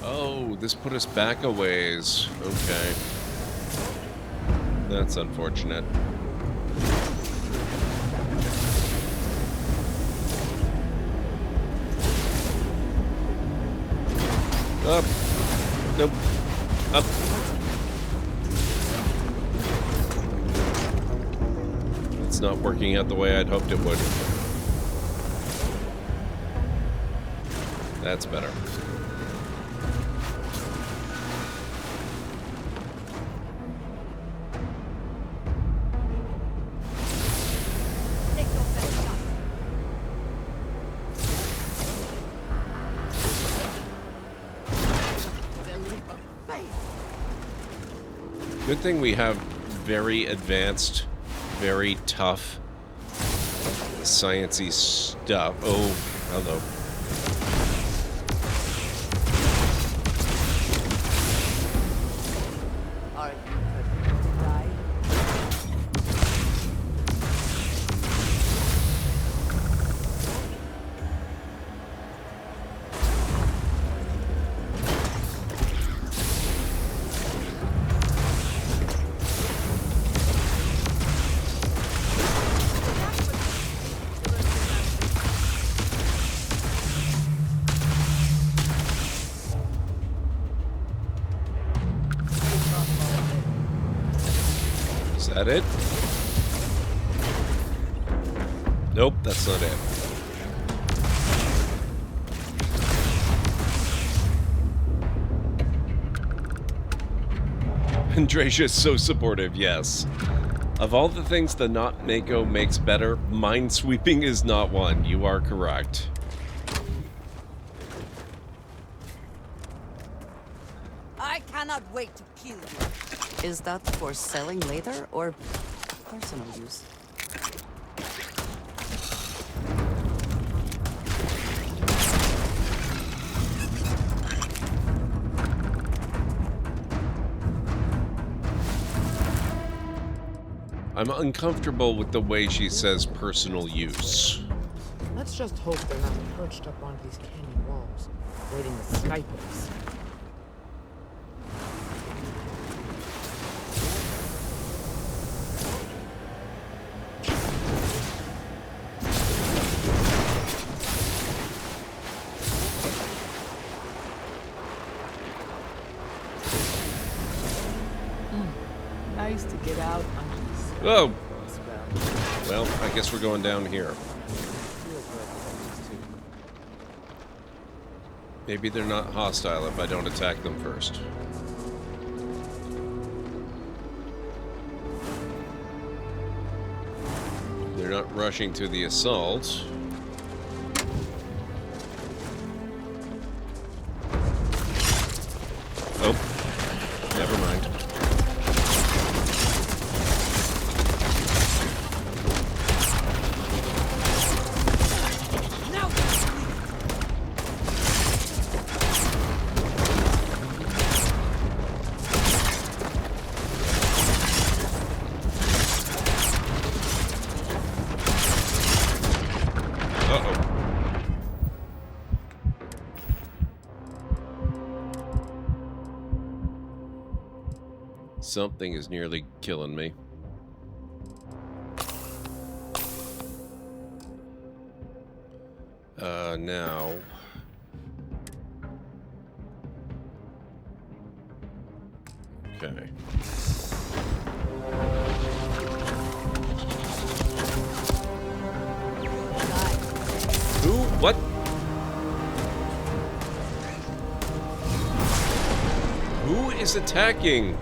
Oh, this put us back a ways. Okay. That's unfortunate. Up. Nope. Up. It's not working out the way I'd hoped it would. That's better. Good thing we have very advanced, very tough, sciencey stuff. Oh, hello. Is that it? Nope, that's not it. Andrasia's so supportive, yes. Of all the things the not Mako makes better, minesweeping is not one. You are correct. I cannot wait to kill you. Is that for selling later or personal use? I'm uncomfortable with the way she says personal use. Let's just hope they're not perched up on these canyon walls, waiting to snipe us. Nice to get out under the sun. Oh! Well, I guess we're going down here. Maybe they're not hostile if I don't attack them first. They're not rushing to the assault. Oh, never mind. Something is nearly killing me. Now. Okay. Who? What? Who is attacking?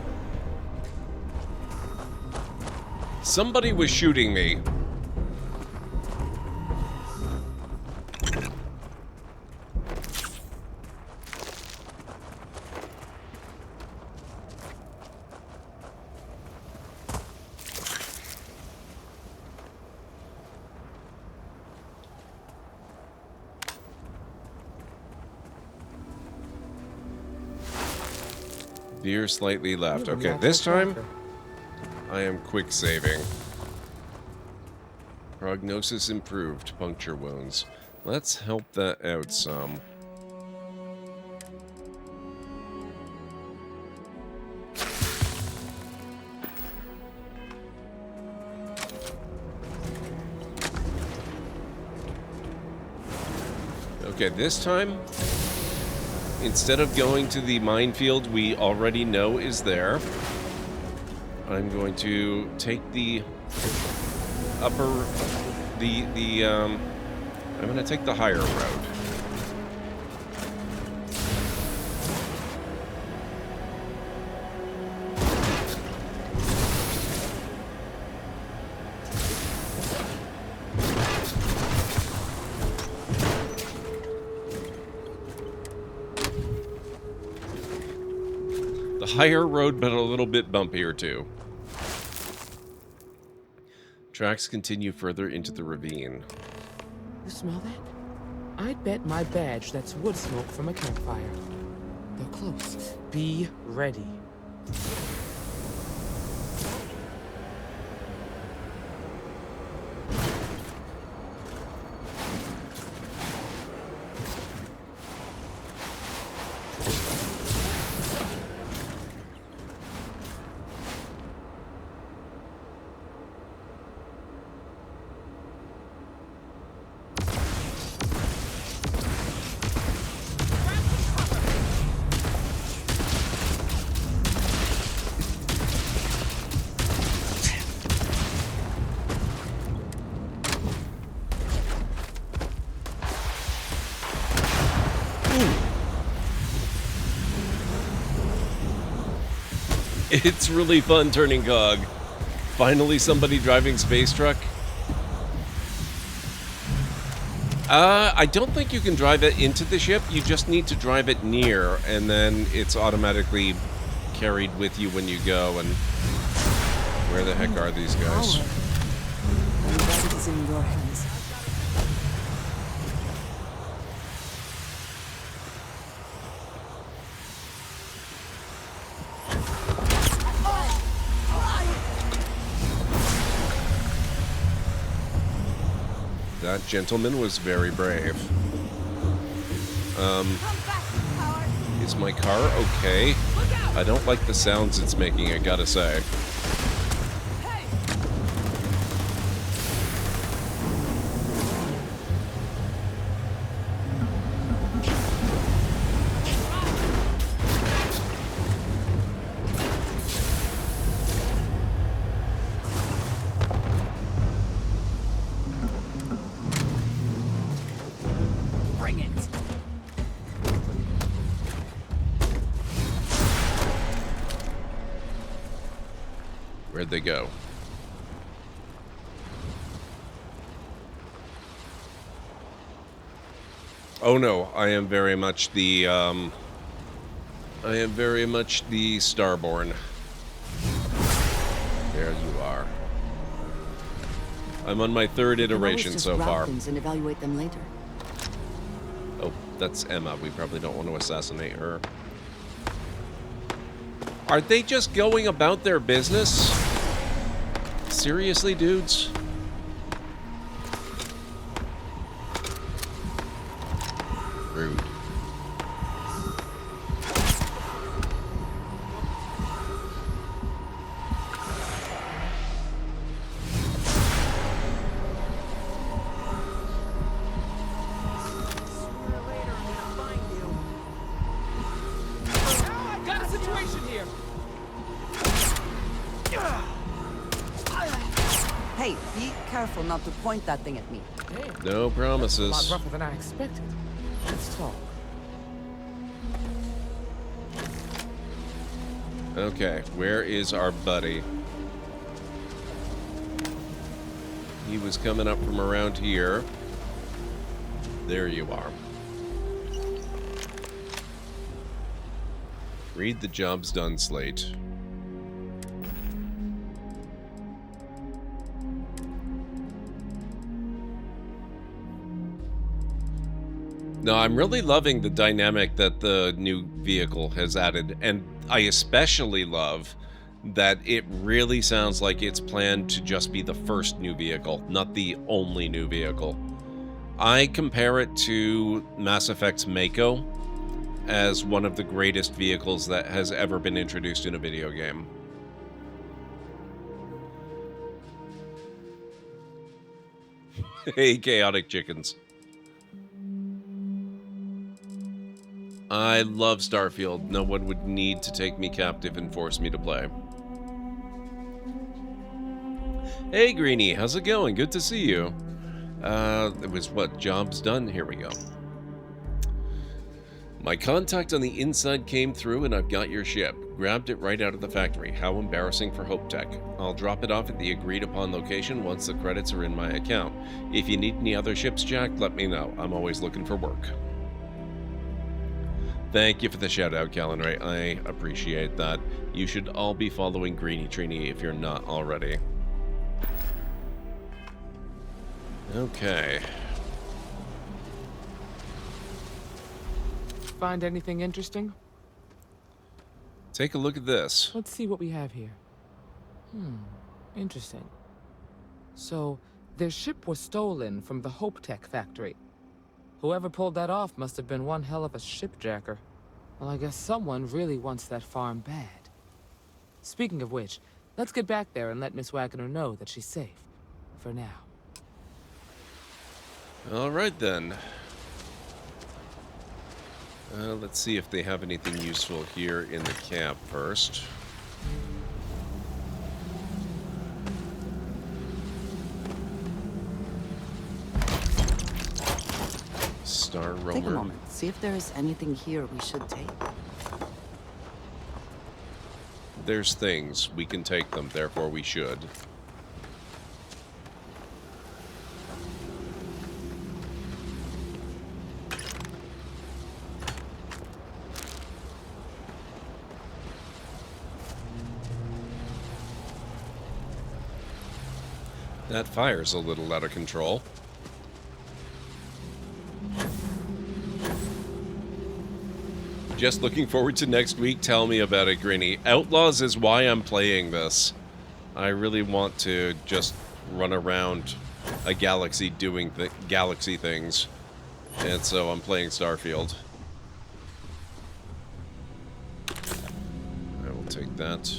Somebody was shooting me. Veer slightly left. Okay, this time I am quick saving. Prognosis improved. Puncture wounds. Let's help that out some. Okay, this time, instead of going to the minefield we already know is there, I'm going to take the upper, I'm going to take the higher road. The higher road, but a little bit bumpier too. Tracks continue further into the ravine. You smell that? I'd bet my badge that's wood smoke from a campfire. They're close. Be ready. It's really fun turning cog. Finally somebody driving space truck. I don't think you can drive it into the ship. You just need to drive it near, and then it's automatically carried with you when you go. And where the heck are these guys? That is in your hands. That gentleman was very brave. Is my car okay? I don't like the sounds it's making, I gotta say. Where'd they go? Oh no, I am very much the Starborn. There you are. I'm on my third iteration so far. And evaluate them later. Oh, that's Emma. We probably don't want to assassinate her. Are they just going about their business? Seriously, dudes? Rude. Got a situation here. Hey, be careful not to point that thing at me. Damn. No promises. A lot rougher than I expected. Let's talk. Okay, where is our buddy? He was coming up from around here. There you are. Read the job's done slate. No, I'm really loving the dynamic that the new vehicle has added, and I especially love that it really sounds like it's planned to just be the first new vehicle, not the only new vehicle. I compare it to Mass Effect's Mako as one of the greatest vehicles that has ever been introduced in a video game. Hey, chaotic chickens. I love Starfield. No one would need to take me captive and force me to play. Hey, Greenie, how's it going? Good to see you. It was what? Job's done? Here we go. My contact on the inside came through and I've got your ship. Grabbed it right out of the factory. How embarrassing for Hope Tech. I'll drop it off at the agreed upon location once the credits are in my account. If you need any other ships, Jack, let me know. I'm always looking for work. Thank you for the shout out, Calendray. I appreciate that. You should all be following Greeny Trini if you're not already. Okay. Find anything interesting? Take a look at this. Let's see what we have here. Interesting. So, their ship was stolen from the Hope Tech factory. Whoever pulled that off must have been one hell of a shipjacker. Well, I guess someone really wants that farm bad. Speaking of which, let's get back there and let Miss Wagner know that she's safe. For now. Alright then. Let's see if they have anything useful here in the camp first. Star Roamer. Take a moment. See if there is anything here we should take. There's things. We can take them, therefore we should. That fire's a little out of control. Just looking forward to next week. Tell me about it, Greeny. Outlaws is why I'm playing this. I really want to just run around a galaxy doing galaxy things. And so I'm playing Starfield. I will take that.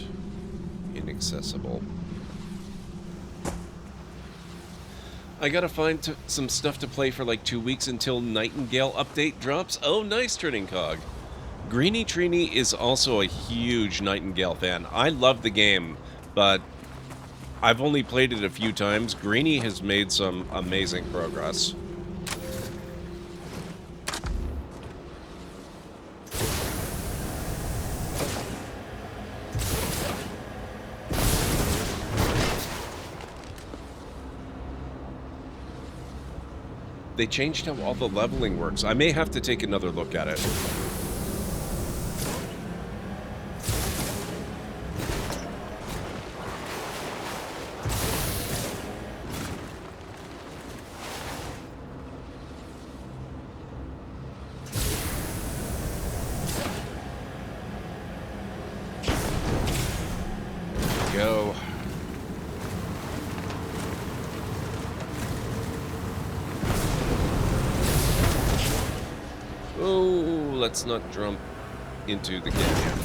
Inaccessible. I gotta find some stuff to play for like 2 weeks until Nightingale update drops. Oh, nice, Turning Cog. Greeny Trini is also a huge Nightingale fan. I love the game, but I've only played it a few times. Greeny has made some amazing progress. They changed how all the leveling works. I may have to take another look at it. Go. Oh, let's not jump into the canyon.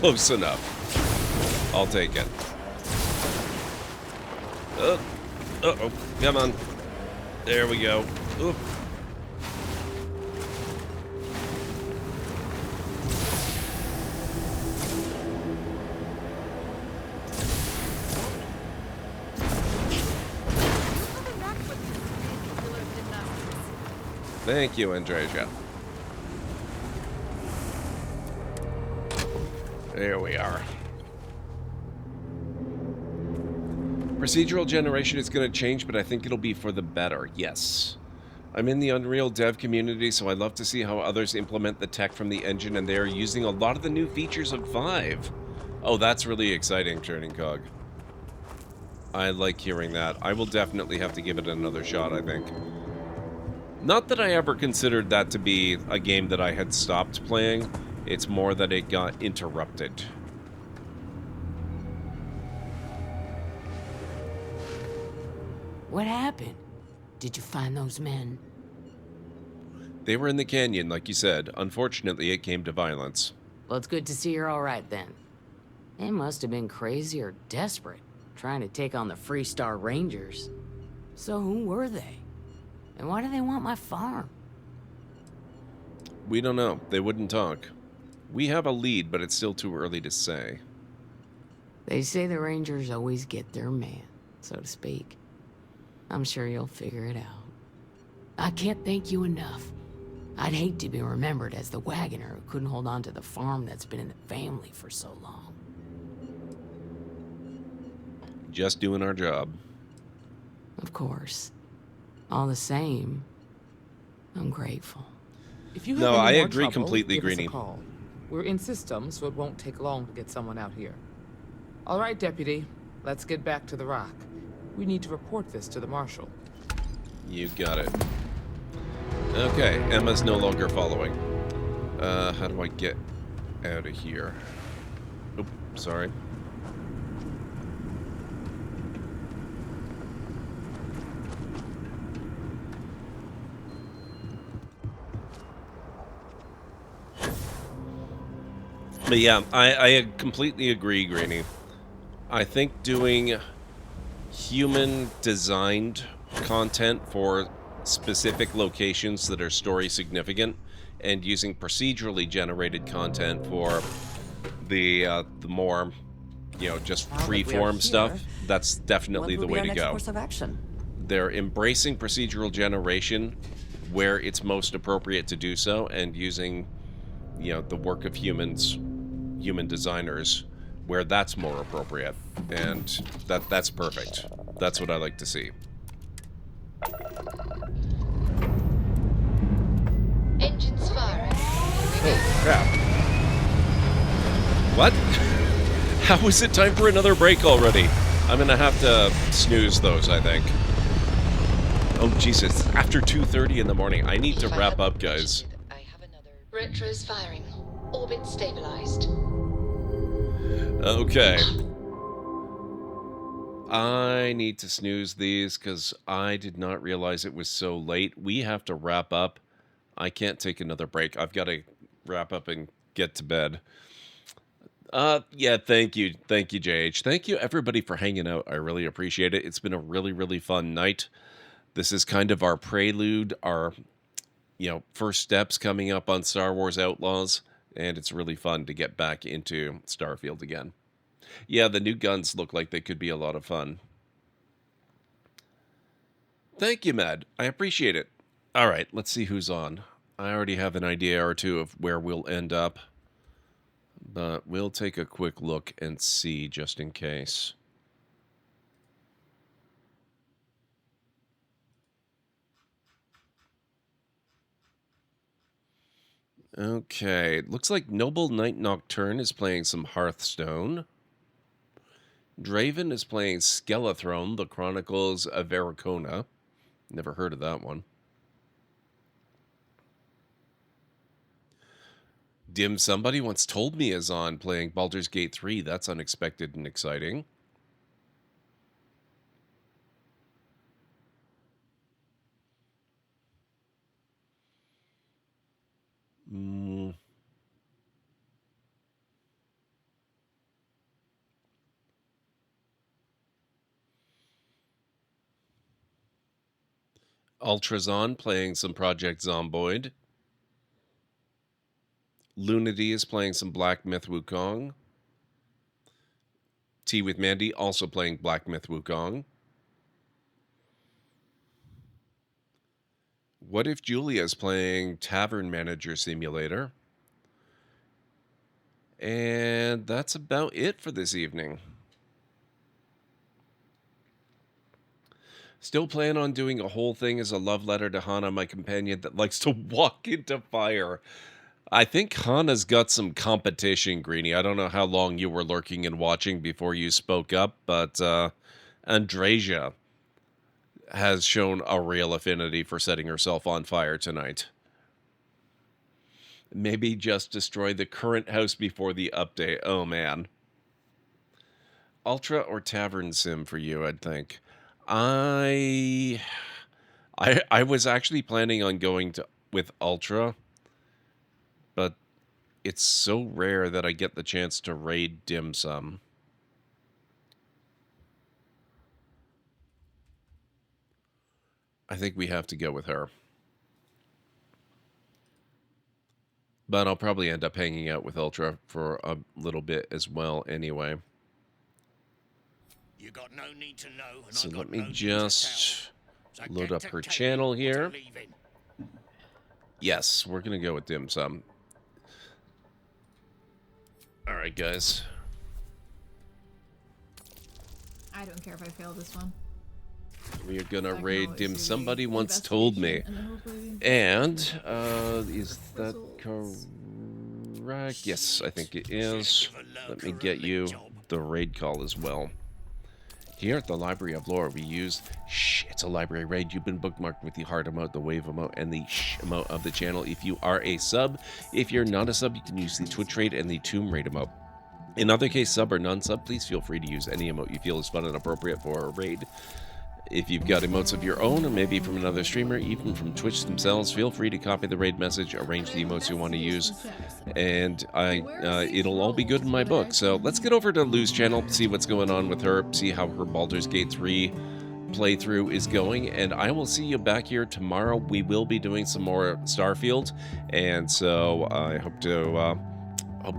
Close enough. I'll take it. Uh-oh. Come on. There we go. Oop. Thank you, Andreja. There we are. Procedural generation is going to change, but I think it'll be for the better. Yes. I'm in the Unreal dev community, so I love to see how others implement the tech from the engine, and they are using a lot of the new features of 5. Oh, that's really exciting, Turning Cog. I like hearing that. I will definitely have to give it another shot, I think. Not that I ever considered that to be a game that I had stopped playing. It's more that it got interrupted. What happened? Did you find those men? They were in the canyon, like you said. Unfortunately, it came to violence. Well, it's good to see you're all right then. They must have been crazy or desperate, trying to take on the Freestar Rangers. So who were they? And why do they want my farm? We don't know. They wouldn't talk. We have a lead, but it's still too early to say. They say the Rangers always get their man, so to speak. I'm sure you'll figure it out. I can't thank you enough. I'd hate to be remembered as the wagoner who couldn't hold on to the farm that's been in the family for so long. Just doing our job. Of course. All the same, I'm grateful. If you have No, any I more agree trouble, completely, give us Greenie. a call. We're in systems, so it won't take long to get someone out here. All right, Deputy. Let's get back to the rock. We need to report this to the Marshal. You got it. Okay, Emma's no longer following. How do I get out of here? Oop, sorry. But yeah, I completely agree, Greenie. I think doing human-designed content for specific locations that are story significant, and using procedurally generated content for the more, you know, just Now that we are free-form stuff, here, that's definitely what the will be way our to next go. course of action? They're embracing procedural generation where it's most appropriate to do so, and using, you know, the work of humans, human designers, where that's more appropriate, and that's perfect. That's what I like to see. Engines firing. Oh crap! What? How is it time for another break already? I'm gonna have to snooze those, I think. Oh Jesus! After 2:30 in the morning, I need to wrap up, guys. Retro's firing. Orbit stabilized. Okay. I need to snooze these because I did not realize it was so late. We have to wrap up. I can't take another break. I've got to wrap up and get to bed. Yeah, thank you. Thank you, JH. Thank you, everybody, for hanging out. I really appreciate it. It's been a really, really fun night. This is kind of our prelude, our, you know, first steps coming up on Star Wars Outlaws, and it's really fun to get back into Starfield again. Yeah, the new guns look like they could be a lot of fun. Thank you, Mad. I appreciate it. All right, let's see who's on. I already have an idea or two of where we'll end up, but we'll take a quick look and see just in case. Okay, looks like Noble Night Nocturne is playing some Hearthstone. Draven is playing Skelethrone, The Chronicles of Veracona. Never heard of that one. Dim Somebody once told me is on playing Baldur's Gate 3. That's unexpected and exciting. Ultrazon playing some Project Zomboid. Lunity is playing some Black Myth Wukong. Tea with Mandy also playing Black Myth Wukong. What if Julia's playing Tavern Manager Simulator? And that's about it for this evening. Still plan on doing a whole thing as a love letter to Hana, my companion that likes to walk into fire. I think Hana's got some competition, Greenie. I don't know how long you were lurking and watching before you spoke up, but Andreja has shown a real affinity for setting herself on fire tonight. Maybe just destroy the current house before the update. Oh, man. Ultra or Tavern Sim for you, I'd think. I was actually planning on going with Ultra, but it's so rare that I get the chance to raid Dim Sum. I think we have to go with her. But I'll probably end up hanging out with Ultra for a little bit as well anyway. You got no need to know, and So I got let me no need to just tell. So load get up to her telling channel what here. I'm leaving. Yes, we're going to go with Dim Sum. All right, guys. I don't care if I fail this one. We are gonna I can raid always Dim. do Somebody the once told me. investigation, And, is that correct? Yes, I think it is. Let me get you the raid call as well. Here at the Library of Lore, we use it's a library raid. You've been bookmarked with the heart emote, the wave emote, and the emote of the channel if you are a sub. If you're not a sub, you can use the Twitch raid and the Tomb raid emote. In other case, sub or non-sub, please feel free to use any emote you feel is fun and appropriate for a raid. If you've got emotes of your own, or maybe from another streamer, even from Twitch themselves, feel free to copy the raid message, arrange the emotes you want to use, and it'll all be good in my book. So let's get over to Lou's channel, see what's going on with her, see how her Baldur's Gate 3 playthrough is going, and I will see you back here tomorrow. We will be doing some more Starfield, and so I hope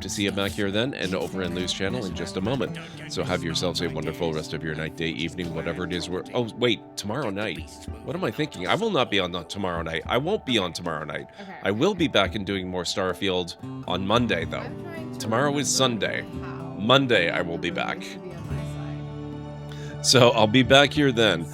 to see you back here then and over in Lou's channel in just a moment. So have yourselves a wonderful rest of your night, day, evening, whatever it is. Oh, wait, tomorrow night. What am I thinking? I will not be on tomorrow night. I won't be on tomorrow night. I will be back and doing more Starfield on Monday, though. Tomorrow is Sunday. Monday, I will be back. So I'll be back here then.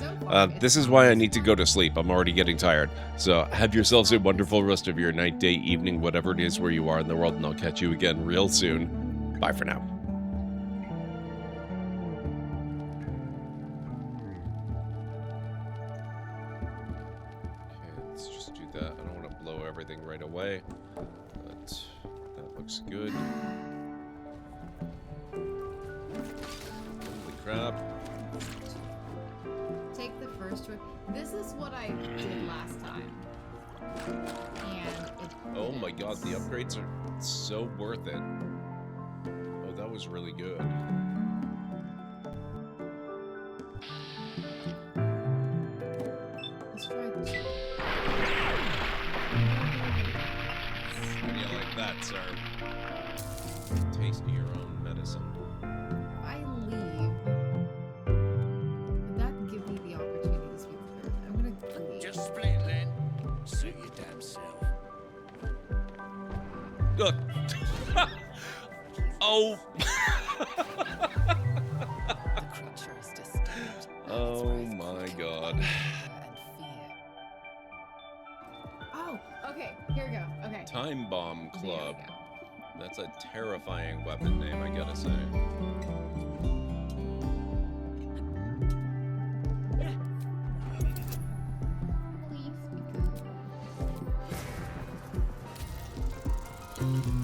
This is why I need to go to sleep. I'm already getting tired. So have yourselves a wonderful rest of your night, day, evening, whatever it is where you are in the world, and I'll catch you again real soon. Bye for now. Okay, let's just do that. I don't want to blow everything right away, but that looks good. Holy crap. Take the first one. This is what I did last time. And it Oh my god, the upgrades are so worth it. Oh, that was really good. Let's try this. How do you like that, sir? Taste your own medicine. I leave. Would that give me the opportunity to speak through? I'm gonna leave. Just split then. Suit your damn self. Oh. The creature is distinct. Oh my god. Oh, okay. Here we go. Okay. Time Bomb Club. There we go. That's a terrifying weapon name, I gotta say. Please, because...